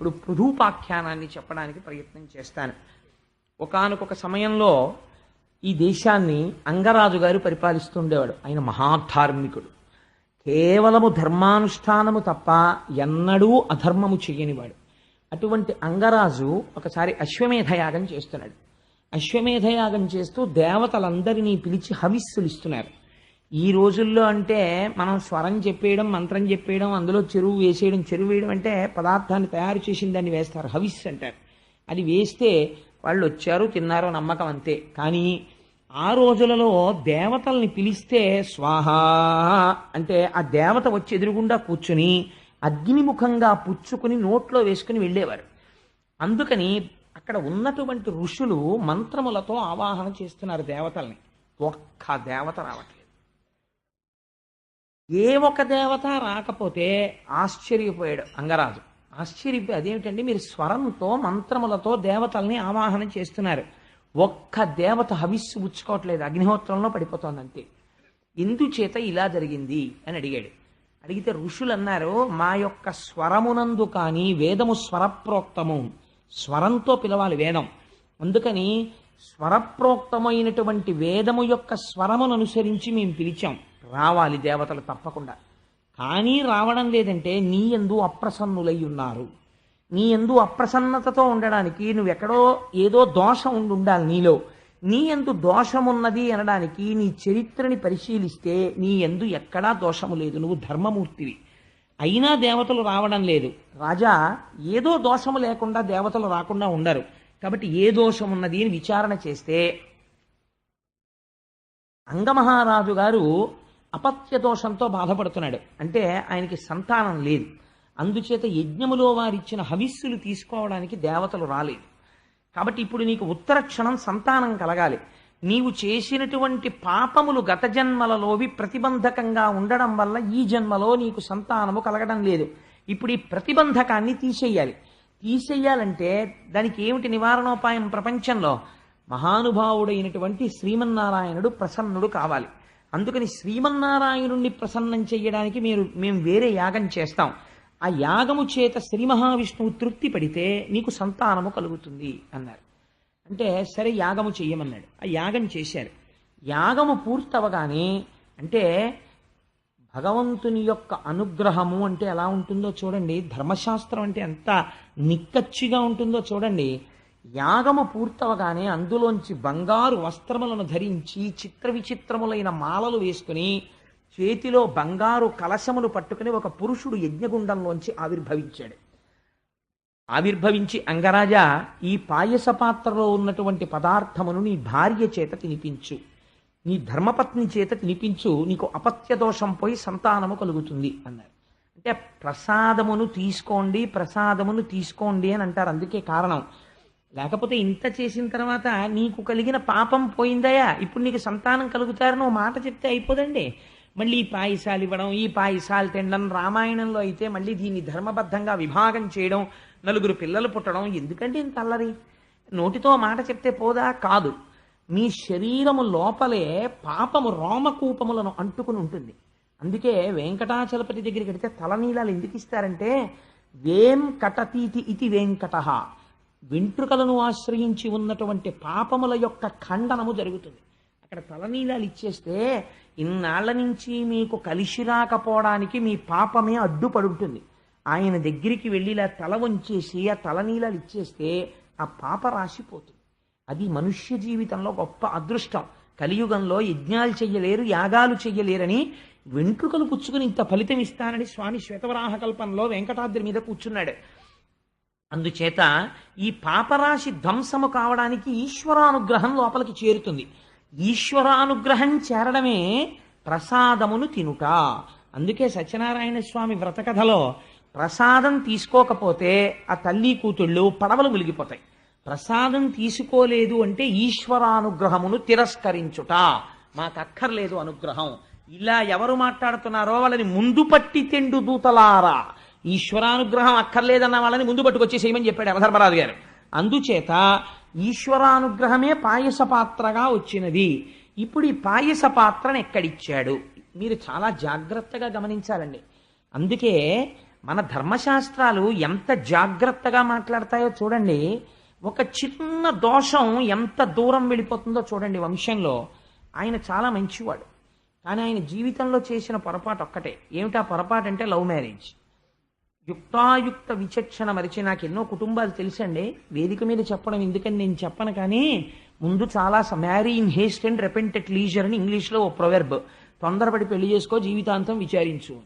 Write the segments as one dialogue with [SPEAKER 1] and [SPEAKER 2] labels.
[SPEAKER 1] ఇప్పుడు పృథూపాఖ్యానాన్ని చెప్పడానికి ప్రయత్నం చేస్తాను. ఒకానొక సమయంలో ఈ దేశాన్ని అంగరాజు గారు పరిపాలిస్తుండేవాడు. ఆయన మహాధార్మికుడు, కేవలము ధర్మానుష్ఠానము తప్ప ఎన్నడూ అధర్మము చెయ్యనివాడు. అటువంటి అంగరాజు ఒకసారి అశ్వమేధయాగం చేస్తున్నాడు. అశ్వమేధయాగం చేస్తూ దేవతలందరినీ పిలిచి హవిస్సులు ఇస్తున్నారు. ఈ రోజుల్లో అంటే మనం స్వరం చెప్పేయడం, మంత్రం చెప్పేయడం, అందులో చెరువు వేసేయడం. చెరువు వేయడం అంటే పదార్థాన్ని తయారు చేసిన దాన్ని వేస్తారు, హవిస్ అంటారు. అది వేస్తే వాళ్ళు వచ్చారు తిన్నారో నమ్మకం అంతే. కానీ ఆ రోజులలో దేవతల్ని పిలిస్తే స్వాహ అంటే ఆ దేవత వచ్చి ఎదురుగుండా కూర్చుని అగ్నిముఖంగా పుచ్చుకుని నోట్లో వేసుకుని వెళ్ళేవారు. అందుకని అక్కడ ఉన్నటువంటి ఋషులు మంత్రములతో ఆవాహన చేస్తున్నారు దేవతల్ని. ఒక్క దేవత రావట్లేదు. ఏ ఒక్క దేవత రాకపోతే ఆశ్చర్యపోయాడు అంగరాజు. ఆశ్చర్యపోయి అదేమిటండి మీరు స్వరంతో మంత్రములతో దేవతల్ని ఆవాహన చేస్తున్నారు, ఒక్క దేవత హవిస్సు పుచ్చుకోవట్లేదు, అగ్నిహోత్రంలో పడిపోతోంది అంతే. ఎందుచేత ఇలా జరిగింది అని అడిగాడు. అడిగితే ఋషులు అన్నారు, మా యొక్క స్వరమునందు కానీ వేదము స్వరప్రోక్తము, స్వరంతో పిలవాలి వేదం. అందుకని స్వరప్రోక్తమైనటువంటి వేదము యొక్క స్వరమును అనుసరించి మేము పిలిచాం, రావాలి దేవతలు తప్పకుండా. కానీ రావడం లేదంటే నీ యందు అప్రసన్నులై ఉన్నారు. నీ యందు అప్రసన్నతతో ఉండడానికి నువ్వెక్కడో ఏదో దోషం ఉండాలి నీలో. నీ యందు దోషమున్నది అనడానికి నీ చరిత్రని పరిశీలిస్తే నీ యందు ఎక్కడా దోషము లేదు, నువ్వు ధర్మమూర్తివి. అయినా దేవతలు రావడం లేదు. రాజా, ఏదో దోషము లేకుండా దేవతలు రాకుండా ఉండరు. కాబట్టి ఏ దోషం ఉన్నది అని విచారణ చేస్తే అంగమహారాజు గారు అపత్య దోషంతో బాధపడుతున్నాడు. అంటే ఆయనకి సంతానం లేదు. అందుచేత యజ్ఞములో వారిచ్చిన హవిస్సులు తీసుకోవడానికి దేవతలు రాలేదు. కాబట్టి ఇప్పుడు నీకు ఉత్తర క్షణం సంతానం కలగాలి. నీవు చేసినటువంటి పాపములు గత జన్మలలోవి ప్రతిబంధకంగా ఉండడం వల్ల ఈ జన్మలో నీకు సంతానము కలగడం లేదు. ఇప్పుడు ఈ ప్రతిబంధకాన్ని తీసేయాలి. తీసేయాలంటే దానికి ఏమిటి నివారణోపాయం? ప్రపంచంలో మహానుభావుడైనటువంటి శ్రీమన్నారాయణుడు ప్రసన్నుడు కావాలి. అందుకని శ్రీమన్నారాయణుణ్ణి ప్రసన్నం చెయ్యడానికి మేము వేరే యాగం చేస్తాం. ఆ యాగము చేత శ్రీ మహావిష్ణువు తృప్తి పడితే నీకు సంతానము కలుగుతుంది అన్నారు. అంటే సరే యాగము చెయ్యమన్నాడు. ఆ యాగం చేశారు. యాగము పూర్తవగానే అంటే భగవంతుని యొక్క అనుగ్రహము అంటే ఎలా ఉంటుందో చూడండి, ధర్మశాస్త్రం అంటే ఎంత నిక్కచ్చిగా ఉంటుందో చూడండి. యాగము పూర్తవగానే అందులోంచి బంగారు వస్త్రములను ధరించి చిత్ర విచిత్రములైన మాలలు వేసుకుని చేతిలో బంగారు కలశములు పట్టుకుని ఒక పురుషుడు యజ్ఞగుండంలోంచి ఆవిర్భవించాడు. ఆవిర్భవించి, అంగరాజా, ఈ పాయస పాత్రలో ఉన్నటువంటి పదార్థమును నీ భార్య చేత తినిపించు, నీ ధర్మపత్ని చేత తినిపించు, నీకు అపత్య దోషం పోయి సంతానము కలుగుతుంది అన్నారు. అంటే ప్రసాదమును తీసుకోండి అని అంటారు. అందుకే కారణం. లేకపోతే ఇంత చేసిన తర్వాత నీకు కలిగిన పాపం పోయిందయా, ఇప్పుడు నీకు సంతానం కలుగుతారని ఓ మాట చెప్తే అయిపోదండి. మళ్ళీ ఈ పాయసాలు ఇవ్వడం, ఈ పాయసాలు తినడం, రామాయణంలో అయితే మళ్ళీ దీన్ని ధర్మబద్ధంగా విభాగం చేయడం, నలుగురు పిల్లలు పుట్టడం, ఎందుకంటే ఇంత అల్లరి? నోటితో మాట చెప్తే పోదా? కాదు. మీ శరీరము లోపలే పాపము రోమకూపములను అంటుకుని ఉంటుంది. అందుకే వెంకటాచలపతి దగ్గరికి వెడితే తలనీలాలు ఎందుకు ఇస్తారంటే వేం కటతీతి ఇది వెంకటః, వెంట్రుకలను ఆశ్రయించి ఉన్నటువంటి పాపముల యొక్క ఖండనము జరుగుతుంది. అక్కడ తలనీలాలు ఇచ్చేస్తే ఇన్నాళ్ల నుంచి మీకు కలిసి రాకపోవడానికి మీ పాపమే అడ్డుపడుంటుంది. ఆయన దగ్గరికి వెళ్ళి ఇలా తల వంచేసి ఆ తలనీలాలు ఇచ్చేస్తే ఆ పాప రాసిపోతుంది. అది మనుష్య జీవితంలో గొప్ప అదృష్టం. కలియుగంలో యజ్ఞాలు చెయ్యలేరు, యాగాలు చెయ్యలేరని వెంట్రుకలు పుచ్చుకుని ఇంత ఫలితం ఇస్తానని స్వామి శ్వేతవరాహ కల్పంలో వెంకటాద్రి మీద కూర్చున్నాడు. అందుచేత ఈ పాపరాశి ధ్వంసము కావడానికి ఈశ్వరానుగ్రహం లోపలికి చేరుతుంది. ఈశ్వరానుగ్రహం చేరడమే ప్రసాదమును తినుట. అందుకే సత్యనారాయణ స్వామి వ్రతకథలో ప్రసాదం తీసుకోకపోతే ఆ తల్లి కూతుళ్ళు పడవలు మునిగిపోతాయి. ప్రసాదం తీసుకోలేదు అంటే ఈశ్వరానుగ్రహమును తిరస్కరించుట. మాకక్కర్లేదు అనుగ్రహం. ఇలా ఎవరు మాట్లాడుతున్నారో వాళ్ళని ముందు పట్టి తెండు దూతలారా, ఈశ్వరానుగ్రహం అక్కర్లేదన్న వాళ్ళని ముందు పట్టుకొచ్చేసేయమని చెప్పాడు యమధర్మరాజు గారు. అందుచేత ఈశ్వరానుగ్రహమే పాయస పాత్రగా వచ్చినది. ఇప్పుడు ఈ పాయస పాత్రను ఎక్కడిచ్చాడు? మీరు చాలా జాగ్రత్తగా గమనించాలండి. అందుకే మన ధర్మశాస్త్రాలు ఎంత జాగ్రత్తగా మాట్లాడతాయో చూడండి. ఒక చిన్న దోషం ఎంత దూరం వెళ్ళిపోతుందో చూడండి వంశంలో. ఆయన చాలా మంచివాడు, కానీ ఆయన జీవితంలో చేసిన పొరపాటు ఒక్కటే. ఏమిటా పొరపాటు అంటే లవ్ మ్యారేజ్. యుక్తాయుక్త విచక్షణ మరిచి, నాకు ఎన్నో కుటుంబాలు తెలుసండి, వేదిక మీద చెప్పడం ఎందుకని నేను చెప్పను, కానీ ముందు చాలా marry in Heist and repent at leisure అని ఇంగ్లీష్లో ఓ ప్రొవెర్బ్. తొందరపడి పెళ్లి చేసుకో, జీవితాంతం విచారించు.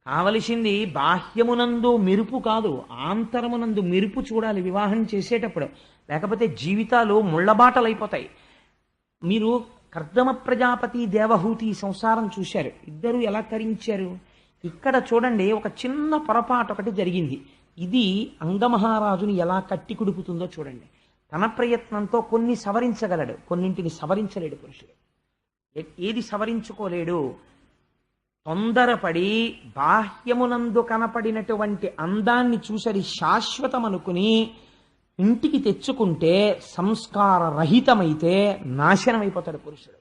[SPEAKER 1] కావలసింది బాహ్యమునందు మెరుపు కాదు, ఆంతరమునందు మెరుపు చూడాలి వివాహం చేసేటప్పుడు. లేకపోతే జీవితాలు ముళ్ళబాటలైపోతాయి. మీరు కర్దమ ప్రజాపతి దేవహూతి సంసారం చూశారు, ఇద్దరు ఎలా తరించారు. ఇక్కడ చూడండి, ఒక చిన్న పొరపాటు ఒకటి జరిగింది. ఇది అంగమహారాజుని ఎలా కట్టి కుడుపుతుందో చూడండి. తన ప్రయత్నంతో కొన్ని సవరించగలడు, కొన్నింటిని సవరించలేడు పురుషుడు. ఏది సవరించుకోలేడు? తొందరపడి బాహ్యమునందు కనపడినటువంటి అందాన్ని చూసరి శాశ్వతం అనుకుని ఇంటికి తెచ్చుకుంటే సంస్కార రహితమైతే నాశనం అయిపోతాడు పురుషుడు.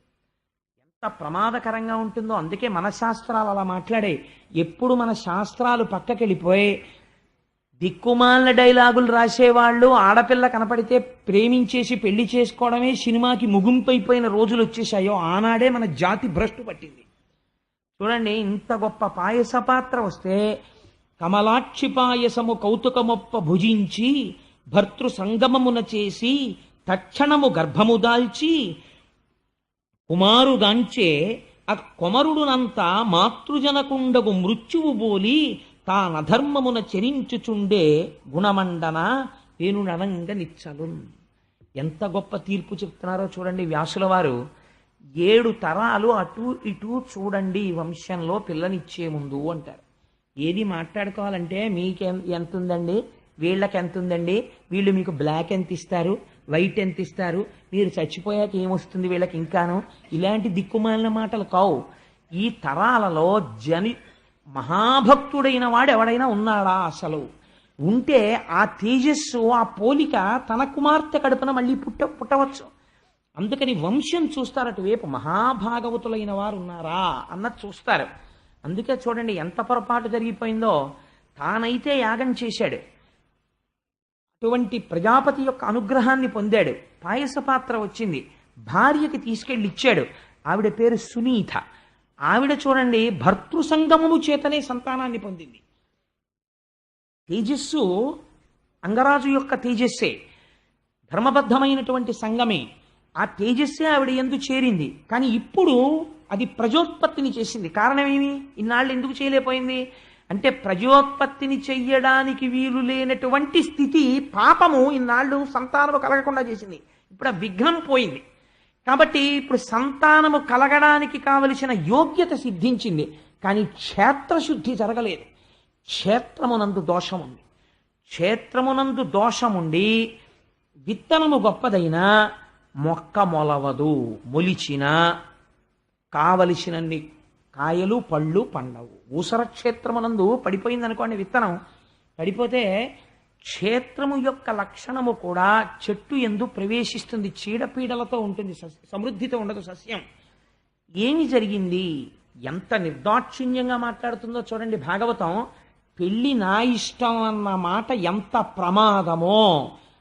[SPEAKER 1] ఎంత ప్రమాదకరంగా ఉంటుందో. అందుకే మన శాస్త్రాలు అలా మాట్లాడే. ఎప్పుడు మన శాస్త్రాలు పక్కకెళ్ళిపోయి దిక్కుమాలిన డైలాగులు రాసేవాళ్ళు, ఆడపిల్ల కనపడితే ప్రేమించేసి పెళ్లి చేసుకోవడమే సినిమాకి ముగింపైపోయిన రోజులు వచ్చేసాయో ఆనాడే మన జాతి భ్రష్టు పట్టింది. చూడండి, ఇంత గొప్ప పాయస పాత్ర వస్తే కమలాక్షి పాయసము కౌతుకమొప్ప భుజించి భర్తృ సంగమమున చేసి తక్షణము గర్భము దాల్చి కుమారుగాంచే ఆ కొమరుడునంతా మాతృజనకుండగు మృత్యువు బోలి తానధర్మమున చరించుచుండే గుణమండన వేణుననంగ నిచ్చలు. ఎంత గొప్ప తీర్పు చెప్తున్నారో చూడండి వ్యాసుల వారు. 7 తరాలు అటు ఇటు చూడండి వంశంలో పిల్లనిచ్చే ముందు అంటారు. ఏది మాట్లాడుకోవాలంటే మీకు ఎంత ఉందండి, వీళ్ళకి ఎంత ఉందండి, వీళ్ళు మీకు బ్లాక్ ఎంత ఇస్తారు, వైట్ ఎంత ఇస్తారు, మీరు చచ్చిపోయాక ఏమొస్తుంది వీళ్ళకి ఇంకాను, ఇలాంటి దిక్కుమాలిన మాటలు కావు. ఈ తరాలలో మహాభక్తుడైన వాడు ఎవడైనా ఉన్నాడా? అసలు ఉంటే ఆ తేజస్సు, ఆ పోలిక తన కుమార్తె కడుపున మళ్ళీ పుట్టవచ్చు. అందుకని వంశం చూస్తారు, అటువైపు మహాభాగవతులైన వారు ఉన్నారా అన్నది చూస్తారు. అందుకే చూడండి ఎంత పొరపాటు జరిగిపోయిందో. తానైతే యాగం చేశాడు, అటువంటి ప్రజాపతి యొక్క అనుగ్రహాన్ని పొందాడు. పాయస పాత్ర వచ్చింది, భార్యకి తీసుకెళ్ళి ఇచ్చాడు. ఆవిడ పేరు సునీత. ఆవిడ చూడండి భర్తృ సంగమము చేతనే సంతానాన్ని పొందింది. తేజస్సు అంగరాజు యొక్క తేజస్సే, ధర్మబద్ధమైనటువంటి సంగమే. ఆ తేజస్సే ఆవిడ యందు చేరింది. కానీ ఇప్పుడు అది ప్రజోత్పత్తిని చేసింది. కారణమేమి? ఇన్నాళ్ళు ఎందుకు చేయలేకపోయింది అంటే ప్రజోత్పత్తిని చెయ్యడానికి వీలు లేనటువంటి స్థితి, పాపము ఇన్నాళ్ళు సంతానము కలగకుండా చేసింది. ఇప్పుడు ఆ విఘ్నం పోయింది. కాబట్టి ఇప్పుడు సంతానము కలగడానికి కావలసిన యోగ్యత సిద్ధించింది. కానీ క్షేత్రశుద్ధి జరగలేదు. క్షేత్రమునందు దోషం ఉంది. క్షేత్రమునందు దోషముండి విత్తనము గొప్పదైనా మొక్క మొలవదు, మొలిచిన కావలసినన్ని కాయలు పళ్ళు పండవు. ఊసర క్షేత్రమునందు పడిపోయింది అనుకోండి, విత్తనం పడిపోతే క్షేత్రము యొక్క లక్షణము కూడా చెట్టు ఎందు ప్రవేశిస్తుంది, చీడపీడలతో ఉంటుంది, సమృద్ధితో ఉండదు సస్యం. ఏమి జరిగింది? ఎంత నిర్దాక్షిణ్యంగా మాట్లాడుతుందో చూడండి భాగవతం. పెళ్లి నా ఇష్టం అన్న మాట ఎంత ప్రమాదమో,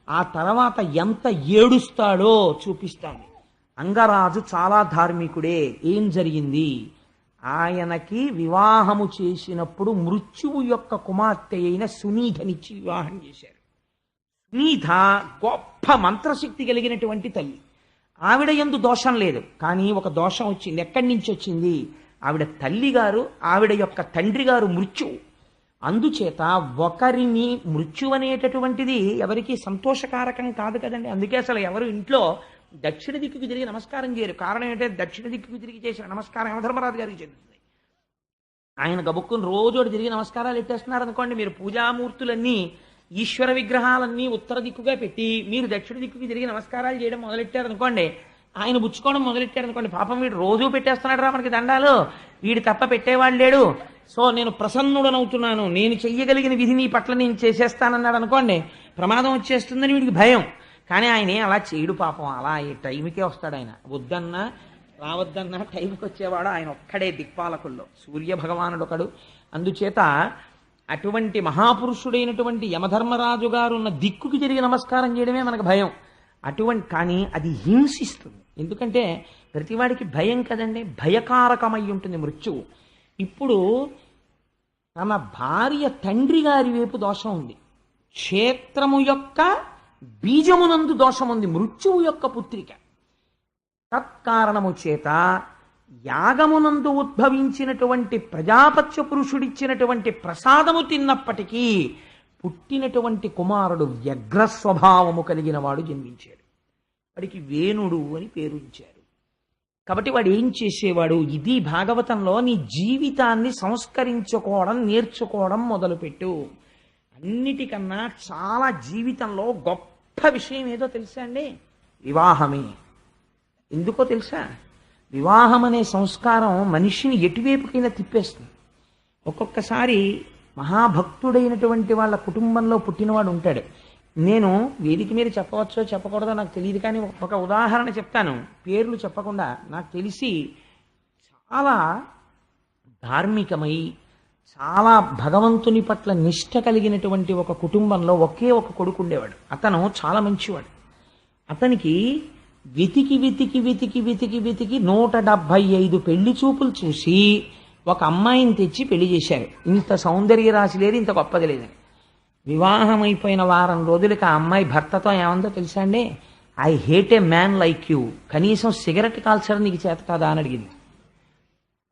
[SPEAKER 1] ఆ తర్వాత ఎంత ఏడుస్తాడో చూపిస్తాను. అంగరాజు చాలా ధార్మికుడే. ఏం జరిగింది? ఆయనకి వివాహము చేసినప్పుడు మృత్యువు యొక్క కుమార్తె అయిన సునీధనిచ్చి వివాహం చేశారు. సునీధ గొప్ప మంత్రశక్తి కలిగినటువంటి తల్లి. ఆవిడ యందు దోషం లేదు, కానీ ఒక దోషం వచ్చింది. ఎక్కడి నుంచి వచ్చింది? ఆవిడ తల్లి గారు, ఆవిడ యొక్క తండ్రి గారు మృత్యువు. అందుచేత ఒకరిని మృత్యు అనేటటువంటిది ఎవరికి సంతోషకారకం కాదు కదండి. అందుకే అసలు ఎవరు ఇంట్లో దక్షిణ దిక్కుకు తిరిగి నమస్కారం చేయరు. కారణం ఏంటంటే దక్షిణ దిక్కుకు తిరిగి చేసిన నమస్కారం యమధర్మరాజు గారికి చెందుతుంది. ఆయన గబుక్కుని రోజోడు తిరిగి నమస్కారాలు ఎట్టేస్తున్నారు అనుకోండి, మీరు పూజామూర్తులన్నీ ఈశ్వర విగ్రహాలన్నీ ఉత్తర దిక్కుగా పెట్టి మీరు దక్షిణ దిక్కుకి తిరిగి నమస్కారాలు చేయడం మొదలెట్టారు అనుకోండి, ఆయన బుచ్చుకోవడం మొదలెట్టాడు అనుకోండి, పాపం వీడు రోజు పెట్టేస్తున్నాడు రా మనకి దండాలు, వీడు తప్ప పెట్టేవాడు లేడు, సో నేను ప్రసన్నుడనవుతున్నాను, నేను చెయ్యగలిగిన విధి నీ పట్ల నేను చేసేస్తానన్నాడు అనుకోండి, ప్రమాదం వచ్చేస్తుందని వీడికి భయం. కానీ ఆయన అలా చేయడు పాపం. అలా ఈ టైంకే వస్తాడు ఆయన. వద్దన్నా రావద్దన్నా టైంకి వచ్చేవాడు ఆయన ఒక్కడే దిక్పాలకుల్లో. సూర్య భగవానుడు ఒకడు. అందుచేత అటువంటి మహాపురుషుడైనటువంటి యమధర్మరాజు గారు ఉన్న దిక్కుకి తిరిగి నమస్కారం చేయడమే మనకు భయం. కానీ అది హింసిస్తుంది. ఎందుకంటే ప్రతివాడికి భయం కదండి, భయకారకమై ఉంటుంది మృత్యువు. ఇప్పుడు తన భార్య తండ్రి గారి వైపు దోషం ఉంది, క్షేత్రము యొక్క బీజమునందు దోషం ఉంది, మృత్యువు యొక్క పుత్రిక. తత్కారణము చేత యాగమునందు ఉద్భవించినటువంటి ప్రజాపత్య పురుషుడిచ్చినటువంటి ప్రసాదము తిన్నప్పటికీ పుట్టినటువంటి కుమారుడు వ్యగ్ర స్వభావము కలిగిన వాడు జన్మించాడు. వాడికి వేణుడు అని పేరు ఇచ్చారు. కాబట్టి వాడు ఏం చేసేవాడు? ఇది భాగవతంలో నీ జీవితాన్ని సంస్కరించుకోవడం నేర్చుకోవడం మొదలుపెట్టు. అన్నిటికన్నా చాలా జీవితంలో గొప్ప విషయం ఏదో తెలుసా అండి? వివాహమే. ఎందుకో తెలుసా? వివాహం అనే సంస్కారం మనిషిని ఎటువైపుకైనా తిప్పేస్తుంది. ఒక్కొక్కసారి మహాభక్తుడైనటువంటి వాళ్ళ కుటుంబంలో పుట్టినవాడు ఉంటాడు. నేను వేదిక మీద చెప్పవచ్చో చెప్పకూడదో నాకు తెలియదు, కానీ ఒక ఉదాహరణ చెప్తాను, పేర్లు చెప్పకుండా. నాకు తెలిసి చాలా ధార్మికమై చాలా భగవంతుని పట్ల నిష్ఠ కలిగినటువంటి ఒక కుటుంబంలో ఒకే ఒక కొడుకు ఉండేవాడు. అతను చాలా మంచివాడు. అతనికి వెతికి వెతికి వెతికి వెతికి వెతికి 175 పెళ్లి చూపులు చూసి ఒక అమ్మాయిని తెచ్చి పెళ్లి చేశారు. ఇంత సౌందర్య రాశి లేదు, ఇంత గొప్పది లేదని. వివాహం అయిపోయిన వారం రోజులకి ఆ అమ్మాయి భర్తతో ఏమందో తెలుసా అండి? I hate A man like you, కనీసం సిగరెట్ కాల్చడం నీకు చేత కాదా అని అడిగింది.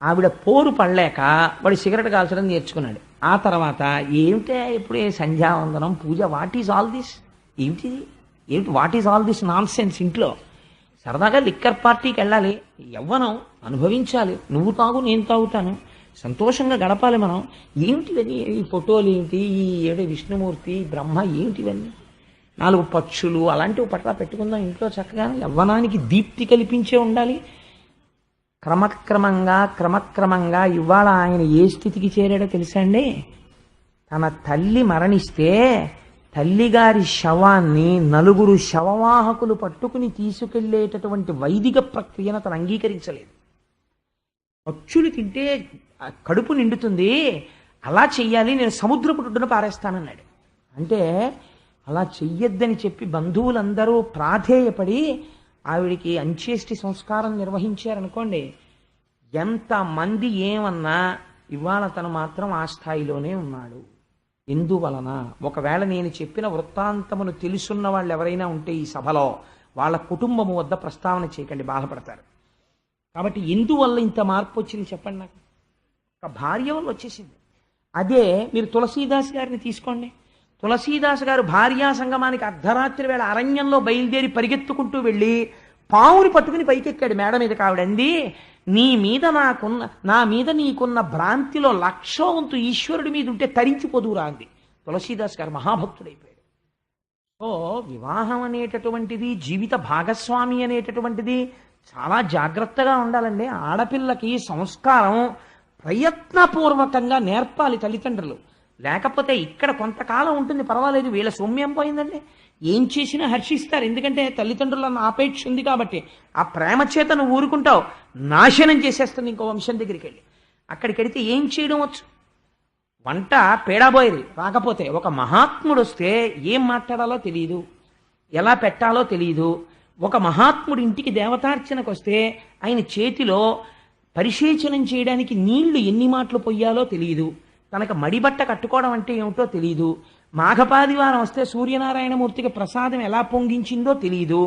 [SPEAKER 1] ఆవిడ పోరు పడలేక వాడు సిగరెట్ కాల్చడం నేర్చుకున్నాడు. ఆ తర్వాత ఏమిటే ఇప్పుడే సంధ్యావందనం పూజ, వాట్ ఈజ్ ఆల్ దిస్? ఏమిటిది? What is all this non sense? ఇంట్లో సరదాగా లిక్కర్ పార్టీకి వెళ్ళాలి, యవ్వనం అనుభవించాలి, నువ్వు తాగు నేను తాగుతాను, సంతోషంగా గడపాలి మనం. ఏమిటివన్నీ? ఈ ఫోటోలు ఏంటి, ఈ ఏడు విష్ణుమూర్తి బ్రహ్మ ఏమిటివన్నీ? 4 పక్షులు అలాంటివి పట్ల పెట్టుకుందాం ఇంట్లో చక్కగా. యవ్వనానికి దీప్తి కల్పించే ఉండాలి. క్రమక్రమంగా ఇవాళ ఆయన ఏ స్థితికి చేరాడో తెలుసా అండి? తన తల్లి మరణిస్తే తల్లిగారి శవాన్ని 4 శవవాహకులు పట్టుకుని తీసుకెళ్లేటటువంటి వైదిక ప్రక్రియను తను అంగీకరించలేదు. పక్షులు తింటే కడుపు నిండుతుంది, అలా చెయ్యాలి, నేను సముద్రపు ఒడ్డున పారేస్తానన్నాడు. అంటే అలా చెయ్యొద్దని చెప్పి బంధువులందరూ ప్రాధేయపడి ఆవిడికి అంత్యేష్టి సంస్కారం నిర్వహించారనుకోండి. ఎంతమంది ఏమన్నా ఇవాళ తను మాత్రం ఆ స్థాయిలోనే ఉన్నాడు. ఎందువలన? ఒకవేళ నేను చెప్పిన వృత్తాంతమును తెలుసున్న వాళ్ళు ఎవరైనా ఉంటే ఈ సభలో, వాళ్ళ కుటుంబము వద్ద ప్రస్తావన చేయకండి, బాధపడతారు. కాబట్టి ఎందువల్ల ఇంత మార్పు వచ్చింది చెప్పండి నాకు? ఒక భార్య వల్ల వచ్చేసింది. అదే మీరు తులసీదాస్ గారిని తీసుకోండి. తులసీదాస్ గారు భార్యా సంగమానికి అర్ధరాత్రి వేళ అరణ్యంలో బయలుదేరి పరిగెత్తుకుంటూ వెళ్ళి పావుని పట్టుకుని పైకెక్కాడు మేడ మీద. కావిడంది, నా మీద నీకున్న భ్రాంతిలో 1,00,000 వంతు ఈశ్వరుడి మీద ఉంటే తరించిపోదురా అంది. తులసీదాస్ గారు మహాభక్తుడైపోయాడు. సో వివాహం అనేటటువంటిది, జీవిత భాగస్వామి అనేటటువంటిది చాలా జాగ్రత్తగా ఉండాలండి. ఆడపిల్లకి సంస్కారం ప్రయత్నపూర్వకంగా నేర్పాలి తల్లిదండ్రులు. లేకపోతే ఇక్కడ కొంతకాలం ఉంటుంది, పర్వాలేదు, వీళ్ళ సౌమ్యం పోయిందండి, ఏం చేసినా హర్షిస్తారు. ఎందుకంటే తల్లిదండ్రులను ఆపేక్ష ఉంది కాబట్టి. ఆ ప్రేమ చేత నువ్వు ఊరుకుంటావు, నాశనం చేసేస్తుంది ఇంకో వంశం దగ్గరికి వెళ్ళి. అక్కడికి వెళితే ఏం చేయడం వచ్చు? వంట పేడాబోయేది రాకపోతే ఒక మహాత్ముడు వస్తే ఏం మాట్లాడాలో తెలియదు, ఎలా పెట్టాలో తెలియదు. ఒక మహాత్ముడి ఇంటికి దేవతార్చనకు వస్తే ఆయన చేతిలో పరిశేచనం చేయడానికి నీళ్లు ఎన్ని మాటలు పొయ్యాలో తెలియదు, తనకు మడిబట్ట కట్టుకోవడం అంటే ఏమిటో తెలియదు. మాఘపాదివారం వస్తే సూర్యనారాయణమూర్తికి ప్రసాదం ఎలా పొంగించిందో తెలియదు.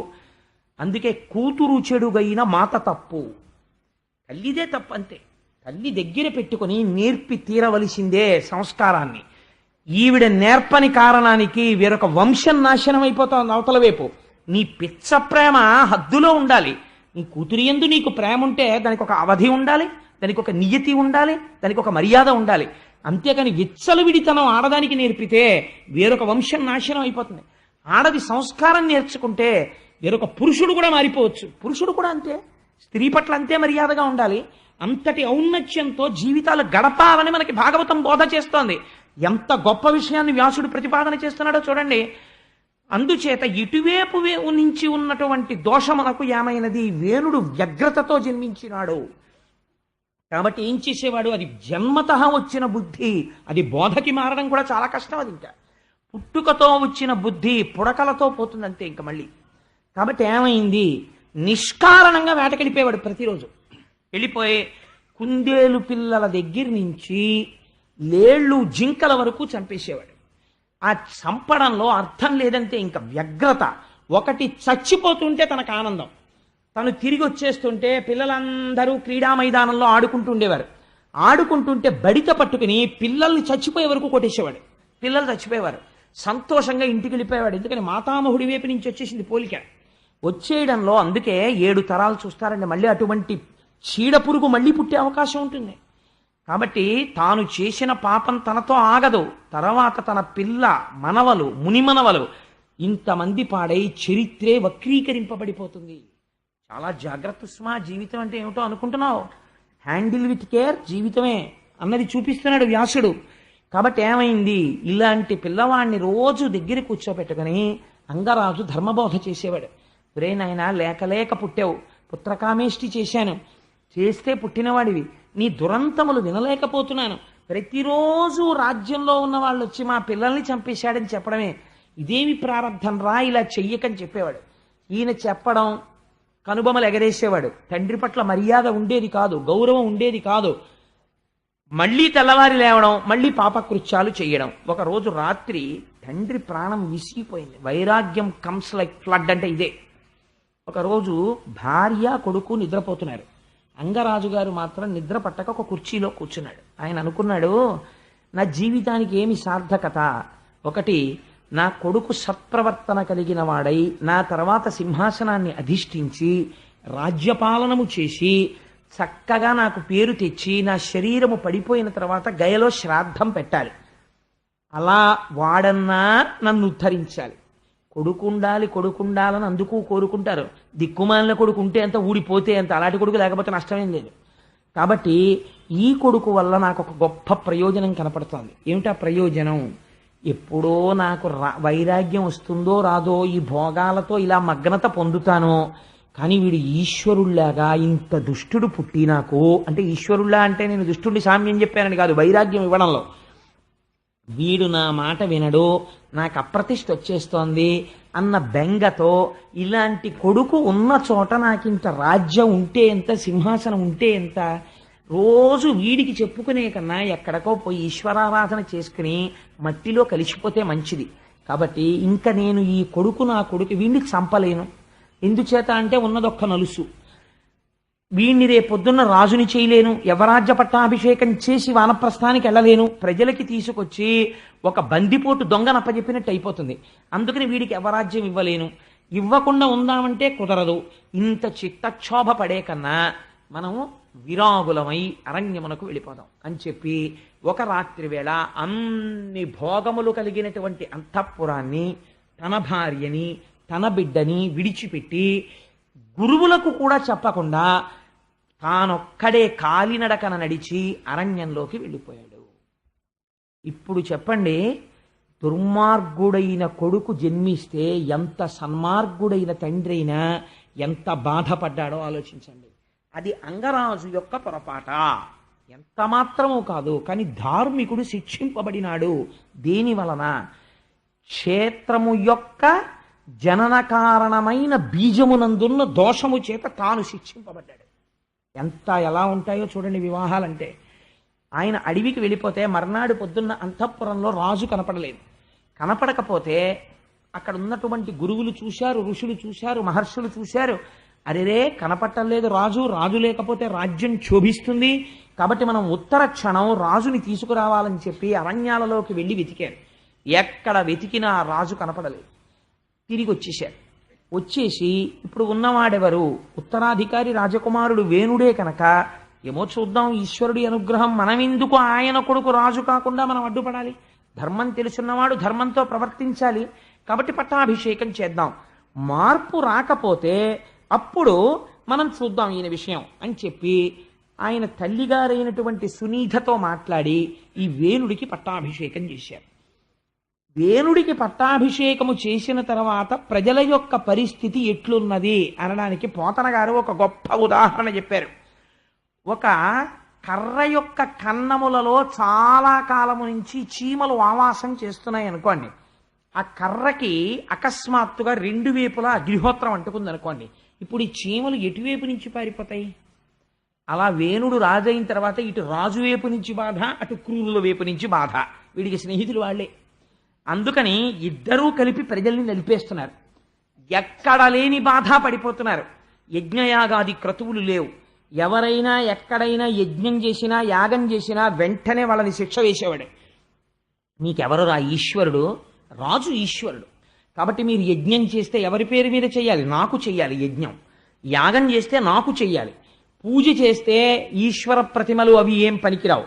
[SPEAKER 1] అందుకే కూతురు చెడుగైన మాత తప్పు, తల్లిదే తప్పు అంతే. తల్లి దగ్గర పెట్టుకుని నేర్పి తీరవలసిందే సంస్కారాన్ని. ఈవిడ నేర్పని కారణానికి వేరొక వంశం నాశనం అయిపోతావు అవతల వైపు. నీ పిచ్చ ప్రేమ హద్దులో ఉండాలి. నీ కూతురి యందు నీకు ప్రేమ ఉంటే దానికి ఒక అవధి ఉండాలి, దానికి ఒక నియతి ఉండాలి, దానికి ఒక మర్యాద ఉండాలి. అంతేకాని విచ్చలవిడితనం ఆడదానికి నేర్పితే వేరొక వంశం నాశనం అయిపోతుంది. ఆడది సంస్కారం నేర్చుకుంటే వేరొక పురుషుడు కూడా మారిపోవచ్చు. పురుషుడు కూడా అంతే, స్త్రీ పట్ల అంతే మర్యాదగా ఉండాలి. అంతటి ఔన్నత్యంతో జీవితాలు గడపాలని మనకి భాగవతం బోధ చేస్తోంది. ఎంత గొప్ప విషయాన్ని వ్యాసుడు ప్రతిపాదన చేస్తున్నాడో చూడండి. అందుచేత ఇటువైపు నుంచి ఉన్నటువంటి దోషమునకు ఏమైనది? వేణుడు వ్యగ్రతతో జన్మించినాడు. కాబట్టి ఏం చేసేవాడు, అది జన్మతః వచ్చిన బుద్ధి, అది బోధకి మారడం కూడా చాలా కష్టం. అది ఇంకా పుట్టుకతో వచ్చిన బుద్ధి పుడకలతో పోతుంది అంతే ఇంకా మళ్ళీ. కాబట్టి ఏమైంది, నిష్కారణంగా వేటకెళ్ళిపోయేవాడు ప్రతిరోజు. వెళ్ళిపోయి కుందేలు పిల్లల దగ్గర నుంచి లేళ్ళు జింకల వరకు చంపేసేవాడు. ఆ చంపడంలో అర్థం లేదంటే ఇంకా వ్యగ్రత. ఒకటి చచ్చిపోతుంటే తనకు ఆనందం, తను తిరిగి వచ్చేస్తుంటే పిల్లలందరూ క్రీడా మైదానంలో ఆడుకుంటూ ఉండేవారు. ఆడుకుంటుంటే బడిత పట్టుకుని పిల్లల్ని చచ్చిపోయే వరకు కొట్టేసేవాడు. పిల్లలు చచ్చిపోయేవారు, సంతోషంగా ఇంటికి వెళ్ళిపోయేవాడు. ఎందుకని మాతామహుడి వైపు నుంచి వచ్చేసింది పోలిక. వచ్చేయడంలో అందుకే 7 తరాలు చూస్తారండి. మళ్ళీ అటువంటి చీడ పురుగు మళ్ళీ పుట్టే అవకాశం ఉంటుంది. కాబట్టి తాను చేసిన పాపం తనతో ఆగదు, తర్వాత తన పిల్ల మనవలు మునిమనవలు ఇంతమంది పాడై చరిత్రే వక్రీకరింపబడిపోతుంది. చాలా జాగ్రత్త సుమా. జీవితం అంటే ఏమిటో అనుకుంటున్నావు, హ్యాండిల్ విత్ కేర్ జీవితమే అన్నది చూపిస్తున్నాడు వ్యాసుడు. కాబట్టి ఏమైంది, ఇలాంటి పిల్లవాడిని రోజు దగ్గర కూర్చోబెట్టుకుని అంగరాజు ధర్మబోధ చేసేవాడు. ఒరే నాయనా, లేక లేక పుట్టావు, పుత్రకామేష్టి చేశాను, చేస్తే పుట్టినవాడివి, నీ దురంతములు వినలేకపోతున్నాను. ప్రతిరోజు రాజ్యంలో ఉన్న వాళ్ళు వచ్చి మా పిల్లల్ని చంపేశాడని చెప్పడమే, ఇదేమి ప్రారంధం రా, ఇలా చెయ్యకని చెప్పేవాడు. ఈయన చెప్పడం కనుబొమలు ఎగరేసేవాడు. తండ్రి పట్ల మర్యాద ఉండేది కాదు, గౌరవం ఉండేది కాదు. మళ్ళీ తెల్లవారి లేవడం, మళ్ళీ పాపకృత్యాలు చేయడం. ఒకరోజు రాత్రి తండ్రి ప్రాణం విసిగిపోయింది. వైరాగ్యం కమ్స్ లైక్ ఫ్లడ్ అంటే ఇదే. ఒకరోజు భార్య కొడుకు నిద్రపోతున్నారు. అంగరాజు గారు మాత్రం నిద్ర పట్టక ఒక కుర్చీలో కూర్చున్నాడు. ఆయన అనుకున్నాడు, నా జీవితానికి ఏమి సార్థకత, ఒకటి నా కొడుకు సత్ప్రవర్తన కలిగిన వాడై నా తర్వాత సింహాసనాన్ని అధిష్ఠించి రాజ్యపాలనము చేసి చక్కగా నాకు పేరు తెచ్చి నా శరీరము పడిపోయిన తర్వాత గయలో శ్రాద్ధం పెట్టాలి. అలా వాడన్నా నన్ను ఉద్ధరించాలి. కొడుకుండాలని అందుకు కోరుకుంటారు. దిక్కుమాలిన కొడుకు ఉంటే అంత, ఊడిపోతే అంత, అలాంటి కొడుకు లేకపోతే నష్టమేం లేదు. కాబట్టి ఈ కొడుకు వల్ల నాకు ఒక గొప్ప ప్రయోజనం కనపడుతోంది. ఏమిటా ప్రయోజనం, ఎప్పుడో నాకు వైరాగ్యం వస్తుందో రాదో, ఈ భోగాలతో ఇలా మగ్నత పొందుతానో, కానీ వీడు ఈశ్వరుల్లాగా ఇంత దుష్టుడు పుట్టి నాకు, అంటే ఈశ్వరుల్లా అంటే నేను దుష్టుడిని సామ్యం చెప్పానని కాదు, వైరాగ్యం ఇవ్వడంలో, వీడు నా మాట వినడు, నాకు అప్రతిష్ఠ వచ్చేస్తోంది అన్న బెంగతో, ఇలాంటి కొడుకు ఉన్న చోట నాకింత రాజ్యం ఉంటే ఎంత, సింహాసనం ఉంటే ఎంత, రోజు వీడికి చెప్పుకునే కన్నా ఎక్కడికో పోయి ఈశ్వరారాధన చేసుకుని మట్టిలో కలిసిపోతే మంచిది. కాబట్టి ఇంకా నేను ఈ కొడుకు, నా కొడుకు, వీడిని చంపలేను. ఎందుచేత అంటే ఉన్నదొక్క నలుసు, వీణ్ణి రేపొద్దున్న రాజుని చేయలేను, యవరాజ్య పట్టాభిషేకం చేసి వానప్రస్థానికి వెళ్ళలేను, ప్రజలకి తీసుకొచ్చి ఒక బందిపోటు దొంగను అప్పచెప్పినట్టు అయిపోతుంది. అందుకని వీడికి యవరాజ్యం ఇవ్వలేను, ఇవ్వకుండా ఉందామంటే కుదరదు. ఇంత చిత్తక్షోభ పడే కన్నా మనము విరాగులమై అరణ్యమునకు వెళ్ళిపోదాం అని చెప్పి ఒక రాత్రి వేళ అన్ని భోగములు కలిగినటువంటి అంతఃపురాన్ని, తన భార్యని, తన బిడ్డని విడిచిపెట్టి గురువులకు కూడా చెప్పకుండా తానొక్కడే కాలినడకన నడిచి అరణ్యంలోకి వెళ్ళిపోయాడు. ఇప్పుడు చెప్పండి, దుర్మార్గుడైన కొడుకు జన్మిస్తే ఎంత సన్మార్గుడైన తండ్రి అయినా ఎంత బాధపడ్డాడో ఆలోచించండి. అది అంగరాజు యొక్క పొరపాట, ఎంత మాత్రమూ కాదు. కానీ ధార్మికుడు శిక్షింపబడినాడు. దేని వలన? క్షేత్రము యొక్క జనన కారణమైన బీజమునందున్న దోషము చేత తాను శిక్షింపబడ్డాడు. ఎలా ఉంటాయో చూడండి వివాహాలంటే. ఆయన అడవికి వెళ్ళిపోతే మర్నాడు పొద్దున్న అంతఃపురంలో రాజు కనపడలేదు. కనపడకపోతే అక్కడ ఉన్నటువంటి గురువులు చూశారు, ఋషులు చూశారు, మహర్షులు చూశారు. అరెరే, కనపట్టలేదు రాజు, రాజు లేకపోతే రాజ్యం క్షోభిస్తుంది, కాబట్టి మనం ఉత్తర క్షణం రాజుని తీసుకురావాలని చెప్పి అరణ్యాలలోకి వెళ్ళి వెతికారు. ఎక్కడ వెతికినా రాజు కనపడలేదు. తిరిగి వచ్చేశారు. వచ్చేసి ఇప్పుడు ఉన్నవాడెవరు? ఉత్తరాధికారి రాజకుమారుడు వేణుడే కనుక ఏమో చూద్దాం, ఈశ్వరుడి అనుగ్రహం, మనమెందుకు ఆయన కొడుకు రాజు కాకుండా మనం అడ్డుపడాలి? ధర్మం తెలుసున్నవాడు ధర్మంతో ప్రవర్తించాలి. కాబట్టి పట్టాభిషేకం చేద్దాం. మార్పు రాకపోతే అప్పుడు మనం చూద్దాం ఈయన విషయం అని చెప్పి ఆయన తల్లిగారైనటువంటి సునీధతో మాట్లాడి ఈ వేణుడికి పట్టాభిషేకం చేశారు. వేణుడికి పట్టాభిషేకము చేసిన తర్వాత ప్రజల యొక్క పరిస్థితి ఎట్లున్నది అనడానికి పోతన గారు ఒక గొప్ప ఉదాహరణ చెప్పారు. ఒక కర్ర యొక్క కన్నములలో చాలా కాలము నుంచి చీమలు ఆవాసం చేస్తున్నాయి అనుకోండి. ఆ కర్రకి అకస్మాత్తుగా రెండు వైపులా అగ్నిహోత్రం అంటుకుంది అనుకోండి. ఇప్పుడు ఈ చీమలు ఎటువైపు నుంచి పారిపోతాయి? అలా వేణుడు రాజైన తర్వాత ఇటు రాజు వైపు నుంచి బాధ, అటు క్రూరుల వైపు నుంచి బాధ. వీడికి స్నేహితులు వాళ్లే. అందుకని ఇద్దరూ కలిపి ప్రజల్ని నలిపేస్తున్నారు. ఎక్కడ లేని బాధ పడిపోతున్నారు. యజ్ఞయాగాది క్రతువులు లేవు. ఎవరైనా ఎక్కడైనా యజ్ఞం చేసినా యాగం చేసినా వెంటనే వాళ్ళని శిక్ష వేసేవాడే. మీకెవరు రా ఈశ్వరుడు? రాజు ఈశ్వరుడు. కాబట్టి మీరు యజ్ఞం చేస్తే ఎవరి పేరు మీద చెయ్యాలి? నాకు చెయ్యాలి యజ్ఞం. యాగం చేస్తే నాకు చెయ్యాలి. పూజ చేస్తే ఈశ్వర ప్రతిమలు అవి ఏం పనికిరావు.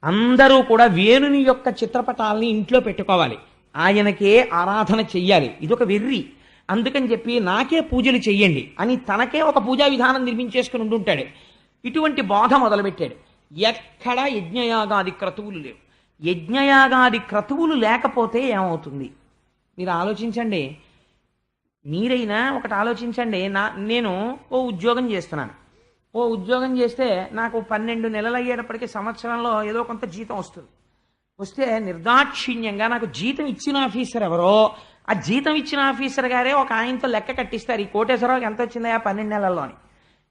[SPEAKER 1] అందరూ కూడా వేణుని యొక్క చిత్రపటాలని ఇంట్లో పెట్టుకోవాలి. ఆయనకే ఆరాధన చెయ్యాలి. ఇదొక వెర్రి. అందుకని చెప్పి నాకే పూజలు చెయ్యండి అని తనకే ఒక పూజా విధానం నిర్మించేసుకుని ఉంటుంటాడు. ఇటువంటి బోధ మొదలుపెట్టాడు. ఎక్కడా యజ్ఞయాగాది క్రతువులు లేవు. యజ్ఞయాగాది క్రతువులు లేకపోతే ఏమవుతుంది? మీరు ఆలోచించండి. మీరైనా ఒకటి ఆలోచించండి. నేను ఓ ఉద్యోగం చేస్తున్నాను. ఓ ఉద్యోగం చేస్తే నాకు 12 నెలలు అయ్యేటప్పటికీ సంవత్సరంలో ఏదో కొంత జీతం వస్తుంది. వస్తే నిర్దాక్షిణ్యంగా నాకు జీతం ఇచ్చిన ఆఫీసర్ ఎవరో ఆ జీతం ఇచ్చిన ఆఫీసర్ గారే ఒక ఆయనతో లెక్క కట్టిస్తారు. ఈ కోటేశ్వరరావుకి ఎంత వచ్చిందా 12 నెలల్లో అని.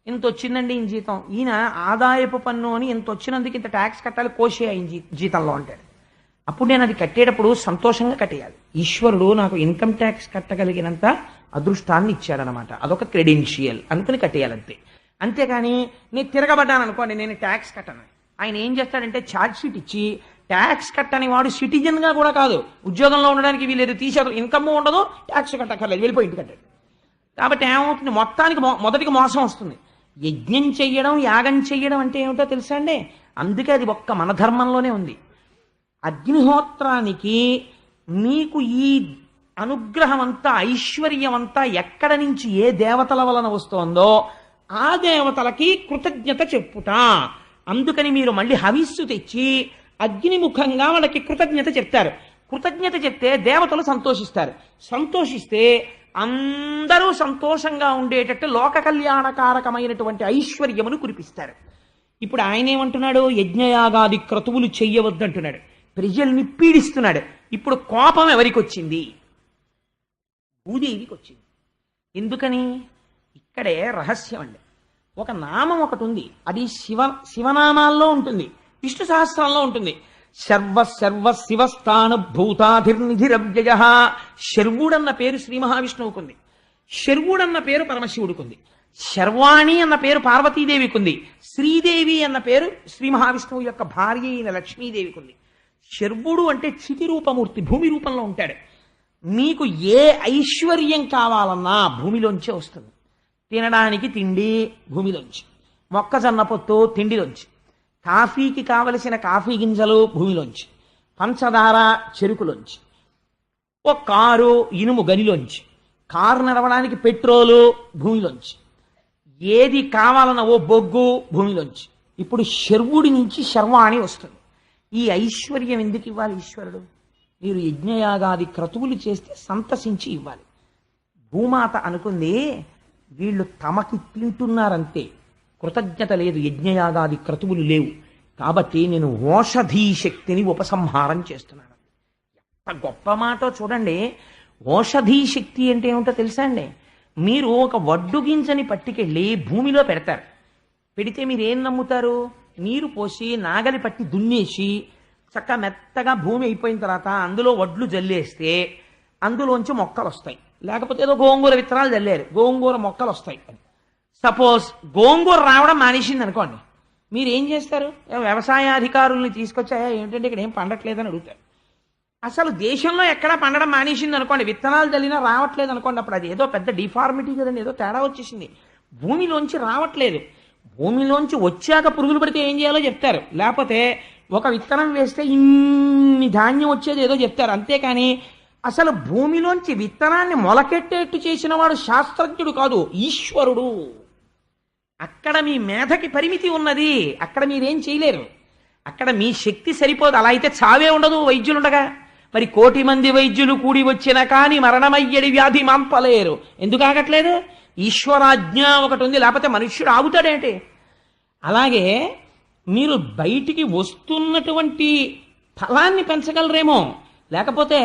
[SPEAKER 1] ఇంత వచ్చిందండి ఈయన జీతం. ఈయన ఆదాయపు పన్ను అని ఇంత వచ్చినందుకు ఇంత ట్యాక్స్ కట్టాలి, కోసే ఆయన జీతంలో అంటాడు. అప్పుడు నేను అది కట్టేటప్పుడు సంతోషంగా కట్టేయాలి. ఈశ్వరుడు నాకు ఇన్కమ్ ట్యాక్స్ కట్టగలిగినంత అదృష్టాన్ని ఇచ్చాడనమాట. అదొక క్రెడెన్షియల్ అనుకుని కట్టేయాలంతే. అంతేకాని నేను తిరగబడ్డాను అనుకోండి, నేను ట్యాక్స్ కట్టను. ఆయన ఏం చేస్తాడంటే ఛార్జ్ షీట్ ఇచ్చి ట్యాక్స్ కట్టని వాడు సిటిజన్గా కూడా కాదు, ఉద్యోగంలో ఉండడానికి వీలేదు, తీసేది, ఇన్కమ్ ఉండదు, ట్యాక్స్ కట్టక్కర్లేదు, వెళ్ళిపోయి ఇంటి కట్టాడు. కాబట్టి ఏమవుతుంది? మొత్తానికి మొదటికి మోసం వస్తుంది. యజ్ఞం చెయ్యడం యాగం చెయ్యడం అంటే ఏమిటో తెలుసా అండి? అందుకే అది ఒక్క మన ధర్మంలోనే ఉంది. అగ్నిహోత్రానికి మీకు ఈ అనుగ్రహం అంతా ఐశ్వర్యం అంతా ఎక్కడ నుంచి ఏ దేవతల వలన వస్తోందో ఆ దేవతలకి కృతజ్ఞత చెప్పుట. అందుకని మీరు మళ్ళీ హవిస్సు తెచ్చి అగ్నిముఖంగా వాళ్ళకి కృతజ్ఞత చెప్తారు. కృతజ్ఞత చెప్తే దేవతలు సంతోషిస్తారు. సంతోషిస్తే అందరూ సంతోషంగా ఉండేటట్టు లోక కళ్యాణకారకమైనటువంటి ఐశ్వర్యమును కురిపిస్తారు. ఇప్పుడు ఆయన ఏమంటున్నాడు? యజ్ఞయాగాది క్రతువులు చెయ్యవద్దంటున్నాడు. ప్రజల్ని పీడిస్తున్నాడు. ఇప్పుడు కోపం ఎవరికి వచ్చింది? భూదేవికి వచ్చింది. ఎందుకని? ఇక్కడే రహస్యం అండి. ఒక నామం ఒకటి ఉంది. అది శివనామాల్లో ఉంటుంది, విష్ణు సహస్రంలో ఉంటుంది. సర్వ శివస్థాన భూతాధిర్నిధిరవ్యయ. శర్వుడన్న పేరు శ్రీ మహావిష్ణువుకు ఉంది. శర్వుడన్న పేరు పరమశివుడికి ఉంది. శర్వాణి అన్న పేరు పార్వతీదేవికి ఉంది. శ్రీదేవి అన్న పేరు శ్రీ మహావిష్ణువు యొక్క భార్య అయిన లక్ష్మీదేవికి ఉంది. శర్వుడు అంటే చితి రూపమూర్తి, భూమి రూపంలో ఉంటాడు. మీకు ఏ ఐశ్వర్యం కావాలన్నా భూమిలోంచే వస్తుంది. తినడానికి తిండి భూమిలోంచి, మొక్కజొన్న పొత్తు తిండిలోంచి, కాఫీకి కావలసిన కాఫీ గింజలు భూమిలోంచి, పంచదార చెరుకులోంచి, ఓ కారు ఇనుము గనిలోంచి, కారు నడవడానికి పెట్రోలు భూమిలోంచి, ఏది కావాలన్న ఓ బొగ్గు భూమిలోంచి. ఇప్పుడు శర్వుడి నుంచి శర్వాణి వస్తుంది. ఈ ఐశ్వర్యం ఎందుకు ఇవ్వాలి ఈశ్వరుడు? మీరు యజ్ఞయాగాది క్రతువులు చేస్తే సంతసించి ఇవ్వాలి. భూమాత అనుకుంది వీళ్ళు తమకి తింటున్నారంతే, కృతజ్ఞత లేదు, యజ్ఞయాగాది క్రతువులు లేవు, కాబట్టి నేను ఓషధీ శక్తిని ఉపసంహారం చేస్తున్నాను. ఎంత గొప్ప మాట చూడండి. ఓషధీ శక్తి అంటే ఏమిటో తెలుసా అండి? మీరు ఒక వడ్డు గింజని పట్టుకెళ్ళి భూమిలో పెడతారు. పెడితే మీరు ఏం నమ్ముతారు? నీరు పోసి నాగలి పట్టి దున్నేసి చక్కగా మెత్తగా భూమి అయిపోయిన తర్వాత అందులో వడ్లు జల్లేస్తే అందులోంచి మొక్కలు వస్తాయి. లేకపోతే ఏదో గోంగూర విత్తనాలు జల్లారు, గోంగూర మొక్కలు వస్తాయి. సపోజ్ గోంగూర రావడం మానేసింది అనుకోండి, మీరు ఏం చేస్తారు? వ్యవసాయాధికారుల్ని తీసుకొచ్చాయా ఏంటంటే ఇక్కడ ఏం పండట్లేదని అడుగుతారు. అసలు దేశంలో ఎక్కడా పండడం మానేసింది అనుకోండి, విత్తనాలు జల్లినా రావట్లేదు అనుకోండి, అప్పుడు అది ఏదో పెద్ద డిఫార్మిటీ కదండి, ఏదో తేడా వచ్చేసింది. భూమిలోంచి రావట్లేదు. భూమిలోంచి వచ్చాక పురుగులు పడితే ఏం చేయాలో చెప్తారు. లేకపోతే ఒక విత్తనం వేస్తే ఇన్ని ధాన్యం వచ్చేది ఏదో చెప్తారు. అంతేకాని అసలు భూమిలోంచి విత్తనాన్ని మొలకెట్టేట్టు చేసిన వాడు శాస్త్రజ్ఞుడు కాదు, ఈశ్వరుడు. అక్కడ మీ మేధకి పరిమితి ఉన్నది. అక్కడ మీరేం చేయలేరు. అక్కడ మీ శక్తి సరిపోదు. అలా అయితే చావే ఉండదు వైద్యులుండగా. మరి 1,000,000 మంది వైద్యులు కూడి వచ్చినా కానీ మరణమయ్యడి వ్యాధి మాంపలేరు. ఎందుకు ఆగట్లేదు? ఈశ్వరాజ్ఞ ఒకటి ఉంది, లేకపోతే మనుష్యుడు ఆగుతాడేంటి? అలాగే మీరు బయటికి వస్తున్నటువంటి ఫలాన్ని పెంచగలరేమో, లేకపోతే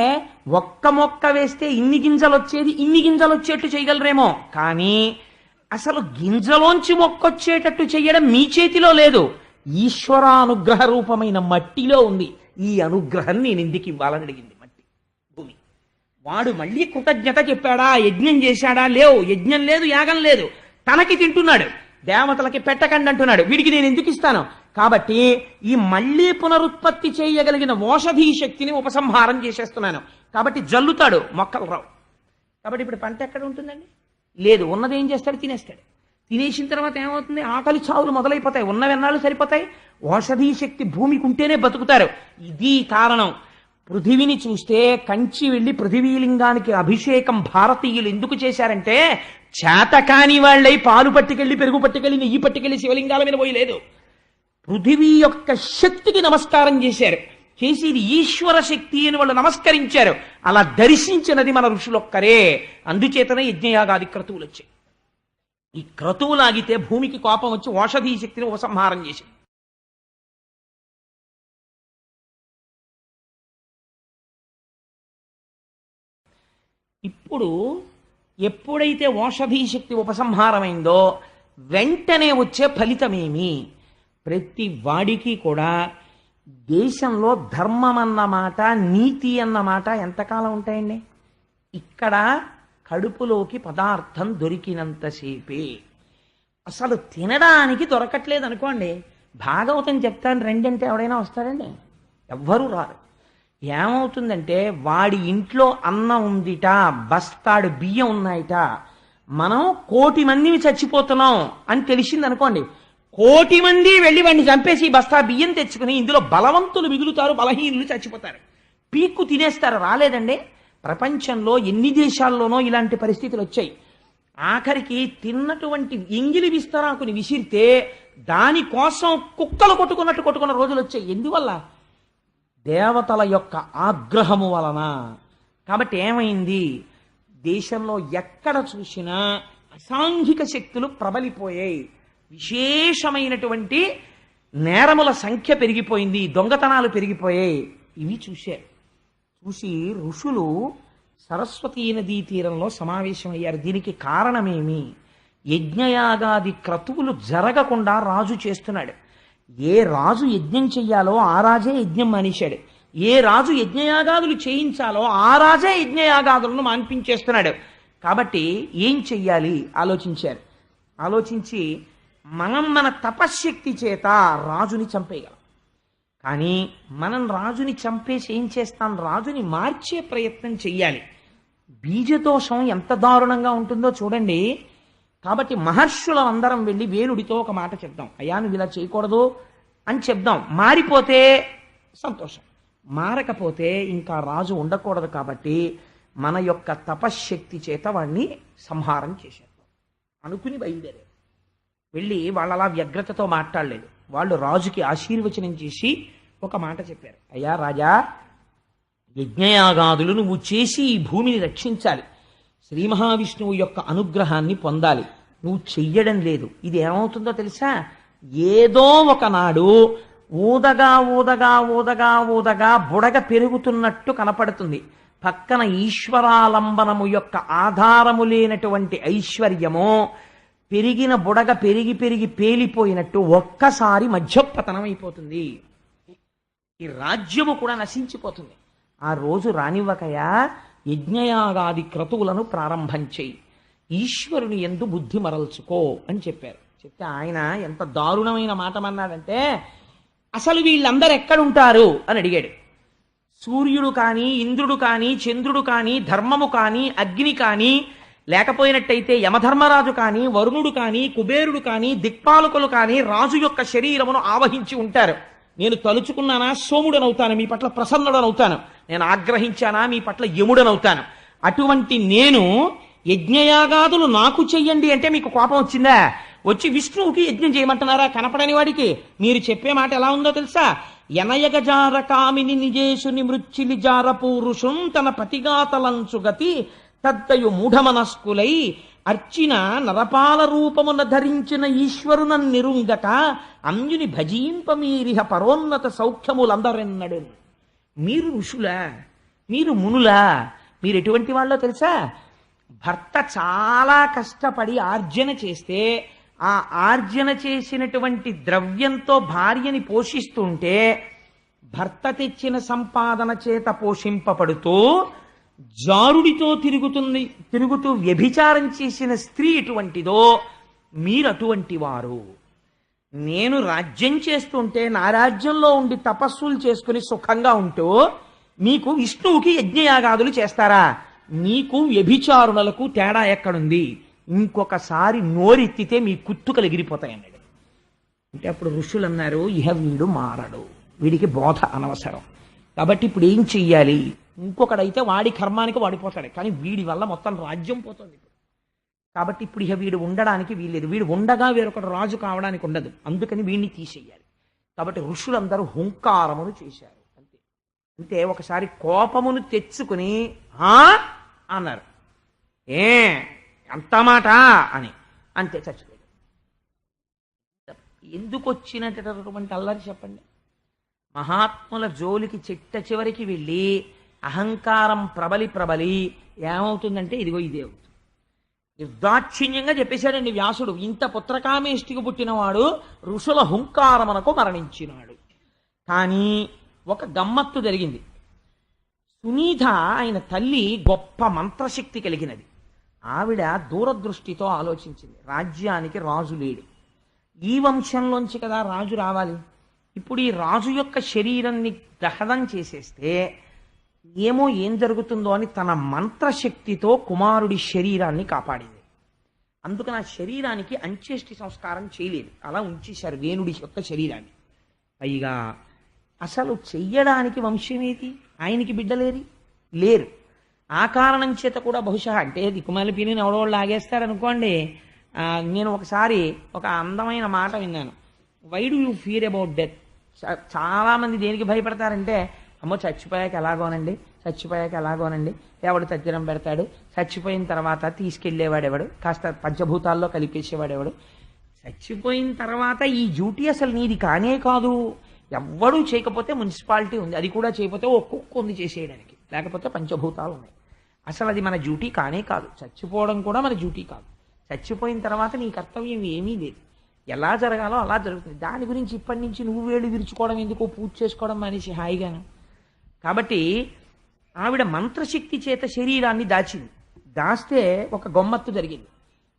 [SPEAKER 1] ఒక్క మొక్క వేస్తే ఇన్ని గింజలు వచ్చేది ఇన్ని గింజలు వచ్చేట్టు చేయగలరేమో, కానీ అసలు గింజలోంచి మొక్కొచ్చేటట్టు చెయ్యడం మీ చేతిలో లేదు, ఈశ్వరానుగ్రహ రూపమైన మట్టిలో ఉంది. ఈ అనుగ్రహం నేను ఎందుకు ఇవ్వాలని అడిగింది మట్టి, భూమి. వాడు మళ్ళీ కృతజ్ఞత చెప్పాడా, యజ్ఞం చేశాడా? లేవు, యజ్ఞం లేదు, యాగం లేదు, తనకి తింటున్నాడు, దేవతలకి పెట్టకండి అంటున్నాడు. వీడికి నేను ఎందుకు ఇస్తాను? కాబట్టి ఈ మళ్ళీ పునరుత్పత్తి చేయగలిగిన ఓషధీ శక్తిని ఉపసంహారం చేసేస్తున్నాను. కాబట్టి జల్లుతాడు, మొక్కలు రావు. కాబట్టి ఇప్పుడు పంట ఎక్కడ ఉంటుందండి? లేదు. ఉన్నది ఏం చేస్తాడు? తినేస్తాడు. తినేసిన తర్వాత ఏమవుతుంది? ఆకలి చావులు మొదలైపోతాయి. ఉన్నవెన్నాళ్ళు సరిపోతాయి? ఓషధీ శక్తి భూమికి ఉంటేనే బతుకుతారు. ఇది కారణం. పృథివిని చూస్తే కంచి వెళ్ళి పృథివీలింగానికి అభిషేకం భారతీయులు ఎందుకు చేశారంటే, చేతకాని వాళ్ళై పాలు పట్టుకెళ్ళి, పెరుగు పట్టుకెళ్ళి, నెయ్యి పట్టుకెళ్ళి శివలింగాల మీద పోయి లేదు, పృథివీ యొక్క శక్తికి నమస్కారం చేశారు. చేసి ఇది ఈశ్వర శక్తి అని వాళ్ళు నమస్కరించారు. అలా దర్శించినది మన ఋషులొక్కరే. అందుచేతనే యజ్ఞయాగాది క్రతువులు వచ్చాయి. ఈ క్రతువులాగితే భూమికి కోపం వచ్చి ఓషధీ శక్తిని ఉపసంహారం చేసింది. ఇప్పుడు ఎప్పుడైతే ఓషధీ శక్తి ఉపసంహారమైందో వెంటనే వచ్చే ఫలితమేమి? ప్రతి వాడికి కూడా దేశంలో ధర్మం అన్నమాట, నీతి అన్నమాట ఎంతకాలం ఉంటాయండి? ఇక్కడ కడుపులోకి పదార్థం దొరికినంతసేపే. అసలు తినడానికి దొరకట్లేదు అనుకోండి, భాగవతం చెప్తాను రెండంటే ఎవడైనా వస్తాడండి? ఎవ్వరూ రారు. ఏమవుతుందంటే, వాడి ఇంట్లో అన్నం ఉందిట, బస్తాడు బియ్యం ఉన్నాయిట, మనం 1,000,000 మందిని చచ్చిపోతున్నాం అని తెలిసింది అనుకోండి, 1,000,000 మంది వెళ్ళి వాడిని చంపేసి బస్తా బియ్యం తెచ్చుకుని ఇందులో బలవంతులు మిగులుతారు, బలహీనులు చచ్చిపోతారు, పీక్కు తినేస్తారు. రాలేదండి? ప్రపంచంలో ఎన్ని దేశాల్లోనో ఇలాంటి పరిస్థితులు వచ్చాయి. ఆఖరికి తిన్నటువంటి ఎంగిలి విస్తరాకుని విసిరితే దానికోసం కుక్కలు కొట్టుకున్న రోజులు వచ్చాయి. ఎందువల్ల? దేవతల యొక్క ఆగ్రహము వలన. కాబట్టి ఏమైంది? దేశంలో ఎక్కడ చూసినా అసాంఘిక శక్తులు ప్రబలిపోయాయి. విశేషమైనటువంటి నేరముల సంఖ్య పెరిగిపోయింది, దొంగతనాలు పెరిగిపోయాయి. ఇవి చూశారు. చూసి ఋషులు సరస్వతీ నదీ తీరంలో సమావేశమయ్యారు. దీనికి కారణమేమి? యజ్ఞయాగాది క్రతువులు జరగకుండా రాజు చేస్తున్నాడు. ఏ రాజు యజ్ఞం చెయ్యాలో ఆ రాజే యజ్ఞం మానేశాడు. ఏ రాజు యజ్ఞయాగాదులు చేయించాలో ఆ రాజే యజ్ఞయాగాదులను మాన్పించేస్తున్నాడు. కాబట్టి ఏం చెయ్యాలి ఆలోచించారు. ఆలోచించి మనం మన తపశ్శక్తి చేత రాజుని చంపేయగలం. కానీ మనం రాజుని చంపేసి ఏం చేస్తాం? రాజుని మార్చే ప్రయత్నం చెయ్యాలి. బీజదోషం ఎంత దారుణంగా ఉంటుందో చూడండి. కాబట్టి మహర్షులం అందరం వెళ్ళి వేణుడితో ఒక మాట చెప్దాం, అయ్యా నువ్వు ఇలా చేయకూడదు అని చెప్దాం. మారిపోతే సంతోషం, మారకపోతే ఇంకా రాజు ఉండకూడదు. కాబట్టి మన యొక్క తపశ్శక్తి చేత వాడిని సంహారం చేసేద్దాం అనుకుని బయలుదేరారు. వెళ్ళి వాళ్ళలా వ్యగ్రతతో మాట్లాడలేదు. వాళ్ళు రాజుకి ఆశీర్వచనం చేసి ఒక మాట చెప్పారు, అయ్యా రాజా, యజ్ఞయాగాదులు నువ్వు చేసి ఈ భూమిని రక్షించాలి, శ్రీ మహావిష్ణువు యొక్క అనుగ్రహాన్ని పొందాలి. నువ్వు చెయ్యడం లేదు. ఇది ఏమవుతుందో తెలుసా? ఏదో ఒకనాడు ఊదగా ఊదగా ఊదగా ఊదగా బుడగ పెరుగుతున్నట్టు కనపడుతుంది. పక్కన ఈశ్వరాలంబనము యొక్క ఆధారము లేనటువంటి ఐశ్వర్యము పెరిగిన బుడగ పెరిగి పెరిగి పేలిపోయినట్టు ఒక్కసారి మధ్యపతనం అయిపోతుంది. ఈ రాజ్యము కూడా నశించిపోతుంది. ఆ రోజు రానివ్వకయా యజ్ఞయాగాది క్రతువులను ప్రారంభం చేయి, ఈశ్వరుని యందు బుద్ధి మరల్చుకో అని చెప్పారు. చెప్తే ఆయన ఎంత దారుణమైన మాట అన్నాడంటే, అసలు వీళ్ళందరూ ఎక్కడుంటారు అని అడిగాడు. సూర్యుడు కానీ, ఇంద్రుడు కానీ, చంద్రుడు కానీ, ధర్మము కానీ, అగ్ని కానీ, లేకపోయినట్టయితే యమధర్మరాజు కానీ, వరుణుడు కానీ, కుబేరుడు కానీ, దిక్పాలకులు కానీ రాజు యొక్క శరీరమును ఆవహించి ఉంటారు. నేను తలుచుకున్నానా సోముడనవుతాను, మీ పట్ల ప్రసన్నుడనవుతాను. నేను ఆగ్రహించానా మీ పట్ల యముడనవుతాను. అటువంటి నేను యజ్ఞయాగాదులు నాకు చెయ్యండి అంటే మీకు కోపం వచ్చిందా? వచ్చి విష్ణువుకి యజ్ఞం చేయమంటున్నారా కనపడని వాడికి? మీరు చెప్పే మాట ఎలా ఉందో తెలుసా? ఎనయగజార కామిని నిజేషుని మృచ్చిలి జార పూరుషుం తన పతిగాతలంచు గతి తద్దయు మూఢమనస్కులై అర్చిన నరపాల రూపమున ధరించిన ఈశ్వరునన్నిరుంగక అంజుని భజింపమీరిహ పరోన్నత సౌఖ్యములందరెన్నడు. మీరు ఋషులా, మీరు మునులా, మీరు ఎటువంటి వాళ్ళో తెలుసా? భర్త చాలా కష్టపడి ఆర్జన చేస్తే ఆ ఆర్జన చేసినటువంటి ద్రవ్యంతో భార్యని పోషిస్తుంటే భర్త తెచ్చిన సంపాదన చేత పోషింపబడుతూ జారుడితో తిరుగుతూ వ్యభిచారం చేసిన స్త్రీ ఎటువంటిదో మీరు అటువంటి వారు. నేను రాజ్యం చేస్తుంటే నా రాజ్యంలో ఉండి తపస్సులు చేసుకుని సుఖంగా ఉంటూ మీకు విష్ణువుకి యజ్ఞయాగాదులు చేస్తారా? మీకు వ్యభిచారులకు తేడా ఎక్కడుంది? ఇంకొకసారి నోరెత్తితే మీ కుత్తుకలు ఎగిరిపోతాయన్నాడు. అంటే అప్పుడు ఋషులు అన్నారు, ఇహ వీడు మారడు, వీడికి బోధ అనవసరం, కాబట్టి ఇప్పుడు ఏం చెయ్యాలి? ఇంకొకడైతే వాడి కర్మానికి వాడిపోతాడు, కానీ వీడి వల్ల మొత్తం రాజ్యం పోతుంది ఇప్పుడు. కాబట్టి ఇప్పుడు ఇక వీడు ఉండడానికి వీల్లేదు, వీడు ఉండగా వేరొకడు రాజు కావడానికి ఉండదు, అందుకని వీడిని తీసేయాలి. కాబట్టి ఋషులందరూ హుంకారమును చేశారు. అంతే. అంటే ఒకసారి కోపమును తెచ్చుకుని అన్నారు, ఎంత మాట అని, అంతే చచ్చిపోయాడు. ఎందుకు వచ్చినటువంటి అల్లరి చెప్పండి? మహాత్ముల జోలికి చిట్ట చివరికి వెళ్ళి అహంకారం ప్రబలి ఏమవుతుందంటే ఇదిగో ఇదే అవుతుంది. నిర్దాక్షిణ్యంగా చెప్పేశాడండి వ్యాసుడు, ఇంత పుత్రకామేష్టికి పుట్టినవాడు ఋషుల హుంకారమునకు మరణించినాడు. కానీ ఒక గమ్మత్తు జరిగింది. సునీత ఆయన తల్లి గొప్ప మంత్రశక్తి కలిగినది. ఆవిడ దూరదృష్టితో ఆలోచించింది, రాజ్యానికి రాజు లేడు, ఈ వంశంలోంచి కదా రాజు రావాలి. ఇప్పుడు ఈ రాజు యొక్క శరీరాన్ని దహనం చేసేస్తే ఏం జరుగుతుందో అని తన మంత్రశక్తితో కుమారుడి శరీరాన్ని కాపాడింది. అందుకని ఆ శరీరానికి అంత్యేష్టి సంస్కారం చేయలేదు, అలా ఉంచేశారు వేణుడి యొక్క శరీరాన్ని. పైగా అసలు చెయ్యడానికి వంశమేది? ఆయనకి లేరు. ఆ కారణం చేత కూడా బహుశా అంటే దిక్కుమాలి పిల్లిని ఎవడోళ్ళు లాగేస్తారనుకోండి. నేను ఒకసారి ఒక అందమైన మాట విన్నాను, why do you fear about death? చాలామంది దేనికి భయపడతారంటే, అమ్మో చచ్చిపోయాక ఎలాగోనండి, ఎవడు తజ్జనం పెడతాడు, చచ్చిపోయిన తర్వాత తీసుకెళ్లేవాడెవడు, కాస్త పంచభూతాల్లో కలిపేసేవాడెవడు, చచ్చిపోయిన తర్వాత ఈ డ్యూటీ అసలు నీది కానే కాదు, ఎవ్వడూ చేయకపోతే మున్సిపాలిటీ ఉంది, అది కూడా చేయకపోతే ఒక్కొక్క ఉంది చేసేయడానికి, లేకపోతే పంచభూతాలు ఉన్నాయి, అసలు అది మన డ్యూటీ కానే కాదు, చచ్చిపోవడం కూడా మన డ్యూటీ కాదు, చచ్చిపోయిన తర్వాత నీ కర్తవ్యం ఏమీ లేదు, ఎలా జరగాలో అలా జరుగుతుంది, దాని గురించి ఇప్పటి నుంచి నువ్వు వేళ్ళు విరుచుకోవడం ఎందుకు, పూజ చేసుకోవడం మనిషి హాయిగాను. కాబట్టి ఆవిడ మంత్రశక్తి చేత శరీరాన్ని దాస్తే ఒక గమ్మత్తు జరిగింది.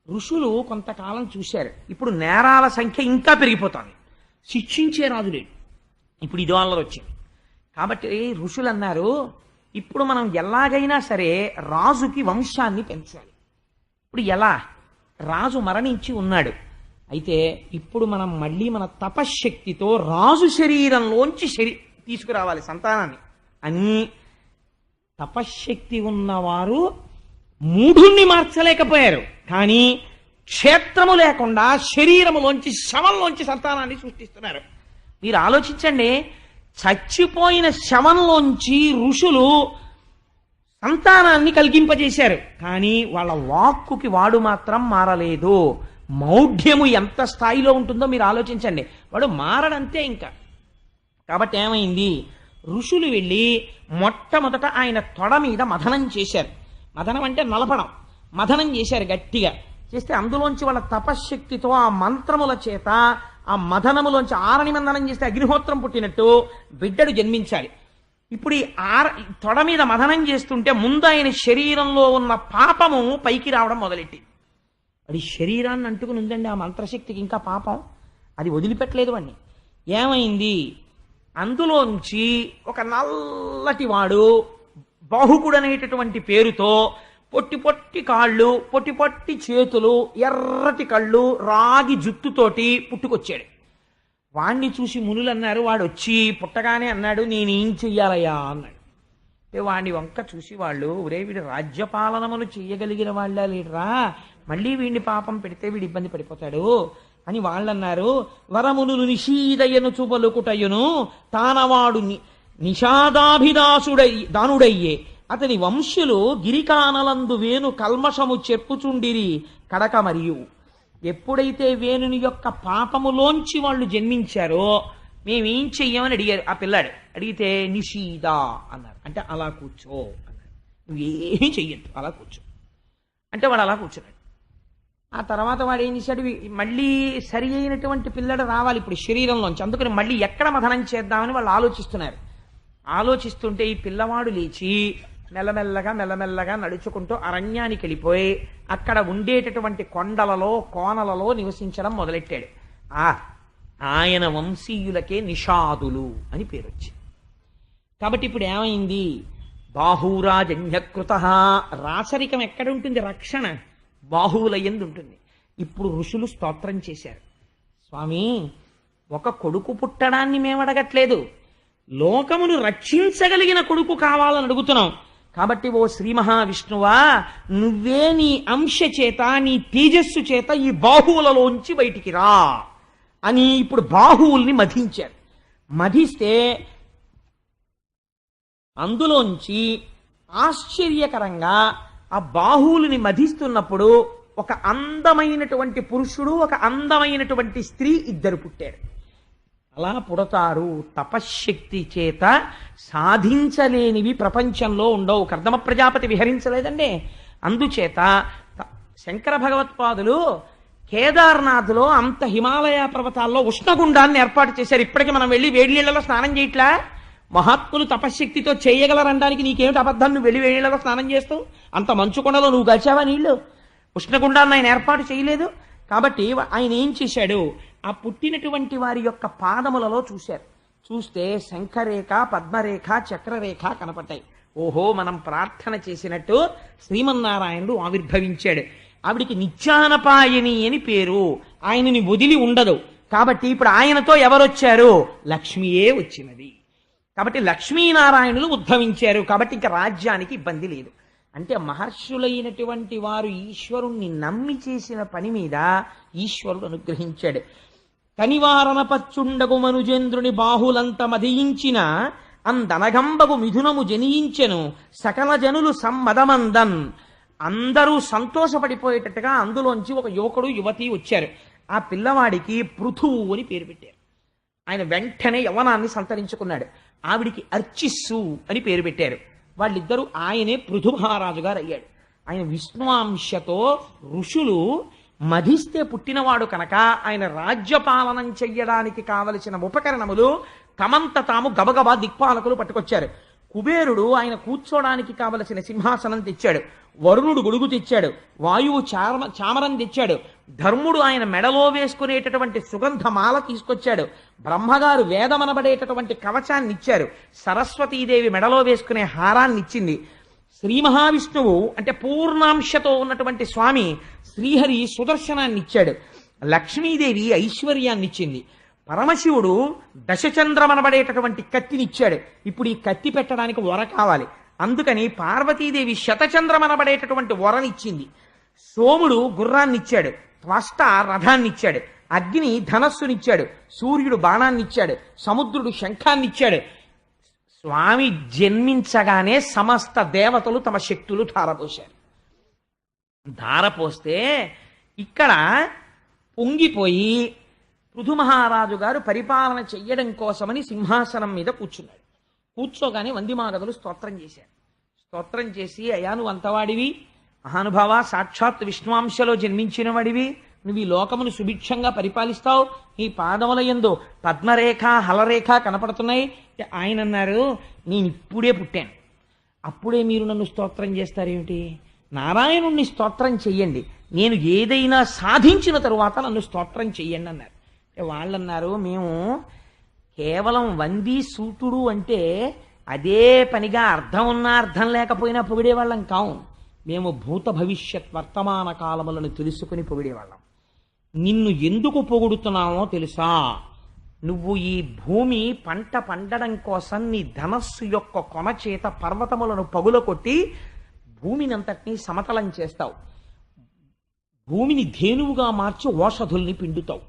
[SPEAKER 1] ఋషులు కొంతకాలం చూశారు, ఇప్పుడు నేరాల సంఖ్య ఇంకా పెరిగిపోతుంది, శిక్షించే రాజు లేడు, ఇప్పుడు ఇదో అల్లరి వచ్చింది. కాబట్టి ఋషులు అన్నారు, ఇప్పుడు మనం ఎలాగైనా సరే రాజుకి వంశాన్ని పెంచాలి. ఇప్పుడు ఎలా? రాజు మరణించి ఉన్నాడు, అయితే ఇప్పుడు మనం మళ్ళీ మన తపశ్శక్తితో రాజు శరీరంలోంచి తీసుకురావాలి సంతానాన్ని అని. తపశ్శక్తి ఉన్నవారు మూఢుణ్ణి మార్చలేకపోయారు, కానీ క్షేత్రము లేకుండా శరీరములోంచి శవంలోంచి సంతానాన్ని సృష్టిస్తున్నారు. మీరు ఆలోచించండి, చచ్చిపోయిన శవంలోంచి ఋషులు సంతానాన్ని కలిగింపజేశారు, కానీ వాళ్ళ వాక్కుకి వాడు మాత్రం మారలేదు. మౌఢ్యము ఎంత స్థాయిలో ఉంటుందో మీరు ఆలోచించండి, వాడు మారడంతే ఇంకా. కాబట్టి ఏమైంది, ఋషులు వెళ్ళి మొట్టమొదట ఆయన తొడ మీద మథనం చేశారు. మథనం అంటే నలపడం, మథనం చేశారు గట్టిగా చేస్తే అందులోంచి వాళ్ళ తపశ్శక్తితో ఆ మంత్రముల చేత ఆ మథనములోంచి ఆరని మందనం చేస్తే అగ్నిహోత్రం పుట్టినట్టు బిడ్డడు జన్మించాలి. ఇప్పుడు ఈ తొడ మీద మథనం చేస్తుంటే ముందు ఆయన శరీరంలో ఉన్న పాపము పైకి రావడం మొదలెట్టింది. అది శరీరాన్ని అంటుకుని ఉందండి ఆ మంత్రశక్తికి, ఇంకా పాపం అది వదిలిపెట్టలేదు వాడిని. ఏమైంది, అందులోంచి ఒక నల్లటి వాడు బాహుకుడు అనేటటువంటి పేరుతో పొట్టి పొట్టి కాళ్ళు, పొట్టి పొట్టి చేతులు, ఎర్రటి కళ్ళు, రాగి జుట్టుతోటి పుట్టుకొచ్చాడు. వాణ్ణి చూసి మునులు అన్నారు, వాడు వచ్చి పుట్టగానే అన్నాడు, నేనేం చెయ్యాలయ్యా అన్నాడు. అంటే వాడిని వంక చూసి వాళ్ళు, ఒరే వీడు రాజ్యపాలనములు చెయ్యగలిగిన వాళ్ళ లేడరా, మళ్ళీ వీడిని పాపం పెడితే వీడు ఇబ్బంది పడిపోతాడు అని వాళ్ళన్నారు. వరమును నిషీదయ్యను చూపలుకుటయ్యును తానవాడు నిషాదాభిదాసుడయ్యే అతని వంశులు గిరికానలందు వేణు కల్మషము చెప్పుచుండిరి కడక మరియు. ఎప్పుడైతే వేణుని యొక్క పాపములోంచి వాళ్ళు జన్మించారో మేమేం చెయ్యమని అడిగారు ఆ పిల్లాడు. అడిగితే నిషీదా అన్నారు. అంటే అలా కూర్చో అన్నారు. నువ్వేం చెయ్యద్దు, అలా కూర్చో అంటే వాడు అలా కూర్చున్నాడు. ఆ తర్వాత వాడు ఏం చేశాడు, మళ్ళీ సరి అయినటువంటి పిల్లడు రావాలి ఇప్పుడు శరీరంలోంచి. అందుకని మళ్ళీ ఎక్కడ మథనం చేద్దామని వాళ్ళు ఆలోచిస్తున్నారు. ఆలోచిస్తుంటే ఈ పిల్లవాడు లేచి మెల్లమెల్లగా మెల్లమెల్లగా నడుచుకుంటూ అరణ్యానికి వెళ్ళిపోయి అక్కడ ఉండేటటువంటి కొండలలో కోనలలో నివసించడం మొదలెట్టాడు. ఆయన వంశీయులకే నిషాదులు అని పేరు వచ్చింది. కాబట్టి ఇప్పుడు ఏమైంది, బాహూరాజన్యకృత. రాచరికం ఎక్కడుంటుంది, రక్షణ బాహువుల యందు ఉంటుంది. ఇప్పుడు ఋషులు స్తోత్రం చేశారు, స్వామి ఒక కొడుకు పుట్టడాన్ని మేము అడగట్లేదు, లోకమును రక్షించగలిగిన కొడుకు కావాలని అడుగుతున్నాం. కాబట్టి ఓ శ్రీ మహావిష్ణువా, నువ్వే నీ అంశ చేత నీ తేజస్సు చేత ఈ బాహువులలోంచి బయటికి రా అని ఇప్పుడు బాహువుల్ని మధించారు. మధిస్తే అందులోంచి ఆశ్చర్యకరంగా ఆ బాహువుల్ని మధిస్తున్నప్పుడు ఒక అందమైనటువంటి పురుషుడు, ఒక అందమైనటువంటి స్త్రీ ఇద్దరు పుట్టారు. అలా పుడతారు. తపశ్శక్తి చేత సాధించలేనివి ప్రపంచంలో ఉండవు. కర్దమ ప్రజాపతి విహరించలేదండి. అందుచేత శంకర భగవత్పాదులు కేదార్నాథ్లో అంత హిమాలయ పర్వతాల్లో ఉష్ణగుండాన్ని ఏర్పాటు చేశారు. ఇప్పటికీ మనం వెళ్ళి వేడి నీళ్లలో స్నానం చేయట్లా? మహాత్ములు తపశ్శక్తితో చేయగలరనడానికి నీకేమిటి అబద్ధం? నువ్వు వెళ్ళి వేడి నీళ్లలో స్నానం చేస్తావు? అంత మంచుకొండలో నువ్వు గడిచావా నీళ్లు? ఉష్ణగుండాన్ని ఆయన ఏర్పాటు చేయలేదు. కాబట్టి ఆయన ఏం చేశాడు, ఆ పుట్టినటువంటి వారి యొక్క పాదములలో చూశారు. చూస్తే శంఖరేఖ, పద్మరేఖ, చక్రరేఖ కనపడ్డాయి. ఓహో, మనం ప్రార్థన చేసినట్టు శ్రీమన్నారాయణుడు ఆవిర్భవించాడు. ఆవిడికి నిత్యానపాయని అని పేరు. ఆయనని వదిలి ఉండదు. కాబట్టి ఇప్పుడు ఆయనతో ఎవరొచ్చారు? లక్ష్మియే వచ్చినది. కాబట్టి లక్ష్మీనారాయణులు ఉద్భవించారు. కాబట్టి ఇంకా రాజ్యానికి ఇబ్బంది లేదు. అంటే మహర్షులైనటువంటి వారు ఈశ్వరుణ్ణి నమ్మి చేసిన పని మీద ఈశ్వరుడు అనుగ్రహించాడు. కనివారణ పచ్చుండగు మనుజేంద్రుని బాహులంత మదియించిన అందనగంబగు మిథునము జనియించెను సకల జనులు సమ్మదమందన్. అందరూ సంతోషపడిపోయేటట్టుగా అందులోంచి ఒక యువకుడు యువతి వచ్చారు. ఆ పిల్లవాడికి పృథువు అని పేరు పెట్టారు. ఆయన వెంటనే యవనాన్ని సంతరించుకున్నాడు. ఆవిడికి అర్చిస్సు అని పేరు పెట్టారు. వాళ్ళిద్దరూ ఆయనే పృథు మహారాజు గారు అయ్యాడు. ఆయన విష్ణువాంశతో ఋషులు మధిస్తే పుట్టినవాడు కనుక ఆయన రాజ్యపాలనం చెయ్యడానికి కావలసిన ఉపకరణములు తమంత తాము గబగబా దిక్పాలకులు పట్టుకొచ్చారు. కుబేరుడు ఆయన కూర్చోడానికి కావలసిన సింహాసనం తెచ్చాడు. వరుణుడు గొడుగు తెచ్చాడు. వాయువు చామరం తెచ్చాడు. ధర్ముడు ఆయన మెడలో వేసుకునేటటువంటి సుగంధమాల తీసుకొచ్చాడు. బ్రహ్మగారు వేదమనబడేటటువంటి కవచాన్ని ఇచ్చారు. సరస్వతీదేవి మెడలో వేసుకునే హారాన్ని ఇచ్చింది. శ్రీ మహావిష్ణువు అంటే పూర్ణాంశతో ఉన్నటువంటి స్వామి శ్రీహరి సుదర్శనాన్ని ఇచ్చాడు. లక్ష్మీదేవి ఐశ్వర్యాన్ని ఇచ్చింది. పరమశివుడు దశచంద్రమనబడేటటువంటి కత్తినిచ్చాడు. ఇప్పుడు ఈ కత్తి పెట్టడానికి వర కావాలి. అందుకని పార్వతీదేవి శతచంద్రమనబడేటటువంటి వరనిచ్చింది. సోముడు గుర్రాన్నిచ్చాడు. త్వష్ట రథాన్నిచ్చాడు. అగ్ని ధనస్సునిచ్చాడు. సూర్యుడు బాణాన్నిచ్చాడు. సముద్రుడు శంఖాన్నిచ్చాడు. స్వామి జన్మించగానే సమస్త దేవతలు తమ శక్తులు ధారపోశారు. ధారపోస్తే ఇక్కడ పొంగిపోయి పృథు మహారాజు గారు పరిపాలన చెయ్యడం కోసమని సింహాసనం మీద కూర్చున్నాడు. కూర్చోగానే వందిమాగదులు స్తోత్రం చేశారు. స్తోత్రం చేసి, అయ్యా నువ్వు అంతవాడివి, మహానుభావ, సాక్షాత్ విష్ణువాంశలో జన్మించిన వాడివి, నువ్వు ఈ లోకమును సుభిక్షంగా పరిపాలిస్తావు, నీ పాదముల యందు పద్మరేఖ హలరేఖ కనపడుతున్నాయి. ఆయన అన్నారు, నేను ఇప్పుడే పుట్టాను, అప్పుడే మీరు నన్ను స్తోత్రం చేస్తారేమిటి? నారాయణుణ్ణి స్తోత్రం చెయ్యండి, నేను ఏదైనా సాధించిన తరువాత నన్ను స్తోత్రం చెయ్యండి అన్నారు. వాళ్ళన్నారు, మేము కేవలం వంది సూతుడు అంటే అదే పనిగా అర్థం ఉన్నా అర్థం లేకపోయినా పొగిడేవాళ్ళం కావు. మేము భూత భవిష్యత్ వర్తమాన కాలములను తెలుసుకుని పొగిడేవాళ్ళం. నిన్ను ఎందుకు పొగుడుతున్నామో తెలుసా? నువ్వు ఈ భూమి పంట పండడం కోసం నీ ధనస్సు యొక్క కొన చేత పర్వతములను పగుల కొట్టి భూమినంతటినీ సమతలం చేస్తావు. భూమిని ధేనువుగా మార్చి ఓషధుల్ని పిండుతావు.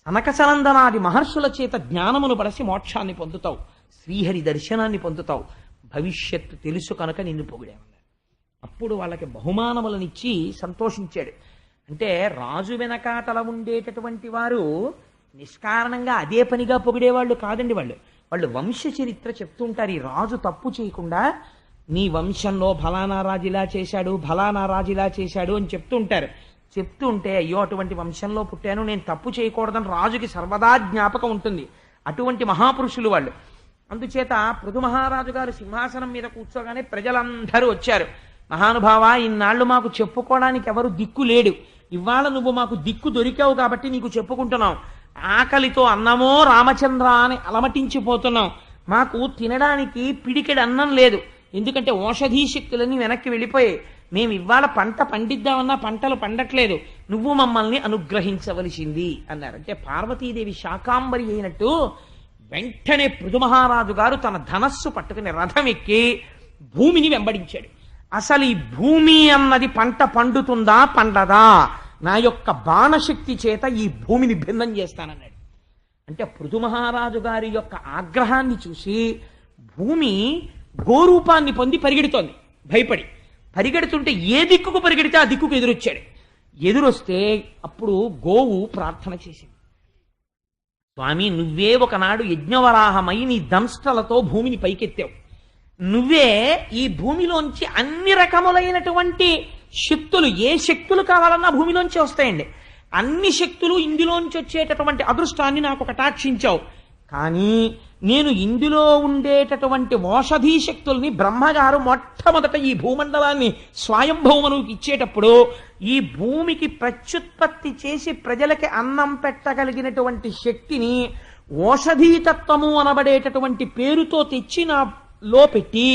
[SPEAKER 1] సనకసనందనాది మహర్షుల చేత జ్ఞానమును బడసి మోక్షాన్ని పొందుతావు. శ్రీహరి దర్శనాన్ని పొందుతావు. భవిష్యత్తు తెలుసు కనుక నిన్ను పొగిడామన్నారు. అప్పుడు వాళ్ళకి బహుమానములనిచ్చి సంతోషించాడు. అంటే రాజు వెనకాతల ఉండేటటువంటి వారు నిష్కారణంగా అదే పనిగా పొగిడేవాళ్ళు కాదండి. వాళ్ళు వంశ చరిత్ర చెప్తుంటారు. ఈ రాజు తప్పు చేయకుండా నీ వంశంలో ఫలానా రాజు ఇలా చేశాడు, ఫలానా రాజు ఇలా చేశాడు అని చెప్తుంటారు. చెప్తుంటే అయ్యో అటువంటి వంశంలో పుట్టాను, నేను తప్పు చేయకూడదని రాజుకి సర్వదా జ్ఞాపకం ఉంటుంది. అటువంటి మహాపురుషులు వాళ్ళు. అందుచేత పృథు మహారాజు గారు సింహాసనం మీద కూర్చోగానే ప్రజలందరూ వచ్చారు. మహానుభావ, ఇన్నాళ్ళు మాకు చెప్పుకోవడానికి ఎవరు దిక్కు లేడు, ఇవాళ నువ్వు మాకు దిక్కు దొరికావు కాబట్టి నీకు చెప్పుకుంటున్నాం. ఆకలితో అన్నమో రామచంద్ర అని అలమటించిపోతున్నాం. మాకు తినడానికి పిడికెడు అన్నం లేదు, ఎందుకంటే ఓషధీ శక్తులన్నీ వెనక్కి వెళ్ళిపోయాయి. మేము ఇవాళ పంట పండిద్దామన్నా పంటలు పండట్లేదు, నువ్వు మమ్మల్ని అనుగ్రహించవలసింది అన్నారు. అంటే పార్వతీదేవి శాకాంబరి అయినట్టు వెంటనే పృథు మహారాజు గారు తన ధనస్సు పట్టుకుని రథం ఎక్కి భూమిని వెంబడించాడు. అసలు ఈ భూమి అన్నది పంట పండుతుందా పండదా, నా యొక్క బాణశక్తి చేత ఈ భూమిని భిన్నం చేస్తానన్నాడు. అంటే పృథు మహారాజు గారి యొక్క ఆగ్రహాన్ని చూసి భూమి గోరూపాన్ని పొంది పరిగెడుతోంది. భయపడి పరిగెడుతుంటే ఏ దిక్కుకు పరిగెడితే ఆ దిక్కుకు ఎదురొచ్చాడు. ఎదురొస్తే అప్పుడు గోవు ప్రార్థన చేసింది, స్వామి నువ్వే ఒకనాడు యజ్ఞవరాహమై నీ దంష్టలతో భూమిని పైకెత్తావు, నువ్వే ఈ భూమిలోంచి అన్ని రకములైనటువంటి శక్తులు, ఏ శక్తులు కావాలన్నా భూమిలోంచి వస్తాయండి, అన్ని శక్తులు ఇందులోంచి వచ్చేటటువంటి అదృష్టాన్ని నాకు కటాక్షించావు. కానీ నేను ఇందులో ఉండేటటువంటి ఓషధీ శక్తుల్ని బ్రహ్మగారు మొట్టమొదట ఈ భూమండలాన్ని స్వయంభౌమనుకి ఇచ్చేటప్పుడు ఈ భూమికి ప్రత్యుత్పత్తి చేసి ప్రజలకి అన్నం పెట్టగలిగినటువంటి శక్తిని ఓషధీతత్వము అనబడేటటువంటి పేరుతో తెచ్చి నాలో పెట్టి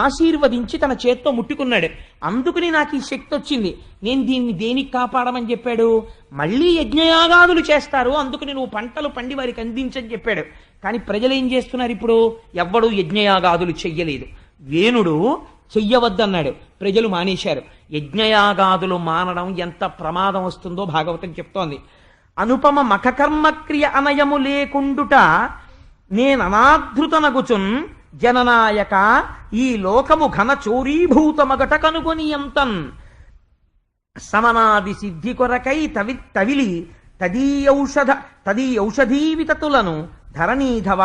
[SPEAKER 1] ఆశీర్వదించి తన చేత్తో ముట్టుకున్నాడు. అందుకని నాకు ఈ శక్తి వచ్చింది. నేను దీన్ని దేనికి కాపాడమని చెప్పాడు? మళ్ళీ యజ్ఞయాగాదులు చేస్తారు, అందుకని నువ్వు పంటలు పండి వారికి అందించని చెప్పాడు. కానీ ప్రజలు ఏం చేస్తున్నారు? ఇప్పుడు ఎవ్వడూ యజ్ఞయాగాదులు చెయ్యలేదు. వేణుడు చెయ్యవద్దన్నాడు, ప్రజలు మానేశారు. యజ్ఞయాగాదులు మానడం ఎంత ప్రమాదం వస్తుందో భాగవతం చెప్తోంది. అనుపమ మఖకర్మక్రియ అనయము లేకుండుట నేననాధృతనగుచున్ జననాయక ఈ లోకము ఘన చోరీభూతమగట కనుగొని ఎంతన్ సమనాది సిద్ధి కొరకై తవిలి తదీయౌషధీవితతులను ధరణీధవ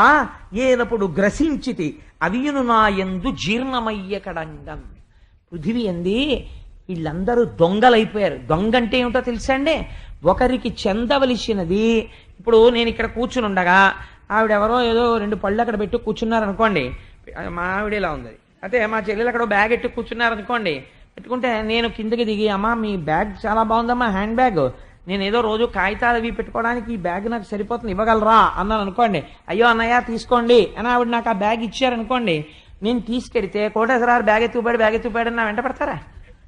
[SPEAKER 1] ఏనప్పుడు గ్రసించితి అవియును నాయందు జీర్ణమయ్య కడంగం. పృథివీ అంది వీళ్ళందరూ దొంగలైపోయారు. దొంగ అంటే ఏమిటో తెలుసా అండి? ఒకరికి చెందవలసినది, ఇప్పుడు నేను ఇక్కడ కూర్చుని ఉండగా ఆవిడెవరో ఏదో 2 పళ్ళు అక్కడ పెట్టి కూర్చున్నారనుకోండి, మా ఆవిడేలా ఉంది, అయితే మా చెల్లెలు అక్కడ బ్యాగ్ ఎట్టు కూర్చున్నారనుకోండి, పెట్టుకుంటే నేను కిందకి దిగి అమ్మా మీ బ్యాగ్ చాలా బాగుందమ్మా, హ్యాండ్ బ్యాగ్, నేను ఏదో రోజు కాగితాలు అవి పెట్టుకోవడానికి ఈ బ్యాగ్ నాకు సరిపోతుంది, ఇవ్వగలరా అన్నాను అనుకోండి. అయ్యో అన్నయ్య తీసుకోండి అని ఆవిడ నాకు ఆ బ్యాగ్ ఇచ్చారనుకోండి, నేను తీసుకెడితే కోటేశ్వరారు బ్యాగ్ ఎత్తుకుపోయాడు నా వెంట పడతారా?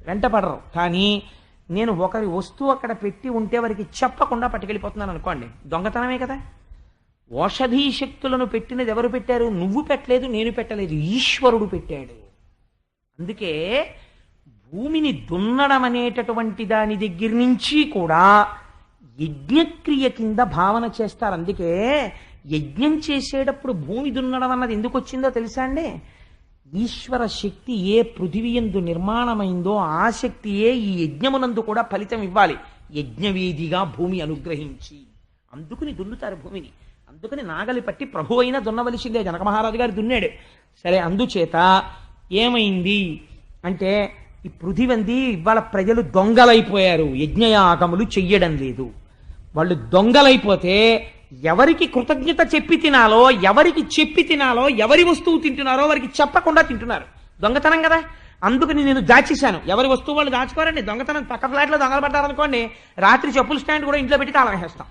[SPEAKER 1] వెంట పడరు. కానీ నేను ఒకరి వస్తువు అక్కడ పెట్టి ఉంటే వారికి చెప్పకుండా పట్టుకెళ్ళిపోతున్నాను అనుకోండి, దొంగతనమే కదా. ఓషధీ శక్తులను పెట్టినది ఎవరు పెట్టారు? నువ్వు పెట్టలేదు, నేను పెట్టలేదు, ఈశ్వరుడు పెట్టాడు. అందుకే భూమిని దున్నడం అనేటటువంటి దాని దగ్గర నుంచి కూడా యజ్ఞక్రియ కింద భావన చేస్తారు. అందుకే యజ్ఞం చేసేటప్పుడు భూమి దున్నడం అన్నది ఎందుకు వచ్చిందో తెలుసా అండి? ఈశ్వర శక్తి ఏ పృథివీయందు నిర్మాణమైందో ఆ శక్తియే ఈ యజ్ఞమునందు కూడా ఫలితం ఇవ్వాలి, యజ్ఞవేదిగా భూమి అనుగ్రహించి. అందుకుని దున్నుతారు భూమిని. అందుకని నాగలి పట్టి ప్రభు అయినా దున్నవలసిందే. జనక మహారాజు గారు దున్నాడు. సరే, అందుచేత ఏమైంది అంటే ఈ పృథివంది ఇవాళ ప్రజలు దొంగలైపోయారు, యజ్ఞయాగములు చెయ్యడం లేదు. వాళ్ళు దొంగలైపోతే ఎవరికి కృతజ్ఞత చెప్పి తినాలో, ఎవరికి చెప్పి తినాలో, ఎవరి వస్తువు తింటున్నారో వారికి చెప్పకుండా తింటున్నారు. దొంగతనం కదా. అందుకని నేను దాచేశాను. ఎవరి వస్తువు వాళ్ళు దాచుకోరండి. దొంగతనం పక్క ఫ్లాట్లో దొంగలు పడ్డారనుకోండి, రాత్రి చెప్పుల స్టాండ్ కూడా ఇంట్లో పెట్టి తాళం వేస్తాం.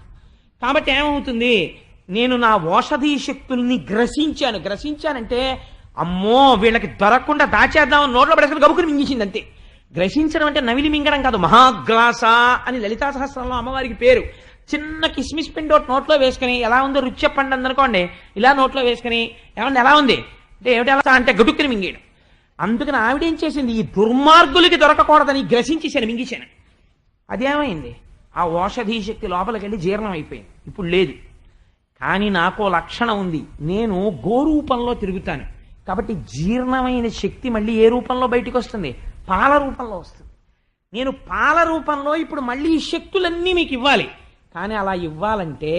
[SPEAKER 1] కాబట్టి ఏమవుతుంది? నేను నా ఓషధీ శక్తుల్ని గ్రసించానంటే అమ్మో వీళ్ళకి దొరకకుండా దాచేద్దామని నోట్లో పడేసుకుని గబుకుని మింగించింది అంతే. గ్రసించడం అంటే నవిలి మింగడం కాదు. మహాగ్రాస అని లలితా సహస్రంలో అమ్మవారికి పేరు. చిన్న కిస్మిస్ పిండి ఒకటి నోట్లో వేసుకుని ఎలా ఉందో రుచి చెప్పండి అందనుకోండి, ఇలా నోట్లో వేసుకుని ఏమన్నా ఎలా ఉంది అంటే ఏమిటి ఎలా అంటే గడుక్కుని మింగేయడం. అందుకని ఆవిడేం చేసింది? ఈ దుర్మార్గులకి దొరకకూడదని గ్రసించేసాను, మింగేశాను. అదేమైంది? ఆ ఓషధీ శక్తి లోపలికి వెళ్ళి జీర్ణం అయిపోయింది, ఇప్పుడు లేదు. కానీ నాకో లక్షణం ఉంది, నేను గోరూపంలో తిరుగుతాను. కాబట్టి జీర్ణమైన శక్తి మళ్ళీ ఏ రూపంలో బయటికి వస్తుంది? పాల రూపంలో వస్తుంది. నేను పాల రూపంలో ఇప్పుడు మళ్ళీ ఈ శక్తులన్నీ మీకు ఇవ్వాలి. కానీ అలా ఇవ్వాలంటే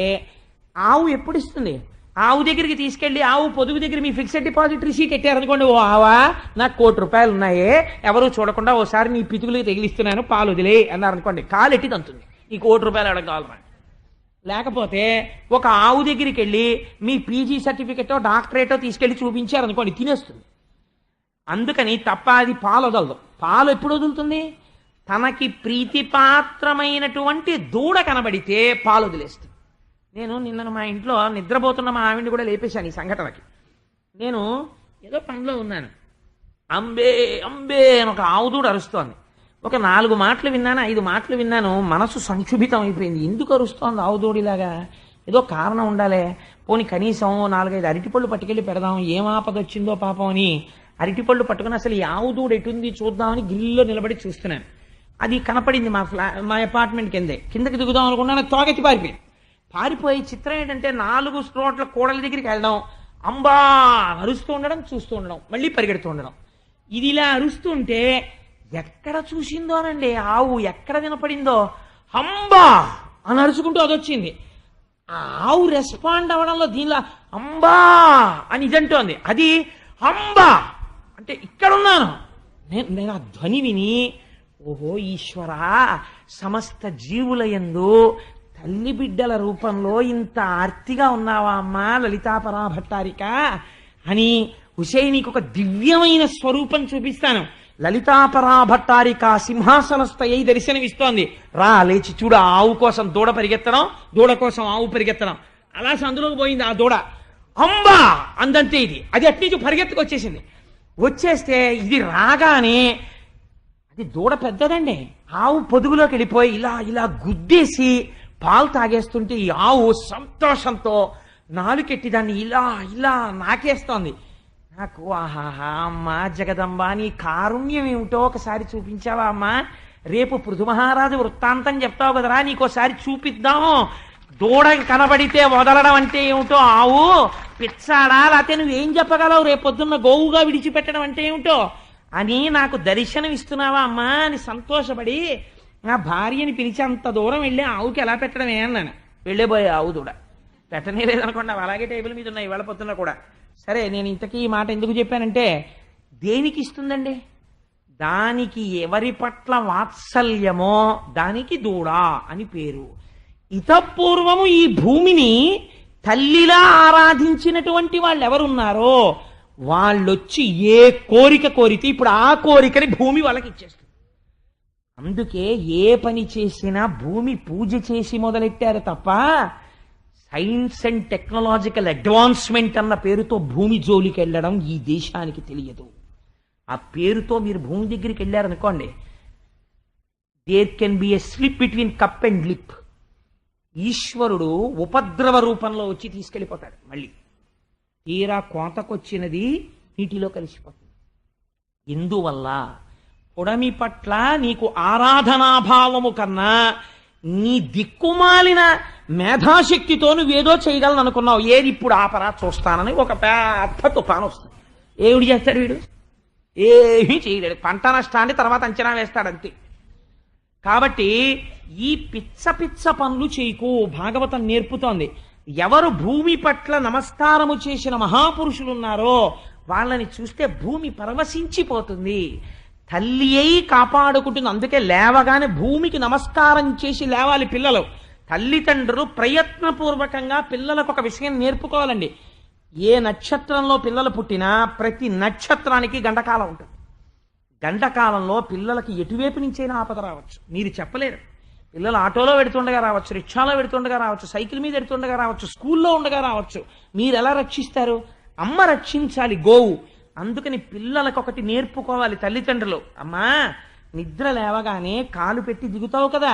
[SPEAKER 1] ఆవు ఎప్పుడు ఇస్తుంది? ఆవు దగ్గరికి తీసుకెళ్లి ఆవు పొదుగు దగ్గర మీ ఫిక్స్డ్ డిపాజిట్ రిసీట్ ఎట్టారనుకోండి, ఓ ఆవా నాకు ₹1,00,00,000 ఉన్నాయే, ఎవరు చూడకుండా ఓసారి నీ పితుకులకి తగిలిస్తున్నాను, పాలు వదిలే అన్నారనుకోండి, కాలు ఎట్టి తంతుంది, ఈ ₹1,00,00,000 ఎవరికి కావాలి. లేకపోతే ఒక ఆవు దగ్గరికి వెళ్ళి మీ పీజీ సర్టిఫికెటో డాక్టరేటో తీసుకెళ్లి చూపించారనుకోండి, తినేస్తుంది. అందుకని తప్ప అది పాలు వదలదు. పాలు ఎప్పుడు వదులుతుంది? తనకి ప్రీతిపాత్రమైనటువంటి దూడ కనబడితే పాలు వదిలేస్తుంది. నేను నిన్న మా ఇంట్లో నిద్రపోతున్న మా ఆవిడ్ని కూడా లేపేశాను ఈ సంఘటనకి. నేను ఏదో పనిలో ఉన్నాను, అంబే అంబే అని ఒక ఆవు దూడ అరుస్తోంది. ఒక 4 మాటలు విన్నాను, 5 మాటలు విన్నాను, మనసు సంక్షుభితం అయిపోయింది. ఎందుకు అరుస్తోంది ఆవు దూడిలాగా? ఏదో కారణం ఉండాలే. పోనీ కనీసం 4-5 అరటిపళ్ళు పట్టుకెళ్ళి పెడదాం, ఏం ఆపద వచ్చిందో పాపం అని అరటిపళ్ళు పట్టుకుని అసలు ఈ ఆవు దూడ ఎటుంది చూద్దామని గ్రిల్లో నిలబడి చూస్తున్నాను. అది కనపడింది మా అపార్ట్మెంట్ కిందకి దిగుదాం అనుకున్నాను, తోగెత్తి పారిపోయి చిత్రం ఏంటంటే 4 రోడ్ల కూడల దగ్గరికి వెళ్ళడం, అంబా అరుస్తూ ఉండడం, చూస్తూ ఉండడం, మళ్ళీ పరిగెడుతూ ఉండడం. ఇది ఇలా అరుస్తుంటే ఎక్కడ చూసిందోనండి ఆవు, ఎక్కడ వినపడిందో అంబా అని అరుచుకుంటూ అదొచ్చింది. ఆ ఆవు రెస్పాండ్ అవ్వడంలో దీనిలో అంబా అని ఇదంటోంది, అది అంబా అంటే ఇక్కడున్నాను నేను. ఆ ధ్వని విని ఓహో ఈశ్వరా, సమస్త జీవుల యందు తల్లి బిడ్డల రూపంలో ఇంత ఆర్తిగా ఉన్నావా అమ్మా లలితాపరా భట్టారిక అని, ఉషే నీకు ఒక దివ్యమైన స్వరూపం చూపిస్తాను. లలితాపరా భట్టారిక సింహాసనస్థయ్యి దర్శనమిస్తోంది. రా లేచి చూడ, ఆవు కోసం దూడ పరిగెత్తడం, దూడ కోసం ఆవు పరిగెత్తడం. అలా సందులోకి పోయింది ఆ దూడ, అంబా అందంతే. అది అట్నుంచి పరిగెత్తుకొచ్చేసింది. వచ్చేస్తే ఇది రాగానే, అది దూడ పెద్దదండి, ఆవు పొదుగులోకి వెళ్ళిపోయి ఇలా ఇలా గుద్దేసి పాలు తాగేస్తుంటే ఈ ఆవు సంతోషంతో నాలుకెట్టి దాన్ని ఇలా ఇలా నాకేస్తోంది. నాకు ఆహాహా అమ్మా జగదంబా, నీ కారుణ్యం ఏమిటో ఒకసారి చూపించావా అమ్మా? రేపు పృథు మహారాజు వృత్తాంతం చెప్తావు కదరా, నీకోసారి చూపిద్దాము. దూడ కనబడితే వదలడం అంటే ఏమిటో, ఆవు పిచ్చాడా, లేకపోతే నువ్వేం చెప్పగలవు, రేపొద్దున్న గోవుగా విడిచిపెట్టడం అంటే ఏమిటో అని నాకు దర్శనం ఇస్తున్నావా అమ్మా అని సంతోషపడి నా భార్యని పిలిచి అంత దూరం వెళ్ళి ఆవుకి ఎలా పెట్టడమే అన్నాను. వెళ్ళిపోయే ఆవు దూడ పెట్టనే లేదనుకోండి, అలాగే టేబుల్ మీద ఉన్నాయి ఇవాళ పొద్దున్న కూడా. సరే, నేను ఇంతకీ ఈ మాట ఎందుకు చెప్పానంటే, దేనికి ఇస్తుందండి? దానికి ఎవరి పట్ల వాత్సల్యమో దానికి దూడ అని పేరు. ఇతపూర్వము ఈ భూమిని తల్లిలా ఆరాధించినటువంటి వాళ్ళు ఎవరున్నారో వాళ్ళొచ్చి ఏ కోరిక కోరితే ఇప్పుడు ఆ కోరికని భూమి వాళ్ళకి ఇచ్చేస్తుంది. అందుకే ఏ పని చేసినా భూమి పూజ చేసి మొదలెట్టారు తప్ప సైన్స్ అండ్ టెక్నాలజికల్ అడ్వాన్స్మెంట్ అన్న పేరుతో భూమి జోలికి వెళ్ళడం ఈ దేశానికి తెలియదు. ఆ పేరుతో మీరు భూమి దగ్గరికి వెళ్ళారనుకోండి, there can be a slip between cup and lip. ఈశ్వరుడు ఉపద్రవ రూపంలో వచ్చి తీసుకెళ్ళిపోతాడు. మళ్ళీ తీరా కోతకొచ్చినది నీటిలో కలిసిపోతుంది. ఎందువల్ల? పొడమి పట్ల నీకు ఆరాధనాభావము కన్నా నీ దిక్కుమాలిన మేధాశక్తితో నువ్వేదో చేయగలను అనుకున్నావు. ఏది ఇప్పుడు ఆపరా చూస్తానని ఒక పెద్ద తుఫాను వస్తుంది. ఏమిటి చేస్తాడు వీడు? ఏమీ చేయలేడు. పంట నష్టాన్ని తర్వాత అంచనా వేస్తాడంతే. కాబట్టి ఈ పిచ్చ పిచ్చ పనులు చేయకు, భాగవతం నేర్పుతోంది. ఎవరు భూమి పట్ల నమస్కారము చేసిన మహాపురుషులున్నారో వాళ్ళని చూస్తే భూమి పరవశించిపోతుంది. తల్లి అయి కాపాడుకుంటుంది. అందుకే లేవగానే భూమికి నమస్కారం చేసి లేవాలి పిల్లలు. తల్లిదండ్రులు ప్రయత్నపూర్వకంగా పిల్లలకు ఒక విషయం నేర్పుకోవాలండి. ఏ నక్షత్రంలో పిల్లలు పుట్టినా ప్రతి నక్షత్రానికి గండకాలం ఉంటుంది. గండకాలంలో పిల్లలకి ఎటువైపు నుంచైనా ఆపద రావచ్చు, మీరు చెప్పలేరు. పిల్లలు ఆటోలో పెడుతుండగా రావచ్చు, రిక్షాలో పెడుతుండగా రావచ్చు, సైకిల్ మీద పెడుతుండగా రావచ్చు, స్కూల్లో ఉండగా రావచ్చు. మీరు ఎలా రక్షిస్తారు? అమ్మ రక్షించాలి, గోవు. అందుకని పిల్లలకు ఒకటి నేర్పుకోవాలి తల్లిదండ్రులు. అమ్మా, నిద్ర లేవగానే కాలు పెట్టి దిగుతావు కదా,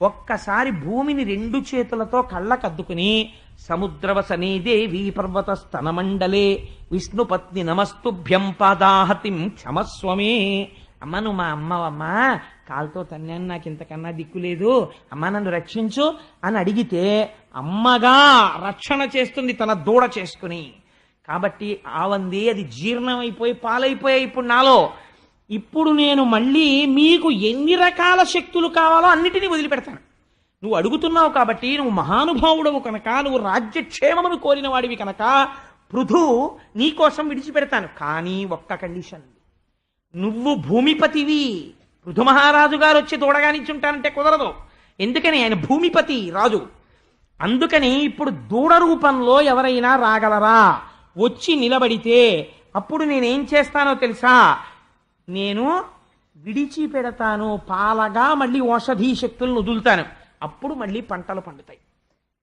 [SPEAKER 1] ఒక్కసారి భూమిని 2 చేతులతో కళ్ళకద్దుకుని సముద్రవసనే దేవీ పర్వత స్తనమండలే విష్ణుపత్ని నమస్తుభ్యం పాదాహతిం క్షమస్వమే. అమ్మ, నువ్వు మా అమ్మవమ్మా, కాలుతో తన్నాను, నాకు ఇంతకన్నా దిక్కు లేదు, అమ్మ నన్ను రక్షించు అని అడిగితే అమ్మగా రక్షణ చేస్తుంది తన దూడ చేసుకుని. కాబట్టి ఆవంది అది జీర్ణమైపోయి పాలైపోయాయి ఇప్పుడు నాలో. ఇప్పుడు నేను మళ్ళీ మీకు ఎన్ని రకాల శక్తులు కావాలో అన్నిటినీ వదిలిపెడతాను. నువ్వు అడుగుతున్నావు కాబట్టి, నువ్వు మహానుభావుడవు కనుక, నువ్వు రాజ్యక్షేమమును కోరిన వాడివి కనుక పృథు నీకోసం విడిచిపెడతాను. కానీ ఒక్క కండిషన్, నువ్వు భూమిపతివి. పృథు మహారాజు గారు వచ్చి దూడగా నించుంటానంటే కుదరదు. ఎందుకని? ఆయన భూమిపతి రాజు. అందుకని ఇప్పుడు దూడ రూపంలో ఎవరైనా రాగలరా? వచ్చి నిలబడితే అప్పుడు నేనేం చేస్తానో తెలుసా? నేను విడిచిపెడతాను, పాలగా మళ్ళీ ఔషధీ శక్తులను వదులుతాను. అప్పుడు మళ్ళీ పంటలు పండుతాయి.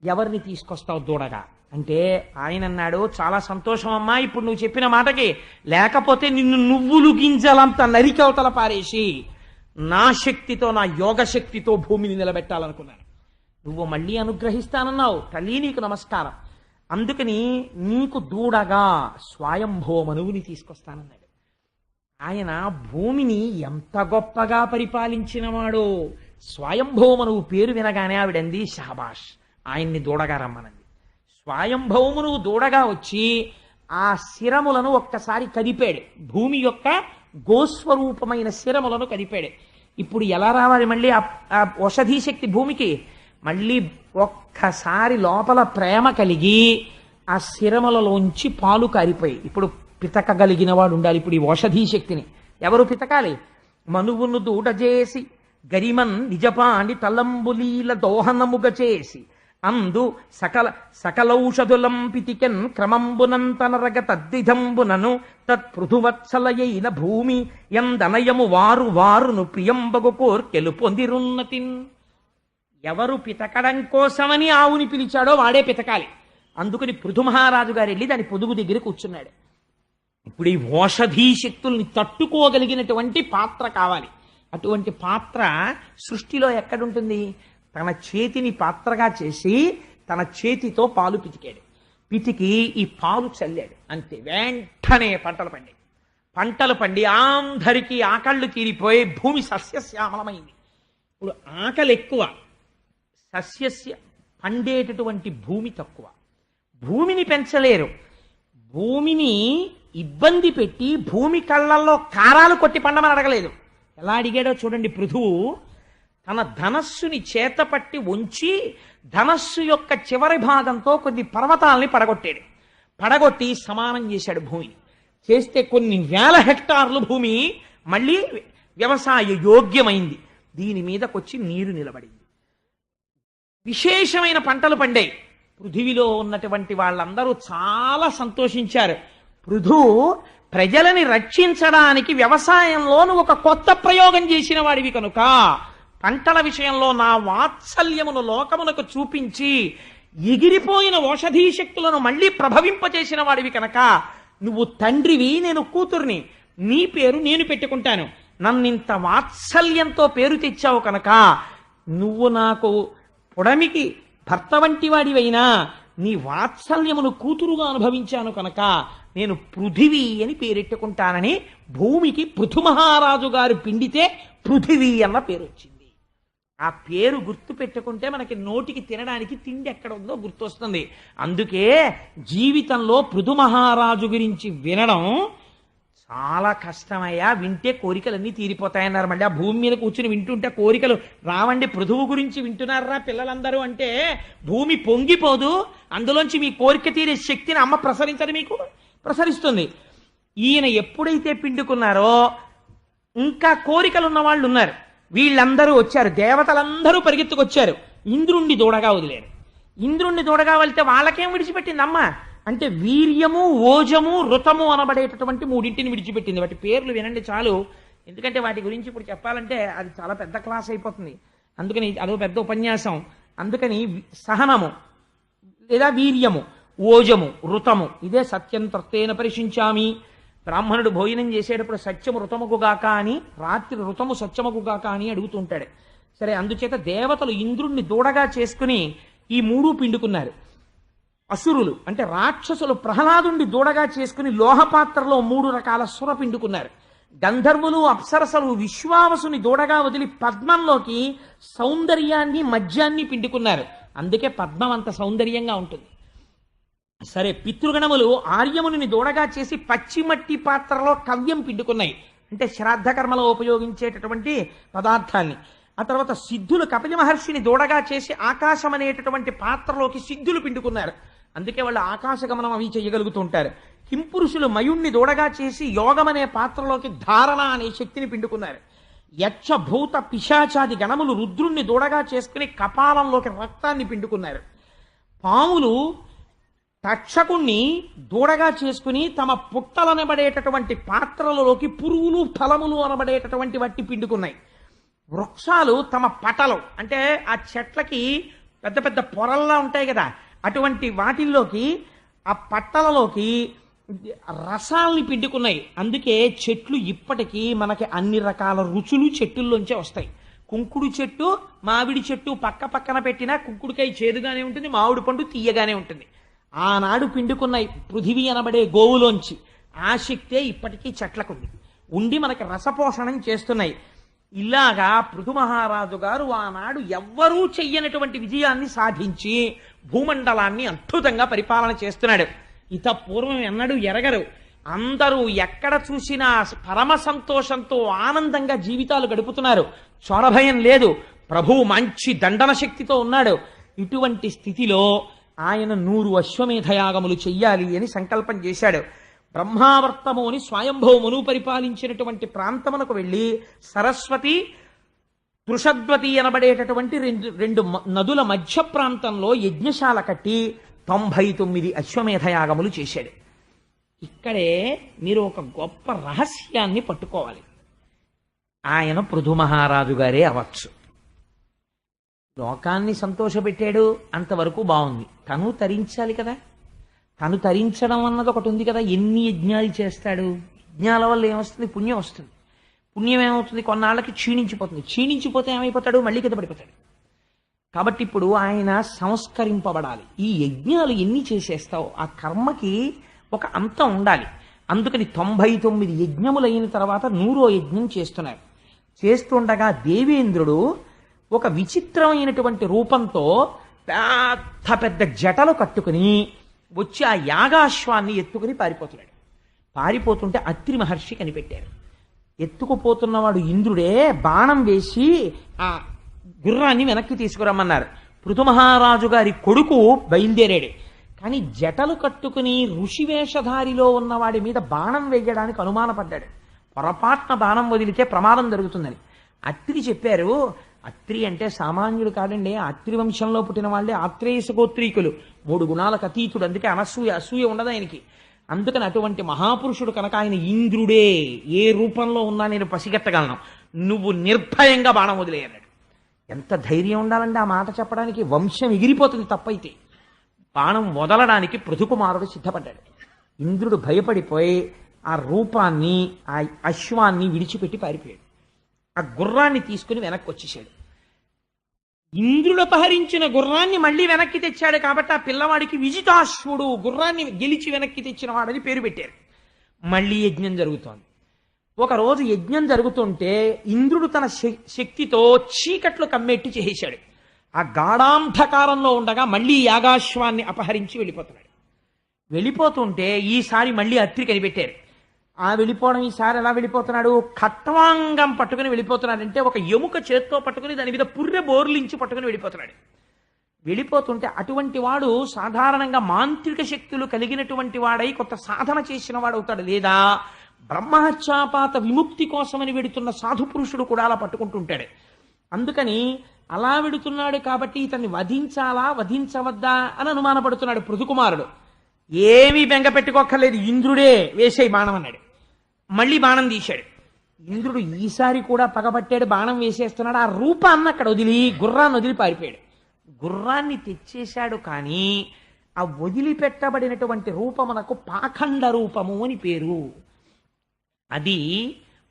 [SPEAKER 1] ఎవరిని తీసుకొస్తావు దూడగా అంటే ఆయన అన్నాడు, చాలా సంతోషం అమ్మా ఇప్పుడు నువ్వు చెప్పిన మాటకి, లేకపోతే నిన్ను నువ్వులు గింజలంత నరికవతల పారేసి నా శక్తితో, నా యోగ శక్తితో భూమిని నిలబెట్టాలనుకున్నాను. నువ్వు మళ్ళీ అనుగ్రహిస్తానన్నావు, తల్లి నీకు నమస్కారం. అందుకని నీకు దూడగా స్వయంభవ మనువుని తీసుకొస్తానన్నాడు. ఆయన భూమిని ఎంత గొప్పగా పరిపాలించినవాడో. స్వయంభవమనువు పేరు వినగానే ఆవిడంది, షాబాష్, ఆయన్ని దూడగా రమ్మనంది. స్వయంభవమునువు దూడగా వచ్చి ఆ శిరములను ఒక్కసారి కదిపాడు. భూమి యొక్క గోస్వరూపమైన శిరములను కదిపాడు. ఇప్పుడు ఎలా రావాలి మళ్ళీ ఆ ఔషధీ శక్తి భూమికి? మళ్ళీ ఒక్కసారి లోపల ప్రేమ కలిగి ఆ శిరములలోంచి పాలు కారిపోయి, ఇప్పుడు పితకగలిగిన వాడు ఉండాలి. ఇప్పుడు ఈ ఔషధీ శక్తిని ఎవరు పితకాలి? మనువును దూడజేసి గరిమన్ నిజపాండి తలంబులీల దోహనముగ చేసి అందు సకలౌషధులం పితికెన్ క్రమంబునంతనరగ తద్దిధంబునను తత్పృథువత్సలయైన భూమి ఎందనయము వారు వారును ప్రియంబగు కోర్కెలు పొందిరున్నతిన్. ఎవరు పితకడం కోసమని ఆవుని పిలిచాడో వాడే పితకాలి. అందుకని పృథు మహారాజు గారు వెళ్ళి దాని పొదుగు దగ్గర కూర్చున్నాడు. ఇప్పుడు ఈ ఔషధీ శక్తుల్ని తట్టుకోగలిగినటువంటి పాత్ర కావాలి. అటువంటి పాత్ర సృష్టిలో ఎక్కడుంటుంది? తన చేతిని పాత్రగా చేసి తన చేతితో పాలు పితికాడు. పితికి ఈ పాలు చల్లాడు. అంతే, వెంటనే పంటలు పండి అందరికీ ఆకళ్ళు తీరిపోయి భూమి సస్యశ్యామలమైంది. ఇప్పుడు ఆకలి ఎక్కువ, సస్యస్య పండేటటువంటి భూమి తక్కువ. భూమిని పెంచలేరు. భూమిని ఇబ్బంది పెట్టి భూమి కళ్ళల్లో కారాలు కొట్టి పండమని అడగలేదు. ఎలా అడిగాడో చూడండి. పృథువు తన ధనస్సుని చేతపట్టి ఉంచి ధనస్సు యొక్క చివరి భాగంతో కొన్ని పర్వతాలని పడగొట్టి సమానం చేశాడు భూమిని. చేస్తే కొన్ని వేల హెక్టార్లు భూమి మళ్ళీ వ్యవసాయ యోగ్యమైంది. దీని మీదకొచ్చి నీరు నిలబడింది. విశేషమైన పంటలు పండాయి. పృథివిలో ఉన్నటువంటి వాళ్ళందరూ చాలా సంతోషించారు. పృథు ప్రజలని రక్షించడానికి వ్యవసాయంలోను ఒక కొత్త ప్రయోగం చేసిన వాడివి కనుక, పంటల విషయంలో నా వాత్సల్యమును లోకమునకు చూపించి ఎగిరిపోయిన ఔషధీ శక్తులను మళ్ళీ ప్రభవింపచేసిన వాడివి కనుక, నువ్వు తండ్రివి, నేను కూతుర్ని, నీ పేరు నేను పెట్టుకుంటాను. నన్నింత వాత్సల్యంతో పేరు తెచ్చావు కనుక, నువ్వు నాకు పుడమికి భర్త వంటి వాడివైనా నీ వాత్సల్యమును కూతురుగా అనుభవించాను కనుక నేను పృథివీ అని పేరెట్టుకుంటానని భూమికి పృథు మహారాజు గారు పిండితే పృథివీ అన్న పేరు వచ్చింది. ఆ పేరు గుర్తు పెట్టుకుంటే మనకి నోటికి తినడానికి తిండి ఎక్కడ ఉందో గుర్తొస్తుంది. అందుకే జీవితంలో పృథు మహారాజు గురించి వినడం చాలా కష్టమయ్యా. వింటే కోరికలన్నీ తీరిపోతాయన్నారు. మళ్ళీ ఆ భూమి మీద కూర్చుని వింటుంటే కోరికలు రావండి. పృథువు గురించి వింటున్నారా పిల్లలందరూ అంటే భూమి పొంగిపోదు, అందులోంచి మీ కోరిక తీరే శక్తిని అమ్మ ప్రసరించదు, మీకు ప్రసరిస్తుంది. ఈయన ఎప్పుడైతే పిండుకున్నారో ఇంకా కోరికలు ఉన్న వాళ్ళు ఉన్నారు. వీళ్ళందరూ వచ్చారు, దేవతలందరూ పరిగెత్తుకొచ్చారు. ఇంద్రుణ్ణి దూడగా వదిలేరు. ఇంద్రుణ్ణి దూడగా వెళ్తే వాళ్ళకేం విడిచిపెట్టింది అమ్మ అంటే వీర్యము, ఓజము, ఋతము అనబడేటటువంటి మూడింటిని విడిచిపెట్టింది. వాటి పేర్లు వినండి చాలు, ఎందుకంటే వాటి గురించి ఇప్పుడు చెప్పాలంటే అది చాలా పెద్ద క్లాస్ అయిపోతుంది. అందుకని అదో పెద్ద ఉపన్యాసం. అందుకని సహనము లేదా వీర్యము, ఓజము, ఋతము, ఇదే సత్యం త్రత్తేన పరిశించామి. బ్రాహ్మణుడు భోజనం చేసేటప్పుడు సత్యము ఋతముగుగాక అని, రాత్రి ఋతము సత్యముగుగాక అని అడుగుతుంటాడు. సరే, అందుచేత దేవతలు ఇంద్రుణ్ణి దూడగా చేసుకుని ఈ మూడు పిండుకున్నారు. అసురులు అంటే రాక్షసులు ప్రహ్లాదుని దూడగా చేసుకుని లోహపాత్రలో 3 రకాల సుర పిండుకున్నారు. గంధర్వులు, అప్సరసలు విశ్వావసుని దూడగా వదిలి పద్మంలోకి సౌందర్యాన్ని, మద్యాన్ని పిండుకున్నారు. అందుకే పద్మం అంత సౌందర్యంగా ఉంటుంది. సరే, పితృగణములు ఆర్యముని దూడగా చేసి పచ్చిమట్టి పాత్రలో కవ్యం పిండుకున్నాయి, అంటే శ్రాద్ధ కర్మలో ఉపయోగించేటటువంటి పదార్థాన్ని. ఆ తర్వాత సిద్ధులు కపిల మహర్షిని దూడగా చేసి ఆకాశం అనేటటువంటి పాత్రలోకి సిద్ధులు పిండుకున్నారు, అందుకే వాళ్ళు ఆకాశగమనం అవి చేయగలుగుతుంటారు. కింపురుషులు మయుణ్ణి దూడగా చేసి యోగం అనే పాత్రలోకి ధారణ అనే శక్తిని పిండుకున్నారు. యక్ష భూత పిశాచాది గణములు రుద్రుణ్ణి దూడగా చేసుకుని కపాలంలోకి రక్తాన్ని పిండుకున్నారు. పాములు తక్షకుణ్ణి దూడగా చేసుకుని తమ పుట్టలనబడేటటువంటి పాత్రలలోకి పురుగులు ఫలములు అనబడేటటువంటి వట్టి పిండుకున్నాయి. వృక్షాలు తమ పటలు, అంటే ఆ చెట్లకి పెద్ద పెద్ద పొరల్లా ఉంటాయి కదా, అటువంటి వాటిల్లోకి ఆ పట్టలలోకి రసాల్ని పిండుకున్నాయి. అందుకే చెట్లు ఇప్పటికీ మనకి అన్ని రకాల రుచులు చెట్టుల్లోంచే వస్తాయి. కుంకుడు చెట్టు, మామిడి చెట్టు పక్క పక్కన పెట్టినా కుంకుడుకాయ చేదుగానే ఉంటుంది, మామిడి పండు తీయగానే ఉంటుంది. ఆనాడు పిండుకున్నాయి పృథివీ అనబడే గోవులోంచి. ఆ శక్తే ఇప్పటికీ చెట్లకుంది, ఉండి మనకి రసపోషణం చేస్తున్నాయి. ఇలాగా పృథు మహారాజు గారు ఆనాడు ఎవ్వరూ చెయ్యనటువంటి విజయాన్ని సాధించి భూమండలాన్ని అద్భుతంగా పరిపాలన చేస్తున్నాడు. ఇత పూర్వం ఎన్నడూ ఎరగరు. అందరూ ఎక్కడ చూసినా పరమ సంతోషంతో ఆనందంగా జీవితాలు గడుపుతున్నారు. చొరభయం లేదు. ప్రభువు మంచి దండన శక్తితో ఉన్నాడు. ఇటువంటి స్థితిలో ఆయన 100 అశ్వమేధయాగములు చెయ్యాలి అని సంకల్పం చేశాడు. బ్రహ్మావర్తము అని స్వయంభవమును పరిపాలించినటువంటి ప్రాంతమునకు వెళ్ళి సరస్వతి, తృషద్వతి అనబడేటటువంటి రెండు నదుల మధ్య ప్రాంతంలో యజ్ఞశాల కట్టి 99 అశ్వమేధయాగములు చేశాడు. ఇక్కడే మీరు ఒక గొప్ప రహస్యాన్ని పట్టుకోవాలి. ఆయన పృథు మహారాజు గారే అవచ్చు. లోకాన్ని సంతోషపెట్టాడు, అంతవరకు బాగుంది. తను తరించాలి కదా. తను తరించడం అన్నది ఒకటి ఉంది కదా. ఎన్ని యజ్ఞాలు చేస్తాడు? యజ్ఞాల వల్ల ఏమొస్తుంది? పుణ్యం వస్తుంది. పుణ్యం ఏమవుతుంది? కొన్నాళ్ళకి క్షీణించిపోతుంది. క్షీణించిపోతే ఏమైపోతాడు? మళ్ళీ కింద పడిపోతాడు. కాబట్టి ఇప్పుడు ఆయన సంస్కరింపబడాలి. ఈ యజ్ఞాలు ఎన్ని చేసేస్తావు? ఆ కర్మకి ఒక అంతం ఉండాలి. అందుకని 99 యజ్ఞములు అయిన తర్వాత 100వ యజ్ఞం చేస్తున్నారు. చేస్తుండగా దేవేంద్రుడు ఒక విచిత్రమైనటువంటి రూపంతో పెద్ద పెద్ద జటలు కట్టుకుని వచ్చి ఆ యాగాశ్వాన్ని ఎత్తుకుని పారిపోతున్నాడు. పారిపోతుంటే అత్రి మహర్షి కనిపెట్టారు. ఎత్తుకుపోతున్నవాడు ఇంద్రుడే. బాణం వేసి ఆ గుర్రాన్ని వెనక్కి తీసుకురమ్మన్నారు. పృథు మహారాజు గారి కొడుకు బయలుదేరాడు. కానీ జటలు కట్టుకుని ఋషివేషధారిలో ఉన్నవాడి మీద బాణం వేయడానికి అనుమానపడ్డాడు. పొరపాటున బాణం వదిలితే ప్రమాదం జరుగుతుందని అత్రి చెప్పారు. అత్రి అంటే సామాన్యుడు కాదండి. అత్రి వంశంలో పుట్టిన వాళ్ళే ఆత్రేయస గోత్రీకులు. 3 గుణాలకు అతీతుడు. అందుకే అసూయ ఉండదు ఆయనకి. అందుకని అటువంటి మహాపురుషుడు కనుక ఆయన ఇంద్రుడే. ఏ రూపంలో ఉన్నా నేను పసిగట్టగలను, నువ్వు నిర్భయంగా బాణం వదిలేయన్నాడు. ఎంత ధైర్యం ఉండాలండి ఆ మాట చెప్పడానికి. వంశం ఎగిరిపోతుంది తప్పైతే. బాణం వదలడానికి పృథుకుమారుడు సిద్ధపడ్డాడు. ఇంద్రుడు భయపడిపోయి ఆ రూపాన్ని, ఆ అశ్వాన్ని విడిచిపెట్టి పారిపోయాడు. ఆ గుర్రాన్ని తీసుకుని వెనక్కి వచ్చేసాడు. ఇంద్రుడు అపహరించిన గుర్రాన్ని మళ్ళీ వెనక్కి తెచ్చాడు కాబట్టి ఆ పిల్లవాడికి విజితాశ్వుడు, గుర్రాన్ని గెలిచి వెనక్కి తెచ్చిన వాడని పేరు పెట్టారు. మళ్ళీ యజ్ఞం జరుగుతోంది. ఒకరోజు యజ్ఞం జరుగుతుంటే ఇంద్రుడు తన శక్తితో చీకట్లు కమ్మెట్టి చేసేశాడు. ఆ గాఢాంధకారంలో ఉండగా మళ్ళీ యాగాశ్వాన్ని అపహరించి వెళ్ళిపోతున్నాడు. వెళ్ళిపోతుంటే ఈసారి మళ్ళీ అత్రి కనిపెట్టారు. ఆ వెళ్ళిపోవడం ఈసారి ఎలా వెళ్ళిపోతున్నాడు? ఖట్వాంగం పట్టుకుని వెళ్ళిపోతున్నాడు. అంటే ఒక ఎముక చేత్తో పట్టుకుని దాని మీద పుర్రె బోర్లించి పట్టుకుని వెళ్ళిపోతున్నాడు. వెళ్ళిపోతుంటే అటువంటి వాడు సాధారణంగా మాంత్రిక శక్తులు కలిగినటువంటి వాడై కొత్త సాధన చేసిన వాడు అవుతాడు. లేదా బ్రహ్మహత్యాపాత విముక్తి కోసమని వెడుతున్న సాధు పురుషుడు కూడా అలా పట్టుకుంటుంటాడు. అందుకని అలా వెడుతున్నాడు కాబట్టి ఇతన్ని వధించాలా వధించవద్దా అని అనుమానపడుతున్నాడు పృథుకుమారుడు. ఏమీ బెంగ పెట్టుకోక్కర్లేదు, ఇంద్రుడే వేసేయి బాణం అన్నాడు. మళ్ళీ బాణం తీశాడు. ఇంద్రుడు ఈసారి కూడా పగబట్టాడు, బాణం వేసేస్తున్నాడు. ఆ రూపాన్ని అక్కడ వదిలి గుర్రాన్ని వదిలి పారిపోయాడు. గుర్రాన్ని తెచ్చేశాడు, కానీ ఆ వదిలిపెట్టబడినటువంటి రూపమునకు పాఖండ రూపము అని పేరు. అది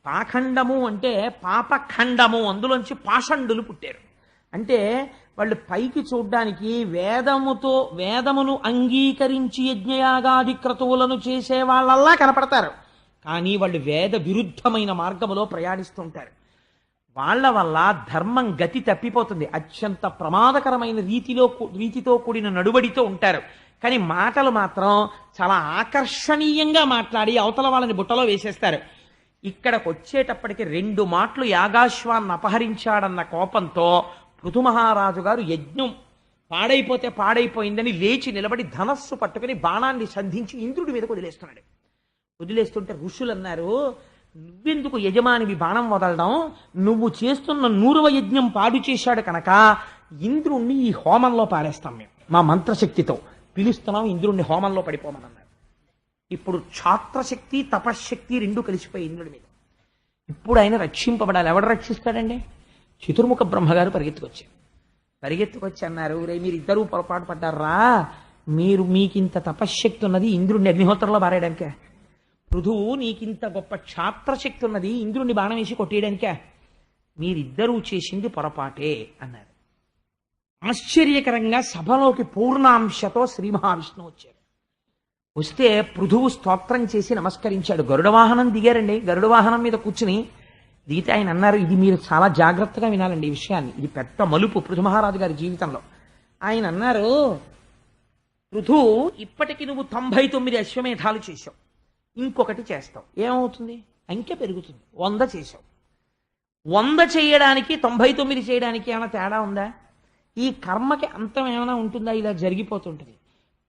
[SPEAKER 1] పాఖండము అంటే పాపఖండము, అందులోంచి పాషండులు పుట్టారు. అంటే వాళ్ళు పైకి చూడ్డానికి వేదమును అంగీకరించి యజ్ఞయాగాది క్రతువులను చేసే వాళ్ళల్లా కనపడతారు. కానీ వాళ్ళు వేద విరుద్ధమైన మార్గములో ప్రయాణిస్తుంటారు. వాళ్ళ వల్ల ధర్మం గతి తప్పిపోతుంది. అత్యంత ప్రమాదకరమైన రీతితో కూడిన నడుబడితో ఉంటారు. కానీ మాటలు మాత్రం చాలా ఆకర్షణీయంగా మాట్లాడి అవతల వాళ్ళని బుట్టలో వేసేస్తారు. ఇక్కడికి వచ్చేటప్పటికి 2 మాటలు యాగాశ్వాన్ని అపహరించాడన్న కోపంతో పృథు మహారాజు గారు యజ్ఞం పాడైపోతే పాడైపోయిందని లేచి నిలబడి ధనస్సు పట్టుకుని బాణాన్ని సంధించి ఇంద్రుడి మీదకు వదిలేస్తున్నాడు. వదిలేస్తుంటే ఋషులు అన్నారు, నువ్వెందుకు యజమానివి బాణం వదలడం? నువ్వు చేస్తున్న 100వ యజ్ఞం పాడు చేశాడు కనుక ఇంద్రుణ్ణి ఈ హోమంలో పారేస్తాం మేము, మా మంత్రశక్తితో పిలుస్తున్నాం, ఇంద్రుణ్ణి హోమంలో పడిపోమన్నారు. ఇప్పుడు ఛాత్రశక్తి తపశ్శక్తి 2 కలిసిపోయి ఇంద్రుడి మీద. ఇప్పుడు ఆయన రక్షింపబడాలి. ఎవడు రక్షిస్తాడండి? చతుర్ముఖ బ్రహ్మగారు పరిగెత్తుకొచ్చి అన్నారు, రే మీరిద్దరూ పొరపాటు పడ్డారా, మీకింత తపశ్శక్తి ఉన్నది ఇంద్రుడిని అగ్నిహోత్రంలో పారేయడానికే? పృథువు నీకింత గొప్ప ఛాత్రశక్తి ఉన్నది ఇంద్రుడిని బాణం వేసి కొట్టేయడానికే? మీరిద్దరూ చేసింది పొరపాటే అన్నారు. ఆశ్చర్యకరంగా సభలోకి పూర్ణాంశతో శ్రీ మహావిష్ణువు వచ్చారు. వస్తే పృథువు స్తోత్రం చేసి నమస్కరించాడు. గరుడ వాహనం దిగారండి. గరుడ వాహనం మీద కూర్చుని దిగితే ఆయన అన్నారు, ఇది మీరు చాలా జాగ్రత్తగా వినాలండి ఈ విషయాన్ని, ఇది పెద్ద మలుపు పృథు మహారాజు గారి జీవితంలో. ఆయన అన్నారు, పృథు, ఇప్పటికి నువ్వు 99 అశ్వమేధాలు చేశావు, ఇంకొకటి చేస్తావు, ఏమవుతుంది? అంకె పెరుగుతుంది. 100 చేశావు. 100 చేయడానికి 99 చేయడానికి ఏమైనా తేడా ఉందా? ఈ కర్మకి అంతం ఏమైనా ఉంటుందా? ఇలా జరిగిపోతుంటుంది.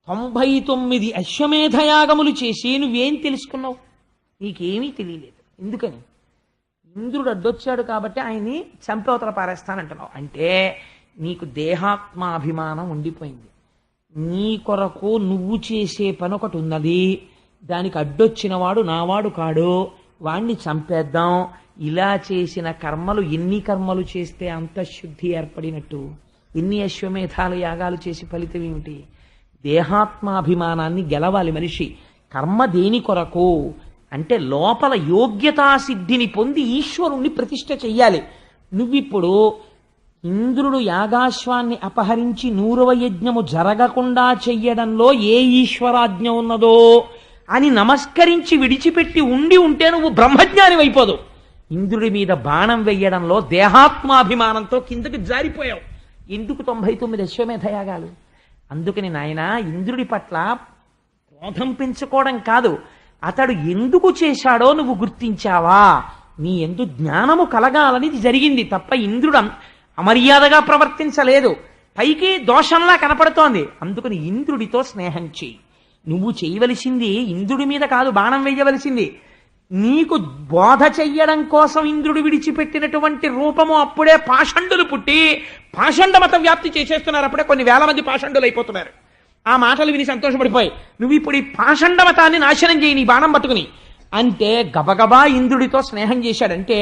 [SPEAKER 1] 99 అశ్వమేధయాగములు చేసి నువ్వేం తెలుసుకున్నావు? నీకేమీ తెలియలేదు. ఎందుకని? ఇంద్రుడు అడ్డొచ్చాడు కాబట్టి ఆయన్ని చంపవతల పారేస్తానంటున్నావు. అంటే నీకు దేహాత్మాభిమానం ఉండిపోయింది. నీ కొరకు నువ్వు చేసే పని ఒకటి ఉన్నది, దానికి అడ్డొచ్చిన వాడు నావాడు కాడు, వాణ్ణి చంపేద్దాం. ఇలా చేసిన కర్మలు, ఎన్ని కర్మలు చేస్తే అంతఃశుద్ధి ఏర్పడినట్టు? ఎన్ని అశ్వమేధాలు యాగాలు చేసి ఫలితం ఏమిటి? దేహాత్మాభిమానాన్ని గెలవాలి మనిషి. కర్మ దేని కొరకు అంటే లోపల యోగ్యతా సిద్ధిని పొంది ఈశ్వరుణ్ణి ప్రతిష్ఠ చెయ్యాలి. నువ్విప్పుడు ఇంద్రుడు యాగాశ్వాన్ని అపహరించి 100వ యజ్ఞము జరగకుండా చెయ్యడంలో ఏ ఈశ్వరాజ్ఞ ఉన్నదో అని నమస్కరించి విడిచిపెట్టి ఉంటే నువ్వు బ్రహ్మజ్ఞాని అయిపోదు. ఇంద్రుడి మీద బాణం వెయ్యడంలో దేహాత్మాభిమానంతో కిందకి జారిపోయావు. ఎందుకు 99 అశ్వమేధ యాగాలు? అందుకని నాయన, ఇంద్రుడి పట్ల క్రోధం పెంచుకోవడం కాదు, అతడు ఎందుకు చేశాడో నువ్వు గుర్తించావా? నీ ఎందు జ్ఞానము కలగాలని ఇది జరిగింది తప్ప ఇంద్రుడు అమర్యాదగా ప్రవర్తించలేదు. పైకి దోషంలా కనపడుతోంది. అందుకని ఇంద్రుడితో స్నేహం చెయ్యి. నువ్వు చేయవలసింది ఇంద్రుడి మీద కాదు బాణం వేయవలసింది. నీకు బోధ చెయ్యడం కోసం ఇంద్రుడు విడిచిపెట్టినటువంటి రూపము అప్పుడే పాషండులు పుట్టి పాషండ మత వ్యాప్తి చేసేస్తున్నారు. అప్పుడే కొన్ని వేల మంది పాషండులు అయిపోతున్నారు. ఆ మాటలు విని సంతోషపడిపోయి నువ్వు ఇప్పుడు ఈ పాషండ మతాన్ని నాశనం చేయి నీ బాణం పట్టుకుని అంటే గబగబా ఇంద్రుడితో స్నేహం చేశాడంటే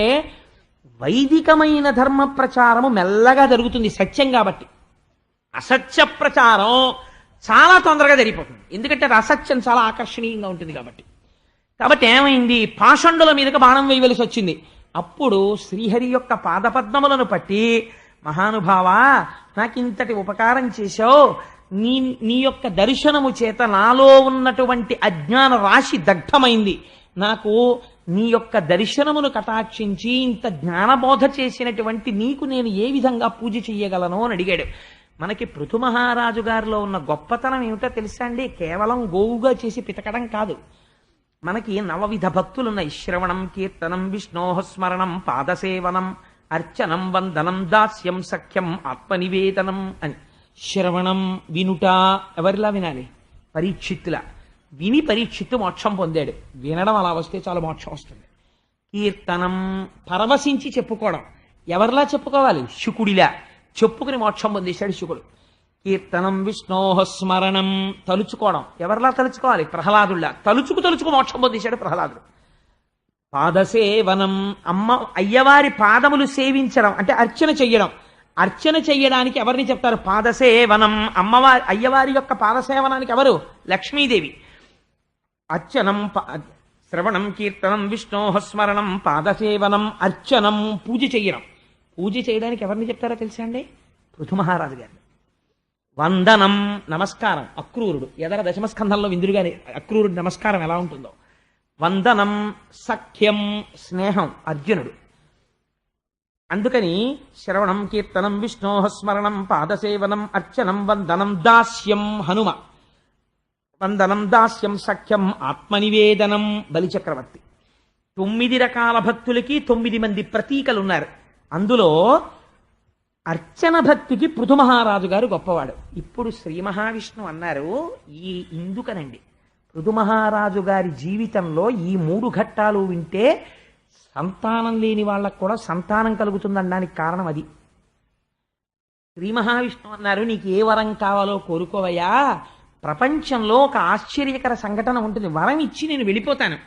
[SPEAKER 1] వైదికమైన ధర్మ ప్రచారము మెల్లగా జరుగుతుంది సత్యం కాబట్టి. అసత్య ప్రచారం చాలా తొందరగా జరిగిపోతుంది. ఎందుకంటే అసత్యం చాలా ఆకర్షణీయంగా ఉంటుంది కాబట్టి. కాబట్టి ఏమైంది? పాషండుల మీదకి బాణం వేయవలసి వచ్చింది. అప్పుడు శ్రీహరి యొక్క పాదపద్మములను పట్టి, మహానుభావా, నాకింతటి ఉపకారం చేశావు, నీ యొక్క దర్శనము చేత నాలో ఉన్నటువంటి అజ్ఞాన రాశి దగ్ధమైంది. నాకు నీ యొక్క దర్శనమును కటాక్షించి ఇంత జ్ఞానబోధ చేసినటువంటి నీకు నేను ఏ విధంగా పూజ చెయ్యగలను అని అడిగాడు. మనకి పృథు మహారాజు గారిలో ఉన్న గొప్పతనం ఏమిటో తెలుసా అండి? కేవలం గోవుగా చేసి పితకడం కాదు. మనకి 9 భక్తులున్నాయి. శ్రవణం, కీర్తనం, విష్ణోస్మరణం, పాదసేవనం, అర్చనం, వందనం, దాస్యం, సఖ్యం, ఆత్మనివేదనం అని. శ్రవణం వినుట, ఎవరిలా వినాలి? పరీక్షిత్తులా విని పరీక్షిత్తు మోక్షం పొందాడు. వినడం అలా వస్తే చాలా మోక్షం వస్తుంది. కీర్తనం, పరవశించి చెప్పుకోవడం. ఎవరిలా చెప్పుకోవాలి? శుకుడిలా చెప్పుకుని మోక్షం పొందేశాడు శుకుడు. కీర్తనం, విష్ణోస్మరణం, తలుచుకోవడం. ఎవరిలా తలుచుకోవాలి? ప్రహ్లాదుల్లా తలుచుకు మోక్షం పొందేశాడు ప్రహ్లాదుడు. పాదసేవనం, అయ్యవారి పాదములు సేవించడం అంటే అర్చన చెయ్యడం. అర్చన చెయ్యడానికి ఎవరిని చెప్తారు? పాదసేవనం. అయ్యవారి యొక్క పాదసేవనానికి ఎవరు? లక్ష్మీదేవి. అర్చనం, శ్రవణం, కీర్తనం, విష్ణోస్మరణం, పాదసేవనం, అర్చనం, పూజ చెయ్యడం. పూజ చేయడానికి ఎవరిని చెప్తారో తెలుసా అండి? పృథు మహారాజు గారిని. వందనం, నమస్కారం. అక్రూరుడు ఎదర దశమస్కంధంలో విందురుగాని అక్రూరుడి నమస్కారం ఎలా ఉంటుందో. వందనం, సఖ్యం, స్నేహం, అర్జునుడు. అందుకని శ్రవణం కీర్తనం విష్ణోః స్మరణం పాదసేవనం అర్చనం వందనం దాస్యం హనుమ, వందనం దాస్యం సఖ్యం ఆత్మనివేదనం బలిచక్రవర్తి. 9 రకాల భక్తులకి 9 మంది ప్రతీకలు ఉన్నారు. అందులో అర్చన భక్తికి పృథు మహారాజు గారు గొప్పవాడు. ఇప్పుడు శ్రీ మహావిష్ణువు అన్నారు ఈ ఇందుకనండి పృథు మహారాజు గారి జీవితంలో ఈ 3 ఘట్టాలు వింటే సంతానం లేని వాళ్ళకు కూడా సంతానం కలుగుతుందనడానికి కారణం అది. శ్రీ మహావిష్ణువు అన్నారు నీకు ఏ వరం కావాలో కోరుకోవయ్యా, ప్రపంచంలో ఒక ఆశ్చర్యకర సంఘటన ఉంటుంది, వరం ఇచ్చి నేను వెళ్ళిపోతాను,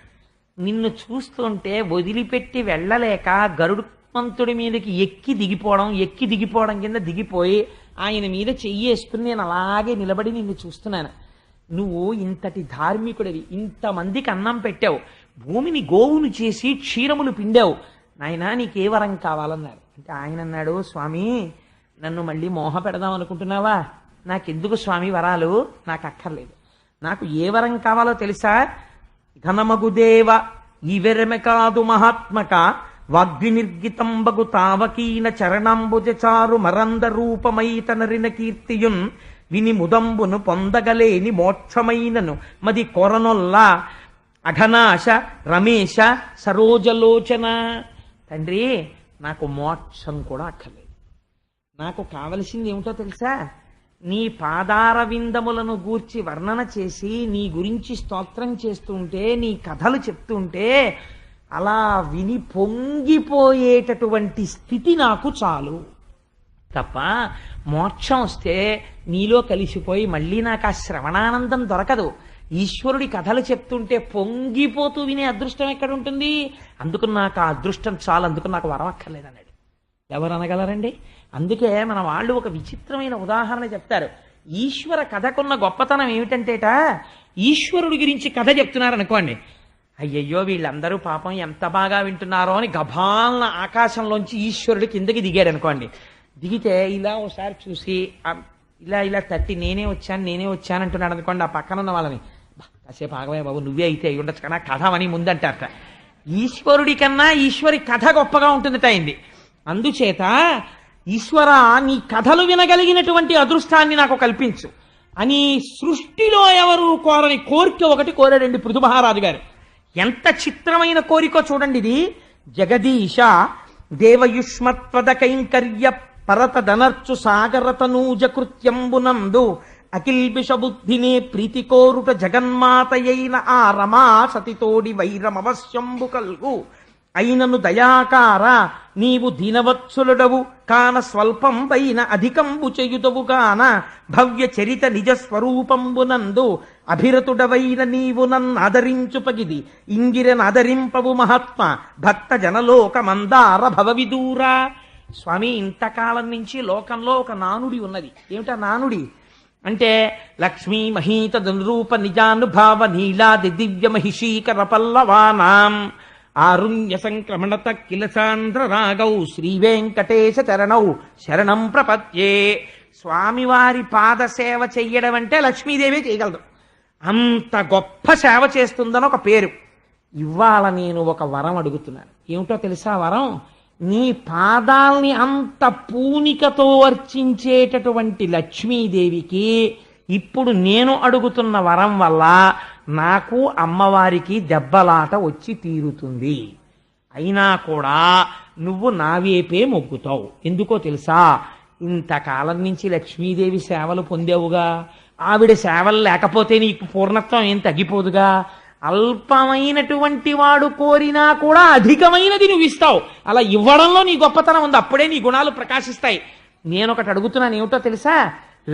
[SPEAKER 1] నిన్ను చూస్తుంటే వదిలిపెట్టి వెళ్ళలేక గరుడుమంతుడి మీదకి ఎక్కి దిగిపోవడం కింద దిగిపోయి ఆయన మీద చెయ్యేసుకుని నేను అలాగే నిలబడి నిన్ను చూస్తున్నాను. నువ్వు ఇంతటి ధార్మికుడివి, ఇంతమందికి అన్నం పెట్టావు, భూమిని గోవును చేసి క్షీరములు పిండావు, నాయనా నీకే వరం కావాలన్నారు. అంటే ఆయన అన్నాడు స్వామి నన్ను మళ్ళీ మోహ పెడదాం అనుకుంటున్నావా, నాకెందుకు స్వామి వరాలు, నాకు అక్కర్లేదు, నాకు ఏ వరం కావాలో తెలుసా, ఘనమగుదేవ ఈవెరమె కాదు మహాత్మక వాగ్వి నిర్గితంబగు తావకీన చరణంబుజచారు మరంద రూపమైతనరిన కీర్తియున్ విని ముదంబును పొందగలేని మోక్షమైనను మది కొరనొల్లా అఘనాశ రమేశ సరోజలోచన. తండ్రి నాకు మోక్షం కూడా అక్కర్లేదు, నాకు కావలసింది ఏమిటో తెలుసా, నీ పాదార విందములను గూర్చి వర్ణన చేసి నీ గురించి స్తోత్రం చేస్తుంటే నీ కథలు చెప్తుంటే అలా విని పొంగిపోయేటటువంటి స్థితి నాకు చాలు తప్ప మోక్షం వస్తే నీలో కలిసిపోయి మళ్ళీ నాకు ఆ శ్రవణానందం దొరకదు. ఈశ్వరుడి కథలు చెప్తుంటే పొంగిపోతూ వినే అదృష్టం ఎక్కడ ఉంటుంది, అందుకు నాకు ఆ అదృష్టం చాలు, అందుకు నాకు వరం అక్కర్లేదు అన్నాడు. ఎవరు అనగలరండి? అందుకే మన వాళ్ళు ఒక విచిత్రమైన ఉదాహరణ చెప్తారు. ఈశ్వర కథకున్న గొప్పతనం ఏమిటంటేట, ఈశ్వరుడి గురించి కథ చెప్తున్నారు అనుకోండి, అయ్యయ్యో వీళ్ళందరూ పాపం ఎంత బాగా వింటున్నారో అని గభాలన ఆకాశంలోంచి ఈశ్వరుడు కిందకి దిగాడు అనుకోండి. దిగితే ఇలా ఒకసారి చూసి ఇలా తట్టి నేనే వచ్చాను అంటున్నాడు అనుకోండి. ఆ పక్కన ఉన్న వాళ్ళని కాసేపు ఆగవే బాబు నువ్వే అయితే అయి ఉండొచ్చు కన్నా కథ అని ముందంటారట. ఈశ్వరుడి కన్నా ఈశ్వరి కథ గొప్పగా ఉంటుందట అయింది. అందుచేత ఈశ్వర నీ కథలు వినగలిగినటువంటి అదృష్టాన్ని నాకు కల్పించు అని సృష్టిలో ఎవరు కోరని కోరిక ఒకటి కోరాడండి పృథు మహారాజు గారు. ఎంత చిత్రమైన కోరికో చూడండి ఇది. జగదీశ దేవయుష్మత్వద కైంకర్య పరతదనర్చు సాగరతనూజ కృత్యంబునందు అకిల్బిషబుద్ధినే ప్రీతి కోరుట జగన్మాతయైన ఆ రమా సతితోడి వైరమవశ్యంబు కల్గు అయినను దయాకార నీవు దీనవత్సులుడవు కాన స్వల్పం పైన అధికంబు చేయుదవు గాన భవ్య చరిత నిజ స్వరూపంబునందు అభిరతుడవైన నీవు నన్నదరించు పగిది ఇంగిరనదరింపవు మహాత్మ భక్త జనలోక మందార భవవిదూరా. స్వామి ఇంతకాలం నుంచి లోకంలో ఒక నానుడి ఉన్నది. ఏమిటా నానుడి అంటే లక్ష్మీ మహీత దునరూప నిజానుభావ నీలాది దివ్య మహిషీకర పల్లవానాం ఆరుణ్య సంక్రమణత కిలసాంధ్ర రాగౌ శ్రీ వెంకటేశ చరణౌ శరణం ప్రపద్యే. స్వామివారి పాద సేవ చెయ్యడం అంటే లక్ష్మీదేవి చేయగలదు. అంత గొప్ప సేవ చేస్తుందని ఒక పేరు. ఇవాళ నేను ఒక వరం అడుగుతున్నాను. ఏమిటో తెలుసా వరం? నీ పాదాల్ని అంత పూనికతో అర్చించేటటువంటి లక్ష్మీదేవికి ఇప్పుడు నేను అడుగుతున్న వరం వల్ల నాకు అమ్మవారికి దెబ్బలాట వచ్చి తీరుతుంది. అయినా కూడా నువ్వు నా వైపే మొగ్గుతావు. ఎందుకో తెలుసా? ఇంతకాలం నుంచి లక్ష్మీదేవి సేవలు పొందేవుగా, ఆవిడ సేవలు లేకపోతే నీకు పూర్ణత్వం ఏం తగ్గిపోదుగా. అల్పమైనటువంటి వాడు కోరినా కూడా అధికమైనది నువ్వు ఇస్తావు. అలా ఇవ్వడంలో నీ గొప్పతనం ఉంది, అప్పుడే నీ గుణాలు ప్రకాశిస్తాయి. నేనొకటి అడుగుతున్నాను, ఏమిటో తెలుసా?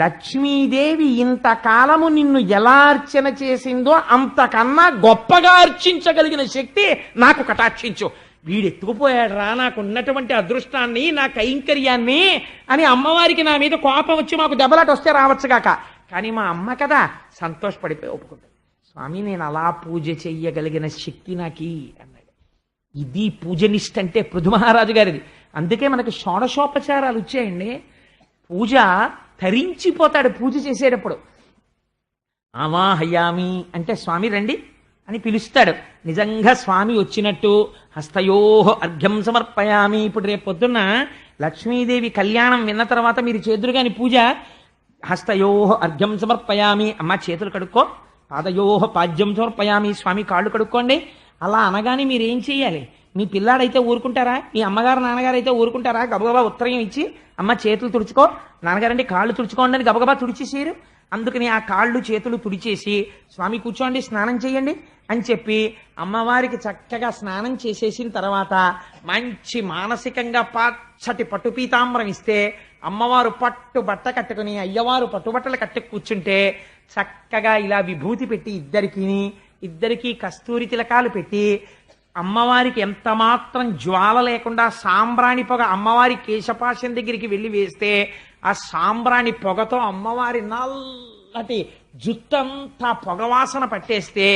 [SPEAKER 1] లక్ష్మీదేవి ఇంతకాలము నిన్ను ఎలా అర్చన చేసిందో అంతకన్నా గొప్పగా అర్చించగలిగిన శక్తి నాకు కటాక్షించు. వీడెత్తుకుపోయాడు రా నాకున్నటువంటి అదృష్టాన్ని, నా కైంకర్యాన్ని అని అమ్మవారికి నా మీద కోపం వచ్చి మాకు దెబ్బలాట వస్తే రావచ్చుగాక, కానీ మా అమ్మ కదా సంతోషపడిపోయి ఒప్పుకుంటాడు. స్వామి నేను అలా పూజ చెయ్యగలిగిన శక్తి నాకి అన్నాడు. ఇది పూజనిష్ట అంటే పృథు మహారాజు గారిది. అందుకే మనకు షోడశోపచారాలు వచ్చాయండి. పూజ ధరించిపోతాడు పూజ చేసేటప్పుడు. ఆవాహయామి అంటే స్వామి రండి అని పిలుస్తాడు. నిజంగా స్వామి వచ్చినట్టు హస్తయోహ అర్ఘ్యం సమర్పయామి. ఇప్పుడు రేపు పొద్దున్న లక్ష్మీదేవి కళ్యాణం విన్న తర్వాత మీరు చేదురుగాని పూజ హస్తయోహ అర్ఘ్యం సమర్పయామి, అమ్మ చేతులు కడుక్కో, పాదయోహ పాద్యం సమర్పయామి, స్వామి కాళ్ళు కడుక్కోండి. అలా అనగానే మీరు ఏం చెయ్యాలి? మీ పిల్లాడైతే ఊరుకుంటారా? మీ అమ్మగారు నాన్నగారు అయితే ఊరుకుంటారా? గబగబా ఉత్తరం ఇచ్చి అమ్మ చేతులు తుడుచుకో, నాన్నగారంటే కాళ్ళు తుడుచుకోండి అని గబగబా తుడిచేసేరు. అందుకని ఆ కాళ్ళు చేతులు తుడిచేసి స్వామి కూర్చోండి స్నానం చేయండి అని చెప్పి అమ్మవారికి చక్కగా స్నానం చేసేసిన తర్వాత మంచి మానసికంగా పచ్చటి పట్టు పీతాంబరం ఇస్తే అమ్మవారు పట్టు బట్ట కట్టుకుని అయ్యవారు పట్టుబట్టలు కట్టు కూర్చుంటే చక్కగా ఇలా విభూతి పెట్టి ఇద్దరికి కస్తూరి తిలకాలు పెట్టి అమ్మవారికి ఎంత మాత్రం జ్వాల లేకుండా సాంబ్రాణి పొగ అమ్మవారి కేశపాశం దగ్గరికి వెళ్ళి వేస్తే ఆ సాంబ్రాణి పొగతో అమ్మవారి నల్లటి జుత్తంతా పొగవాసన పట్టేస్తే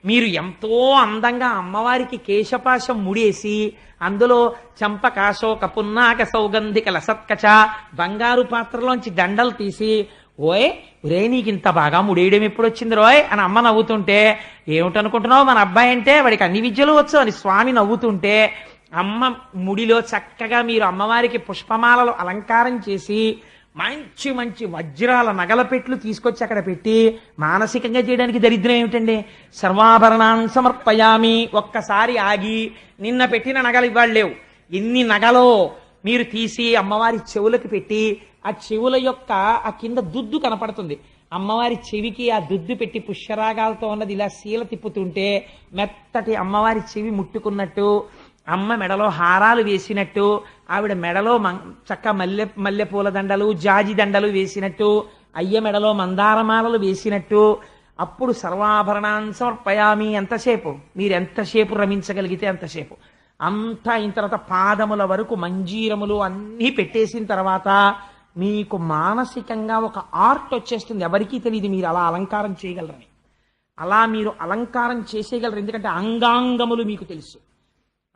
[SPEAKER 1] మీరు ఎంతో అందంగా అమ్మవారికి కేశపాశం ముడేసి అందులో చంపకాశోక పున్నాక సౌగంధిక లసత్కచ బంగారు పాత్రలోంచి దండలు తీసి ఓయ్ రే నీకు ఇంత బాగా ముడేయడం ఎప్పుడు వచ్చింది రోయ్ అని అమ్మ నవ్వుతుంటే, ఏమిటనుకుంటున్నావు మన అబ్బాయి అంటే వాడికి అన్ని విద్యలు వచ్చు అని స్వామి నవ్వుతుంటే అమ్మ ముడిలో చక్కగా మీరు అమ్మవారికి పుష్పమాలలో అలంకారం చేసి మంచి మంచి వజ్రాల నగల పెట్లు తీసుకొచ్చి అక్కడ పెట్టి మానసికంగా చేయడానికి దరిద్రం ఏమిటండి? సర్వాభరణాన్ సమర్పయామి. ఒక్కసారి ఆగి నిన్న పెట్టిన నగలు ఇవాళ లేవు, ఎన్ని నగలో మీరు తీసి అమ్మవారి చెవులకు పెట్టి ఆ చెవుల యొక్క ఆ కింద దుద్దు కనపడుతుంది, అమ్మవారి చెవికి ఆ దుద్దు పెట్టి పుష్యరాగాలతో ఉన్నది ఇలా శీల తిప్పుతుంటే మెత్తటి అమ్మవారి చెవి ముట్టుకున్నట్టు, అమ్మ మెడలో హారాలు వేసినట్టు, ఆవిడ మెడలో చక్క మల్లెపూల దండలు జాజి దండలు వేసినట్టు, అయ్య మెడలో మందారమాలలు వేసినట్టు, అప్పుడు సర్వాభరణాన్ సమర్పయామి. ఎంతసేపు మీరు ఎంతసేపు రమించగలిగితే అంతసేపు. అంతా అయిన తర్వాత పాదముల వరకు మంజీరములు అన్నీ పెట్టేసిన తర్వాత మీకు మానసికంగా ఒక ఆర్ట్ వచ్చేస్తుంది. ఎవరికీ తెలియదు మీరు అలా అలంకారం చేయగలరని. అలా మీరు అలంకారం చేసేయగలరు, ఎందుకంటే అంగాంగములు మీకు తెలుసు.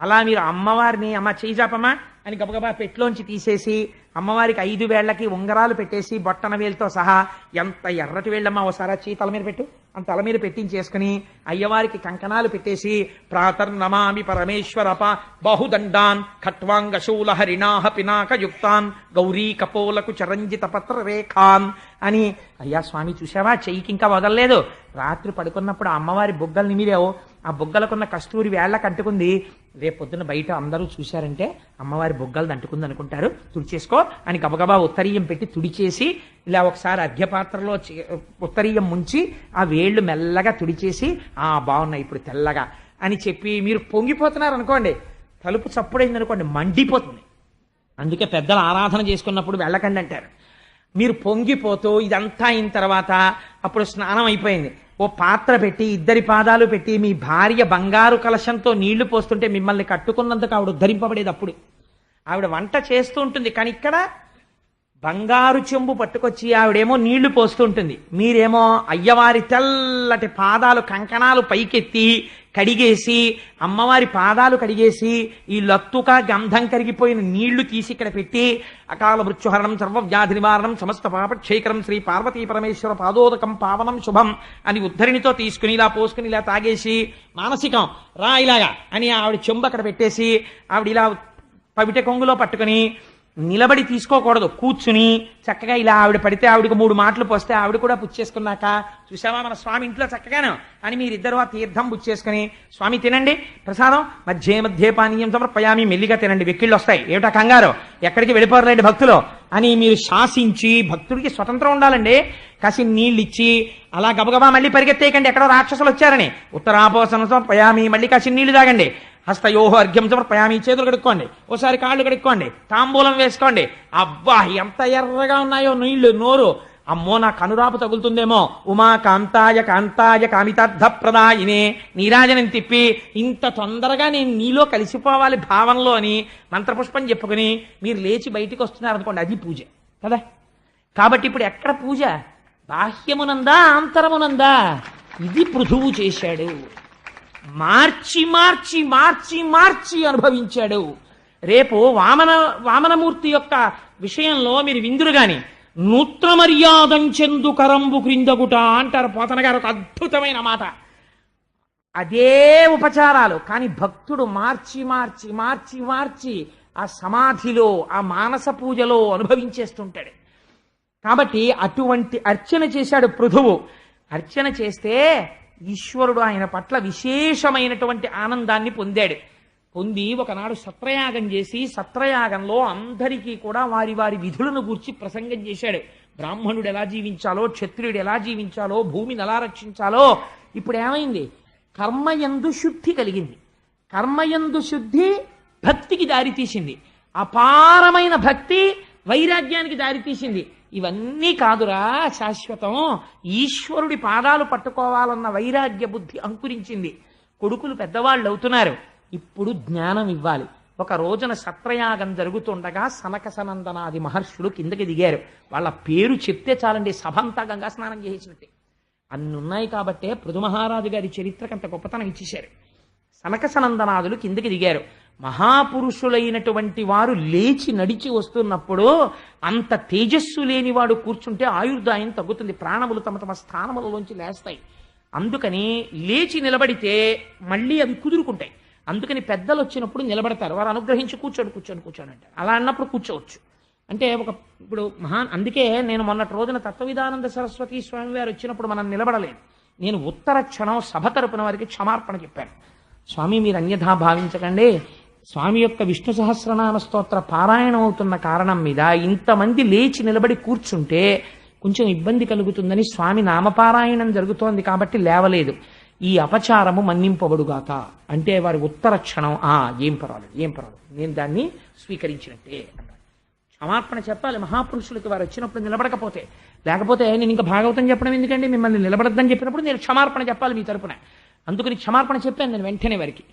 [SPEAKER 1] అలా మీరు అమ్మవారిని అమ్మ చేయి జాపమ్మా అని గబగబా పెట్లోంచి తీసేసి అమ్మవారికి 5 వేళ్లకి ఉంగరాలు పెట్టేసి బొట్టన వేలుతో సహా, ఎంత ఎర్రటి వేళ్ళమ్మా ఓసారి చేయి తల మీద పెట్టు అని తల మీద పెట్టించేసుకుని అయ్యవారికి కంకణాలు పెట్టేసి ప్రాతర్నమామి పరమేశ్వరప బాహుదండాన్ ఖట్వాంగ శూల హరిణాహ పినాకయుక్తాన్ గౌరీ కపోలకు చరంజిత పత్ర రేఖాన్ అని, అయ్యా స్వామి చూసావా చెయ్యికి ఇంకా వదలలేదు, రాత్రి పడుకున్నప్పుడు అమ్మవారి బుగ్గలు నిమిరావు, ఆ బుగ్గలకున్న కస్తూరి వేళ్లకు అంటుకుంది, రేపొద్దున బయట అందరూ చూశారంటే అమ్మవారి బుగ్గలు అంటుకుంది అనుకుంటారు, తుడిచేసుకో అని గబగబా ఉత్తరీయం పెట్టి తుడిచేసి ఇలా ఒకసారి అర్ఘ్యపాత్రలో ఉత్తరీయం ముంచి ఆ వేళ్లు మెల్లగా తుడిచేసి బాగున్నాయి ఇప్పుడు తెల్లగా అని చెప్పి మీరు పొంగిపోతున్నారు అనుకోండి, తలుపు చప్పుడైంది అనుకోండి మండిపోతుంది. అందుకే పెద్దలు ఆరాధన చేసుకున్నప్పుడు వెళ్ళకండి అంటారు. మీరు పొంగిపోతూ ఇదంతా అయిన తర్వాత అప్పుడు స్నానం అయిపోయింది, ఓ పాత్ర పెట్టి 2 పాదాలు పెట్టి మీ భార్య బంగారు కలశంతో నీళ్లు పోస్తుంటే మిమ్మల్ని కట్టుకున్నందుకు ఆవిడ ఉద్ధరింపబడేది. అప్పుడు ఆవిడ వంట చేస్తూ ఉంటుంది, కానీ ఇక్కడ బంగారు చెంబు పట్టుకొచ్చి ఆవిడేమో నీళ్లు పోస్తూ ఉంటుంది, మీరేమో అయ్యవారి తెల్లటి పాదాలు కంకణాలు పైకెత్తి కడిగేసి అమ్మవారి పాదాలు కడిగేసి ఈ లత్తుక గంధం కరిగిపోయిన నీళ్లు తీసి ఇక్కడ పెట్టి అకాల మృత్యుహరణం సర్వవ్యాధి నివారణం సమస్త పాపక్షేకరం శ్రీ పార్వతీ పరమేశ్వర పాదోదకం పావనం శుభం అని ఉద్ధరిణితో తీసుకుని ఇలా పోసుకుని ఇలా తాగేసి మానసికం రా ఇలాగా అని ఆవిడ చెంబు అక్కడ పెట్టేసి ఆవిడ ఇలా పవిట కొంగులో పట్టుకుని నిలబడి తీసుకోకూడదు, కూర్చుని చక్కగా ఇలా ఆవిడ పడితే ఆవిడకు 3 మాటలు పోస్తే ఆవిడ కూడా పుచ్చేసుకున్నాక చూసావా మన స్వామి ఇంట్లో చక్కగాను అని మీరిద్దరూ ఆ తీర్థం పుచ్చేసుకుని స్వామి తినండి ప్రసాదం మధ్య పానీయం సమర్పయామి, మెల్లిగా తినండి వెక్కిళ్ళు వస్తాయి, ఏమిటా కంగారు ఎక్కడికి వెళ్ళిపోరలేండి భక్తులు అని మీరు శాసించి, భక్తుడికి స్వతంత్రం ఉండాలండి, కాసి నీళ్ళు ఇచ్చి అలా గబగబా మళ్ళీ పరిగెత్తేయకండి ఎక్కడో రాక్షసులు వచ్చారని, ఉత్తరాపోసనం సమర్పయామి మళ్ళీ కాసి నీళ్లు తాగండి, హస్తయోహ అర్ఘ్యం సమర్పయామి చేతులు కడుక్కోండి, ఓసారి కాళ్ళు కడుక్కోండి, తాంబూలం వేసుకోండి, అబ్బా ఎంత ఎర్రగా ఉన్నాయో నీళ్లు, నోరు అమ్మో నా కనురాపు తగులుతుందేమో, ఉమా కాంతాయ కాంతాయ కామితార్థ ప్రదాయినే నీరాజనం తిప్పి ఇంత తొందరగా నేను నీలో కలిసిపోవాలి భావంలో అని మంత్రపుష్పం చెప్పుకుని మీరు లేచి బయటికి వస్తున్నారనుకోండి, అది పూజ కదా. కాబట్టి ఇప్పుడు ఎక్కడ పూజ? బాహ్యమునందా ఆంతరమునందా? ఇది పృథువు చేశాడు, మార్చి మార్చి మార్చి మార్చి అనుభవించాడు. రేపు వామనమూర్తి యొక్క విషయంలో మీరు విందురు గాని నూత్ర మర్యాదం చెందు కరంబు క్రిందగుట అంటారు పోతన గారు, ఒక అద్భుతమైన మాట. అదే ఉపచారాలు, కానీ భక్తుడు మార్చి మార్చి మార్చి మార్చి ఆ సమాధిలో ఆ మానస పూజలో అనుభవించేస్తుంటాడు. కాబట్టి అటువంటి అర్చన చేశాడు పృథువు. అర్చన చేస్తే ఈశ్వరుడు ఆయన పట్ల విశేషమైనటువంటి ఆనందాన్ని పొందాడు. పొంది ఒకనాడు సత్రయాగం చేసి సత్రయాగంలో అందరికీ కూడా వారి వారి విధులను గూర్చి ప్రసంగం చేశాడు. బ్రాహ్మణుడు ఎలా జీవించాలో, క్షత్రియుడు ఎలా జీవించాలో, భూమిని ఎలా రక్షించాలో. ఇప్పుడు ఏమైంది? కర్మయందు శుద్ధి కలిగింది. కర్మయందు శుద్ధి భక్తికి దారితీసింది. అపారమైన భక్తి వైరాగ్యానికి దారితీసింది. ఇవన్నీ కాదురా శాశ్వతం, ఈశ్వరుడి పాదాలు పట్టుకోవాలన్న వైరాగ్య బుద్ధి అంకురించింది. కొడుకులు పెద్దవాళ్ళు అవుతున్నారు. ఇప్పుడు జ్ఞానం ఇవ్వాలి. ఒక రోజున సత్రయాగం జరుగుతుండగా సనక సనందనాది మహర్షులు కిందకి దిగారు. వాళ్ళ పేరు చెప్తే చాలండి, సభంతా గంగా స్నానం చేసినట్టే. అన్ని ఉన్నాయి కాబట్టే పృథు మహారాజు గారి చరిత్రకు అంత గొప్పతనం ఇచ్చేశారు. సనక సనందనాదులు కిందకి దిగారు. మహాపురుషులైనటువంటి వారు లేచి నడిచి వస్తున్నప్పుడు అంత తేజస్సు లేనివాడు కూర్చుంటే ఆయుర్దాయం తగ్గుతుంది, ప్రాణములు తమ తమ స్థానములలోంచి లేస్తాయి. అందుకని లేచి నిలబడితే మళ్ళీ అవి కుదురుకుంటాయి. అందుకని పెద్దలు వచ్చినప్పుడు నిలబడతారు, వారు అనుగ్రహించి కూర్చోండి కూర్చోండి కూర్చోండి అంటారు. అలా అన్నప్పుడు కూర్చోవచ్చు. అంటే ఇప్పుడు అందుకే నేను మొన్నటి రోజున తత్వవిధానంద సరస్వతి స్వామి వారు వచ్చినప్పుడు మనం నిలబడలేదు. నేను ఉత్తర క్షణం సభ తరపున వారికి క్షమార్పణ చెప్పాను. స్వామి, మీరు అన్యథా భావించకండి, స్వామి యొక్క విష్ణు సహస్రనామ స్తోత్ర పారాయణం అవుతున్న కారణం మీద ఇంతమంది లేచి నిలబడి కూర్చుంటే కొంచెం ఇబ్బంది కలుగుతుందని స్వామి నామపారాయణం జరుగుతోంది కాబట్టి లేవలేదు. ఈ అపచారము మన్నింపబడుగాక అంటే వారి ఉత్తర క్షణం ఏం పర్వాలేదు, ఏం పర్వాలేదు, నేను దాన్ని స్వీకరించినట్టే అన్నారు. క్షమార్పణ చెప్పాలి మహాపురుషులకి, వారు వచ్చినప్పుడు నిలబడకపోతే. లేకపోతే నేను ఇంకా భాగవతం చెప్పడం ఎందుకండి, మిమ్మల్ని నిలబడద్దని చెప్పినప్పుడు నేను క్షమార్పణ చెప్పాలి మీ తరపున. అందుకని క్షమార్పణ చెప్పాను నేను వెంటనే వారికి.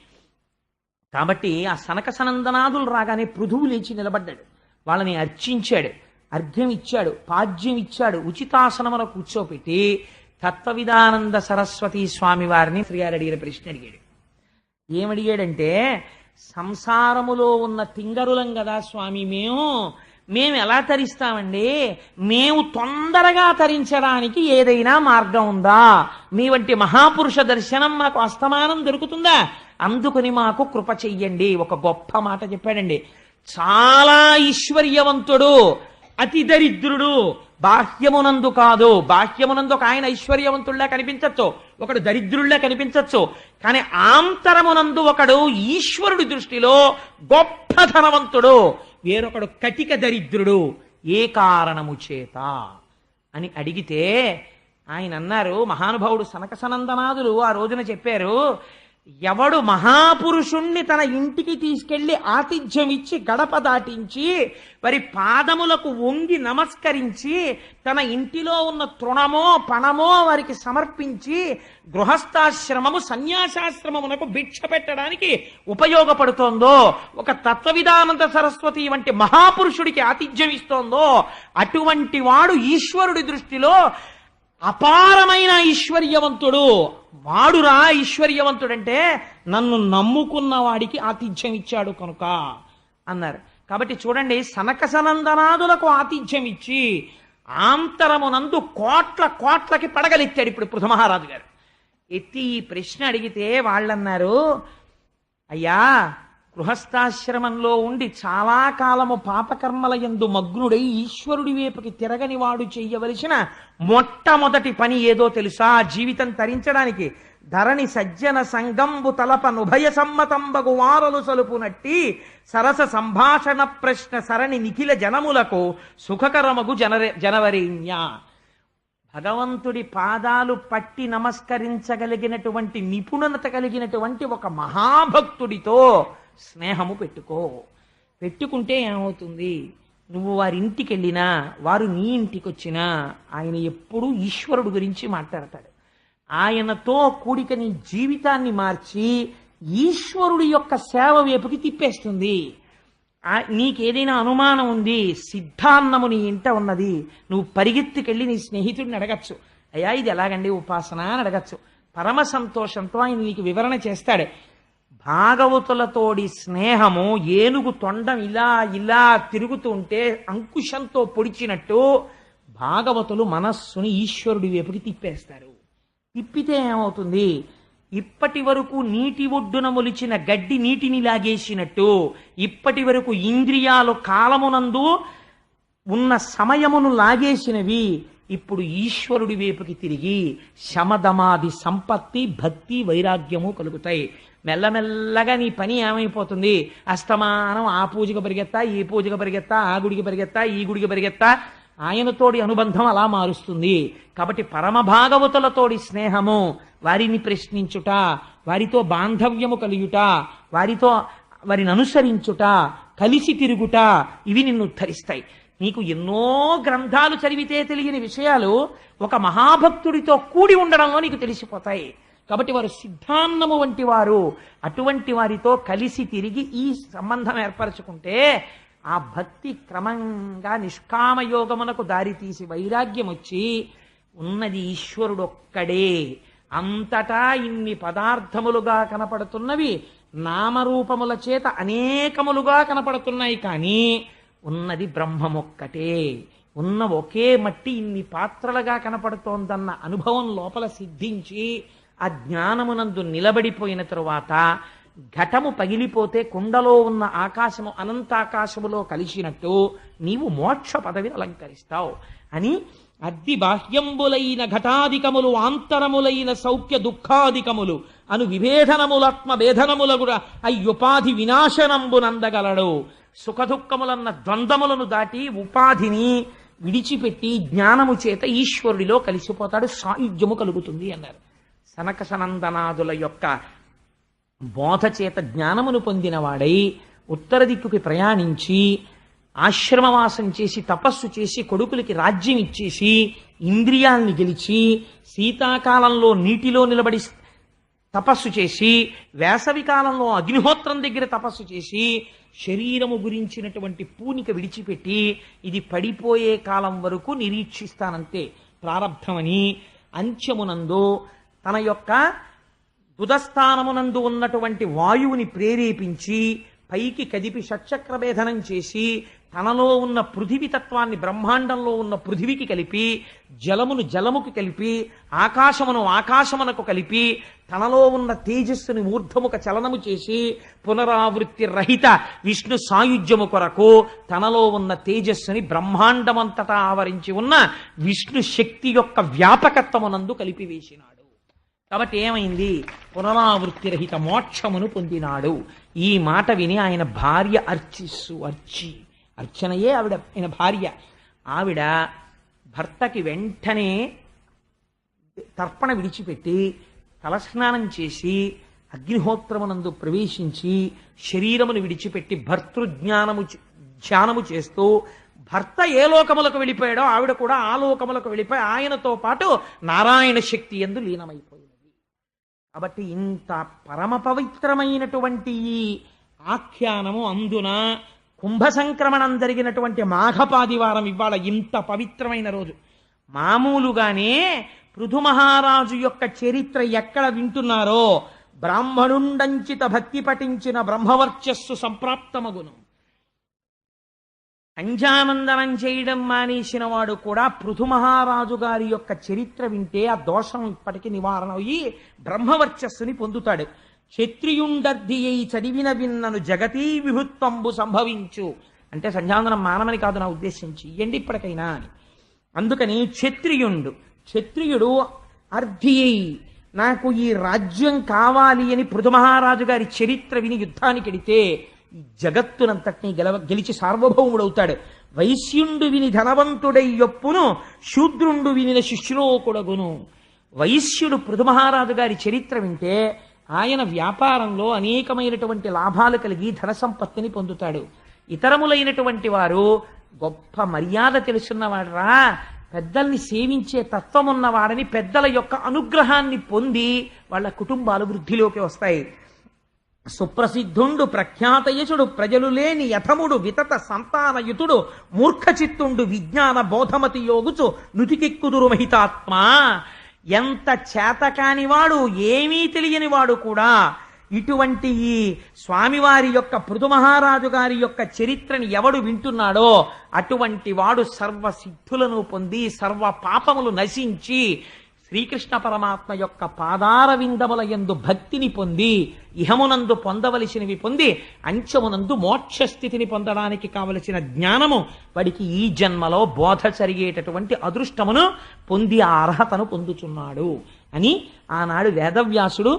[SPEAKER 1] కాబట్టి ఆ సనక సనందనాదులు రాగానే పృథువు లేచి నిలబడ్డాడు, వాళ్ళని అర్చించాడు, అర్ఘ్యం ఇచ్చాడు, పాద్యం ఇచ్చాడు, ఉచితాసనమున కూర్చోపెట్టి తత్వవిధానంద సరస్వతి స్వామి వారిని శ్రీగారు అడిగిన ప్రశ్న అడిగాడు. ఏమడిగాడంటే, సంసారములో ఉన్న తింగరులం కదా స్వామి, మేము ఎలా తరిస్తామండి? మేము తొందరగా తరించడానికి ఏదైనా మార్గం ఉందా? మీ వంటి మహాపురుష దర్శనం మాకు అస్తమానం దొరుకుతుందా? అందుకుని మాకు కృప చెయ్యండి. ఒక గొప్ప మాట చెప్పాడండి. చాలా ఐశ్వర్యవంతుడు, అతి దరిద్రుడు, బాహ్యమునందు కాదు. బాహ్యమునందు ఒక ఆయన ఐశ్వర్యవంతుల్లా కనిపించచ్చు, ఒకడు దరిద్రుల్లా కనిపించచ్చు, కానీ ఆంతరమునందు ఒకడు ఈశ్వరుడి దృష్టిలో గొప్ప ధనవంతుడు, వేరొకడు కటిక దరిద్రుడు. ఏ కారణము చేత అని అడిగితే ఆయన అన్నారు, మహానుభావుడు సనక సనందనాదులు ఆ రోజున చెప్పారు, ఎవడు మహాపురుషుణ్ణి తన ఇంటికి తీసుకెళ్లి ఆతిథ్యం ఇచ్చి గడప దాటించి వారి పాదములకు వంగి నమస్కరించి తన ఇంటిలో ఉన్న తృణమో పణమో వారికి సమర్పించి గృహస్థాశ్రమము సన్యాసాశ్రమమునకు భిక్ష పెట్టడానికి ఉపయోగపడుతోందో, ఒక తత్వవిధానంద సరస్వతి వంటి మహాపురుషుడికి ఆతిథ్యం ఇస్తోందో, అటువంటి వాడు ఈశ్వరుడి దృష్టిలో అపారమైన ఐశ్వర్యవంతుడు. వాడురా ఐశ్వర్యవంతుడంటే నన్ను నమ్ముకున్న వాడికి ఆతిథ్యం ఇచ్చాడు కనుక అన్నారు. కాబట్టి చూడండి, సనక సనందనాదులకు ఆతిథ్యం ఇచ్చి ఆంతరమునందు కోట్లకి పడగలెత్తాడు ఇప్పుడు పృథు మహారాజు గారు. ఎత్తి ఈ ప్రశ్న అడిగితే వాళ్ళన్నారు, అయ్యా, గృహస్థాశ్రమంలో ఉండి చాలా కాలము పాపకర్మల యందు మగ్నుడై ఈశ్వరుడి వైపుకి తిరగని వాడు చెయ్యవలసిన మొట్టమొదటి పని ఏదో తెలుసా? జీవితం తరించడానికి ధరణి సజ్జన సంగంబు తలపనుభయ సమ్మతంబగు వారలు సలుపునట్టి సరస సంభాషణ ప్రశ్న సరణి నిఖిల జనములకు సుఖకరమగు జనవరేణ్య. భగవంతుడి పాదాలు పట్టి నమస్కరించగలిగినటువంటి నిపుణత కలిగినటువంటి ఒక మహాభక్తుడితో స్నేహము పెట్టుకుంటే ఏమవుతుంది? నువ్వు వారి ఇంటికి వెళ్ళినా వారు నీ ఇంటికి వచ్చినా ఆయన ఎప్పుడూ ఈశ్వరుడు గురించి మాట్లాడతాడు. ఆయనతో కూడిక నీ జీవితాన్ని మార్చి ఈశ్వరుడి యొక్క సేవ వైపుకి తిప్పేస్తుంది. నీకేదైనా అనుమానం ఉంది, సిద్ధాన్నము నీ ఇంట ఉన్నది, నువ్వు పరిగెత్తుకెళ్ళి నీ స్నేహితుడిని అడగచ్చు, అయ్యా ఇది ఎలాగండి ఉపాసన అని అడగచ్చు. పరమ సంతోషంతో ఆయన నీకు వివరణ చేస్తాడు. భాగవతులతోడి స్నేహము ఏనుగు తొండం ఇలా తిరుగుతూ ఉంటే అంకుశంతో పొడిచినట్టు భాగవతులు మనస్సుని ఈశ్వరుడి వైపుకి తిప్పేస్తారు. తిప్పితే ఏమవుతుంది? ఇప్పటి వరకు నీటి ఒడ్డున మొలిచిన గడ్డి నీటిని లాగేసినట్టు ఇప్పటి వరకు ఇంద్రియాలు కాలమునందు ఉన్న సమయమును లాగేసినవి ఇప్పుడు ఈశ్వరుడి వైపుకి తిరిగి శమదమాది సంపత్తి భక్తి వైరాగ్యము కలుగుతాయి. మెల్లమెల్లగా నీ పని ఏమైపోతుంది? అస్తమానం ఆ పూజకు పరిగెత్తా, ఈ పూజకు పరిగెత్తా, ఆ గుడికి పరిగెత్తా, ఈ గుడికి పరిగెత్తా, ఆయనతోడి అనుబంధం అలా మారుస్తుంది. కాబట్టి పరమభాగవతులతోడి స్నేహము, వారిని ప్రశ్నించుట, వారితో బాంధవ్యము కలియుట, వారిని అనుసరించుట, కలిసి తిరుగుట, ఇవి నిన్ను ఉద్ధరిస్తాయి. నీకు ఎన్నో గ్రంథాలు చదివితే తెలియని విషయాలు ఒక మహాభక్తుడితో కూడి ఉండడంలో నీకు తెలిసిపోతాయి. కాబట్టి వారు సిద్ధాన్నము వంటి వారు. అటువంటి వారితో కలిసి తిరిగి ఈ సంబంధం ఏర్పరచుకుంటే ఆ భక్తి క్రమంగా నిష్కామయోగమునకు దారితీసి వైరాగ్యం వచ్చి ఉన్నది ఈశ్వరుడు ఒక్కడే. అంతటా ఇన్ని పదార్థములుగా కనపడుతున్నవి నామరూపముల చేత అనేకములుగా కనపడుతున్నాయి, కానీ ఉన్నది బ్రహ్మమొక్కటే. ఉన్న ఒకే మట్టి ఇన్ని పాత్రలుగా కనపడుతోందన్న అనుభవం లోపల సిద్ధించి ఆ జ్ఞానమునందు నిలబడిపోయిన తరువాత ఘటము పగిలిపోతే కుండలో ఉన్న ఆకాశము అనంతాకాశములో కలిసినట్టు నీవు మోక్ష పదవిని అలంకరిస్తావు అని అద్ది బాహ్యంబులైన ఘటాధికములు ఆంతరములైన సౌఖ్య దుఃఖాధికములు అను విభేదనములాత్మ భేదనముల కూడా అయ్యుపాధి వినాశనంబునందగలడు. సుఖదుఖములన్న ద్వంద్వములను దాటి ఉపాధిని విడిచిపెట్టి జ్ఞానము చేత ఈశ్వరుడిలో కలిసిపోతాడు, సాయుధ్యము కలుగుతుంది అన్నారు. సనక సనందనాదుల యొక్క బోధ చేత జ్ఞానమును పొందినవాడై ఉత్తర దిక్కుకి ప్రయాణించి ఆశ్రమవాసం చేసి తపస్సు చేసి కొడుకులకి రాజ్యం ఇచ్చేసి ఇంద్రియాల్ని గెలిచి శీతాకాలంలో నీటిలో నిలబడి తపస్సు చేసి వేసవి కాలంలో అగ్నిహోత్రం దగ్గర తపస్సు చేసి శరీరము గురించినటువంటి పూనిక విడిచిపెట్టి ఇది పడిపోయే కాలం వరకు నిరీక్షిస్తానంతే ప్రారబ్ధమని అంత్యమునందు తన యొక్క దుదస్థానమునందు ఉన్నటువంటి వాయువుని ప్రేరేపించి పైకి కదిపి షట్చక్రభేదనం చేసి తనలో ఉన్న పృథివీ తత్వాన్ని బ్రహ్మాండంలో ఉన్న పృథివికి కలిపి జలమును జలముకు కలిపి ఆకాశమును ఆకాశమునకు కలిపి తనలో ఉన్న తేజస్సుని ఊర్ధముఖ చలనము చేసి పునరావృత్తి రహిత విష్ణు సాయుధ్యము కొరకు తనలో ఉన్న తేజస్సుని బ్రహ్మాండమంతటా ఆవరించి ఉన్న విష్ణు శక్తి యొక్క వ్యాపకత్వమునందు కలిపివేసినాడు. కాబట్టి ఏమైంది? పునరావృత్తి రహిత మోక్షమును పొందినాడు. ఈ మాట విని ఆయన భార్య అర్చనయే ఆయన భార్య. ఆవిడ భర్తకి వెంటనే తర్పణ విడిచిపెట్టి తలస్నానం చేసి అగ్నిహోత్రమునందు ప్రవేశించి శరీరమును విడిచిపెట్టి ధ్యానము చేస్తూ భర్త ఏ లోకములకు వెళ్ళిపోయాడో ఆవిడ కూడా ఆ లోకములకు వెళ్ళిపోయి ఆయనతో పాటు నారాయణ శక్తి యందు లీనమైపోయింది. కాబట్టి ఇంత పరమ పవిత్రమైనటువంటి ఈ ఆఖ్యానము అందున కుంభ సంక్రమణం జరిగినటువంటి మాఘపాదివారం ఇవాళ ఇంత పవిత్రమైన రోజు. మామూలుగానే పృథు మహారాజు యొక్క చరిత్ర ఎక్కడ వింటున్నారో బ్రాహ్మణుండంచిత భక్తి పఠించిన బ్రహ్మవర్చస్సు సంప్రాప్తమగును. అంజానందనం చేయడం మానేసిన వాడు కూడా పృథు మహారాజు గారి యొక్క చరిత్ర వింటే ఆ దోషం ఇప్పటికీ నివారణ అయ్యి బ్రహ్మవర్చస్సుని పొందుతాడు. క్షత్రియుండర్ధి అయి చదివిన విన్నను జగతీ విభుత్వంబు సంభవించు అంటే సంధ్యావందనం మానమని కాదు నా ఉద్దేశం, చెయ్యండి ఇప్పటికైనా అని. అందుకని క్షత్రియుడు అర్ధి అయి నాకు ఈ రాజ్యం కావాలి అని పృథు మహారాజు గారి చరిత్ర విని యుద్ధానికి వెడితే ఈ జగత్తునంతటినీ గెలిచి సార్వభౌముడవుతాడు. వైశ్యుండు విని ధనవంతుడై యొప్పును శూద్రుండు వినిన శిష్యులోకుడగును. వైశ్యుడు పృథు మహారాజు గారి చరిత్ర వింటే ఆయన వ్యాపారంలో అనేకమైనటువంటి లాభాలు కలిగి ధన సంపత్తిని పొందుతాడు. ఇతరములైనటువంటి వారు గొప్ప మర్యాద తెలుసున్నవాడరా, పెద్దల్ని సేవించే తత్వం ఉన్నవాడని పెద్దల యొక్క అనుగ్రహాన్ని పొంది వాళ్ళ కుటుంబాలు వృద్ధిలోకి వస్తాయి. సుప్రసిద్ధుండు ప్రఖ్యాతయసుడు ప్రజలు లేని యథముడు వితత సంతానయుతుడు మూర్ఖచిత్తుండు విజ్ఞాన బోధమతి యోగుచు నుతికెక్కుదురు మహితాత్మ. ఎంత చేతకానివాడు ఏమీ తెలియని వాడు కూడా ఇటువంటి ఈ స్వామివారి యొక్క పృథు మహారాజు గారి యొక్క చరిత్రని ఎవడు వింటున్నాడో అటువంటి వాడు సర్వ సిద్ధులను పొంది సర్వ పాపములు నశించి శ్రీకృష్ణ పరమాత్మ యొక్క పాదార విందముల యందు భక్తిని పొంది ఇహమునందు పొందవలసినవి పొంది అంచమునందు మోక్ష స్థితిని పొందడానికి కావలసిన జ్ఞానము వాడికి ఈ జన్మలో బోధ జరిగేటటువంటి అదృష్టమును పొంది ఆ అర్హతను పొందుచున్నాడు అని ఆనాడు వేదవ్యాసుడు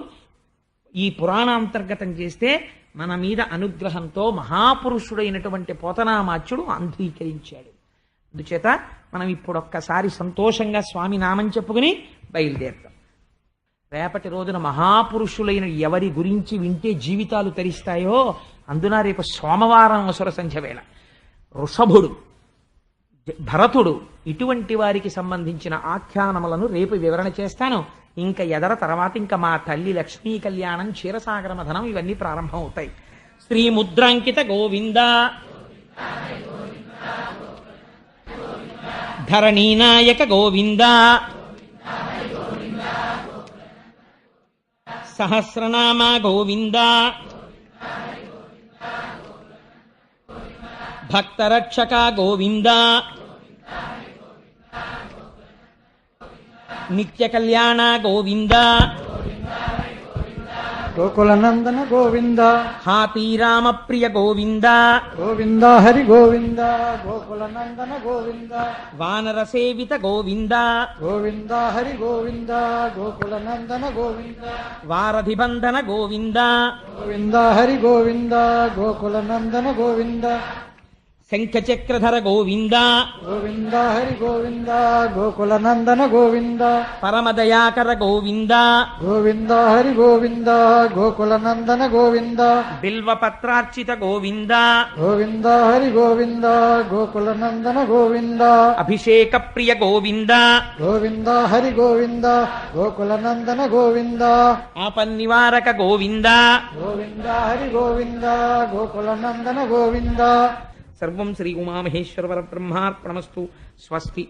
[SPEAKER 1] ఈ పురాణాంతర్గతం చేస్తే మన మీద అనుగ్రహంతో మహాపురుషుడైనటువంటి పోతనామాచ్యుడు అంగీకరించాడు. అందుచేత మనం ఇప్పుడు ఒక్కసారి సంతోషంగా స్వామి నామం చెప్పుకుని బయలుదేరుతాం. రేపటి రోజున మహాపురుషులైన ఎవరి గురించి వింటే జీవితాలు తరిస్తాయో అందున రేపు సోమవారం అసుర సంధ్య వేళ వృషభుడు, భరతుడు ఇటువంటి వారికి సంబంధించిన ఆఖ్యానములను రేపు వివరణ చేస్తాను. ఇంకా ఎదర తర్వాత ఇంకా మా తల్లి లక్ష్మీ కళ్యాణం, క్షీరసాగర మథనం ఇవన్నీ ప్రారంభం అవుతాయి. శ్రీ ముద్రాంకిత గోవింద, ధరణీనాయక గోవింద, సహస్రనామ గోవింద, భక్తరక్షక గోవింద, నిత్య కళ్యాణ గోవింద,
[SPEAKER 2] గోకులనందన గోవింద,
[SPEAKER 1] హాతీరామ ప్రియ గోవింద,
[SPEAKER 2] గోవింద హరి గోవింద, గోకులనందన గోవింద,
[SPEAKER 1] వానర సేవిత గోవింద,
[SPEAKER 2] గోవింద హరి గోవింద, గోకులనందన గోవింద,
[SPEAKER 1] వారధి బంధన గోవింద,
[SPEAKER 2] గోవింద హరి గోవింద, గోకులనందన గోవింద,
[SPEAKER 1] శంఖచక్రధర గోవింద,
[SPEAKER 2] గోవింద హరి గోవింద, గోకులనందన గోవింద,
[SPEAKER 1] పరమదయాకర గోవింద,
[SPEAKER 2] గోవింద హరి గోవింద, గోకులనందన గోవింద,
[SPEAKER 1] బిల్వపత్రార్చిత గోవింద,
[SPEAKER 2] గోవింద హరి గోవింద, గోకులనందన గోవింద,
[SPEAKER 1] అభిషేక ప్రియ గోవింద,
[SPEAKER 2] గోవింద హరి గోవింద, గోకులనందన గోవింద,
[SPEAKER 1] ఆపన్నివారక గోవింద,
[SPEAKER 2] గోవింద హరి గోవింద, గోకులనందన గోవింద.
[SPEAKER 1] సర్వం శ్రీ ఉమామహేశ్వర పరబ్రహ్మార్పణమస్తు. స్వస్తి.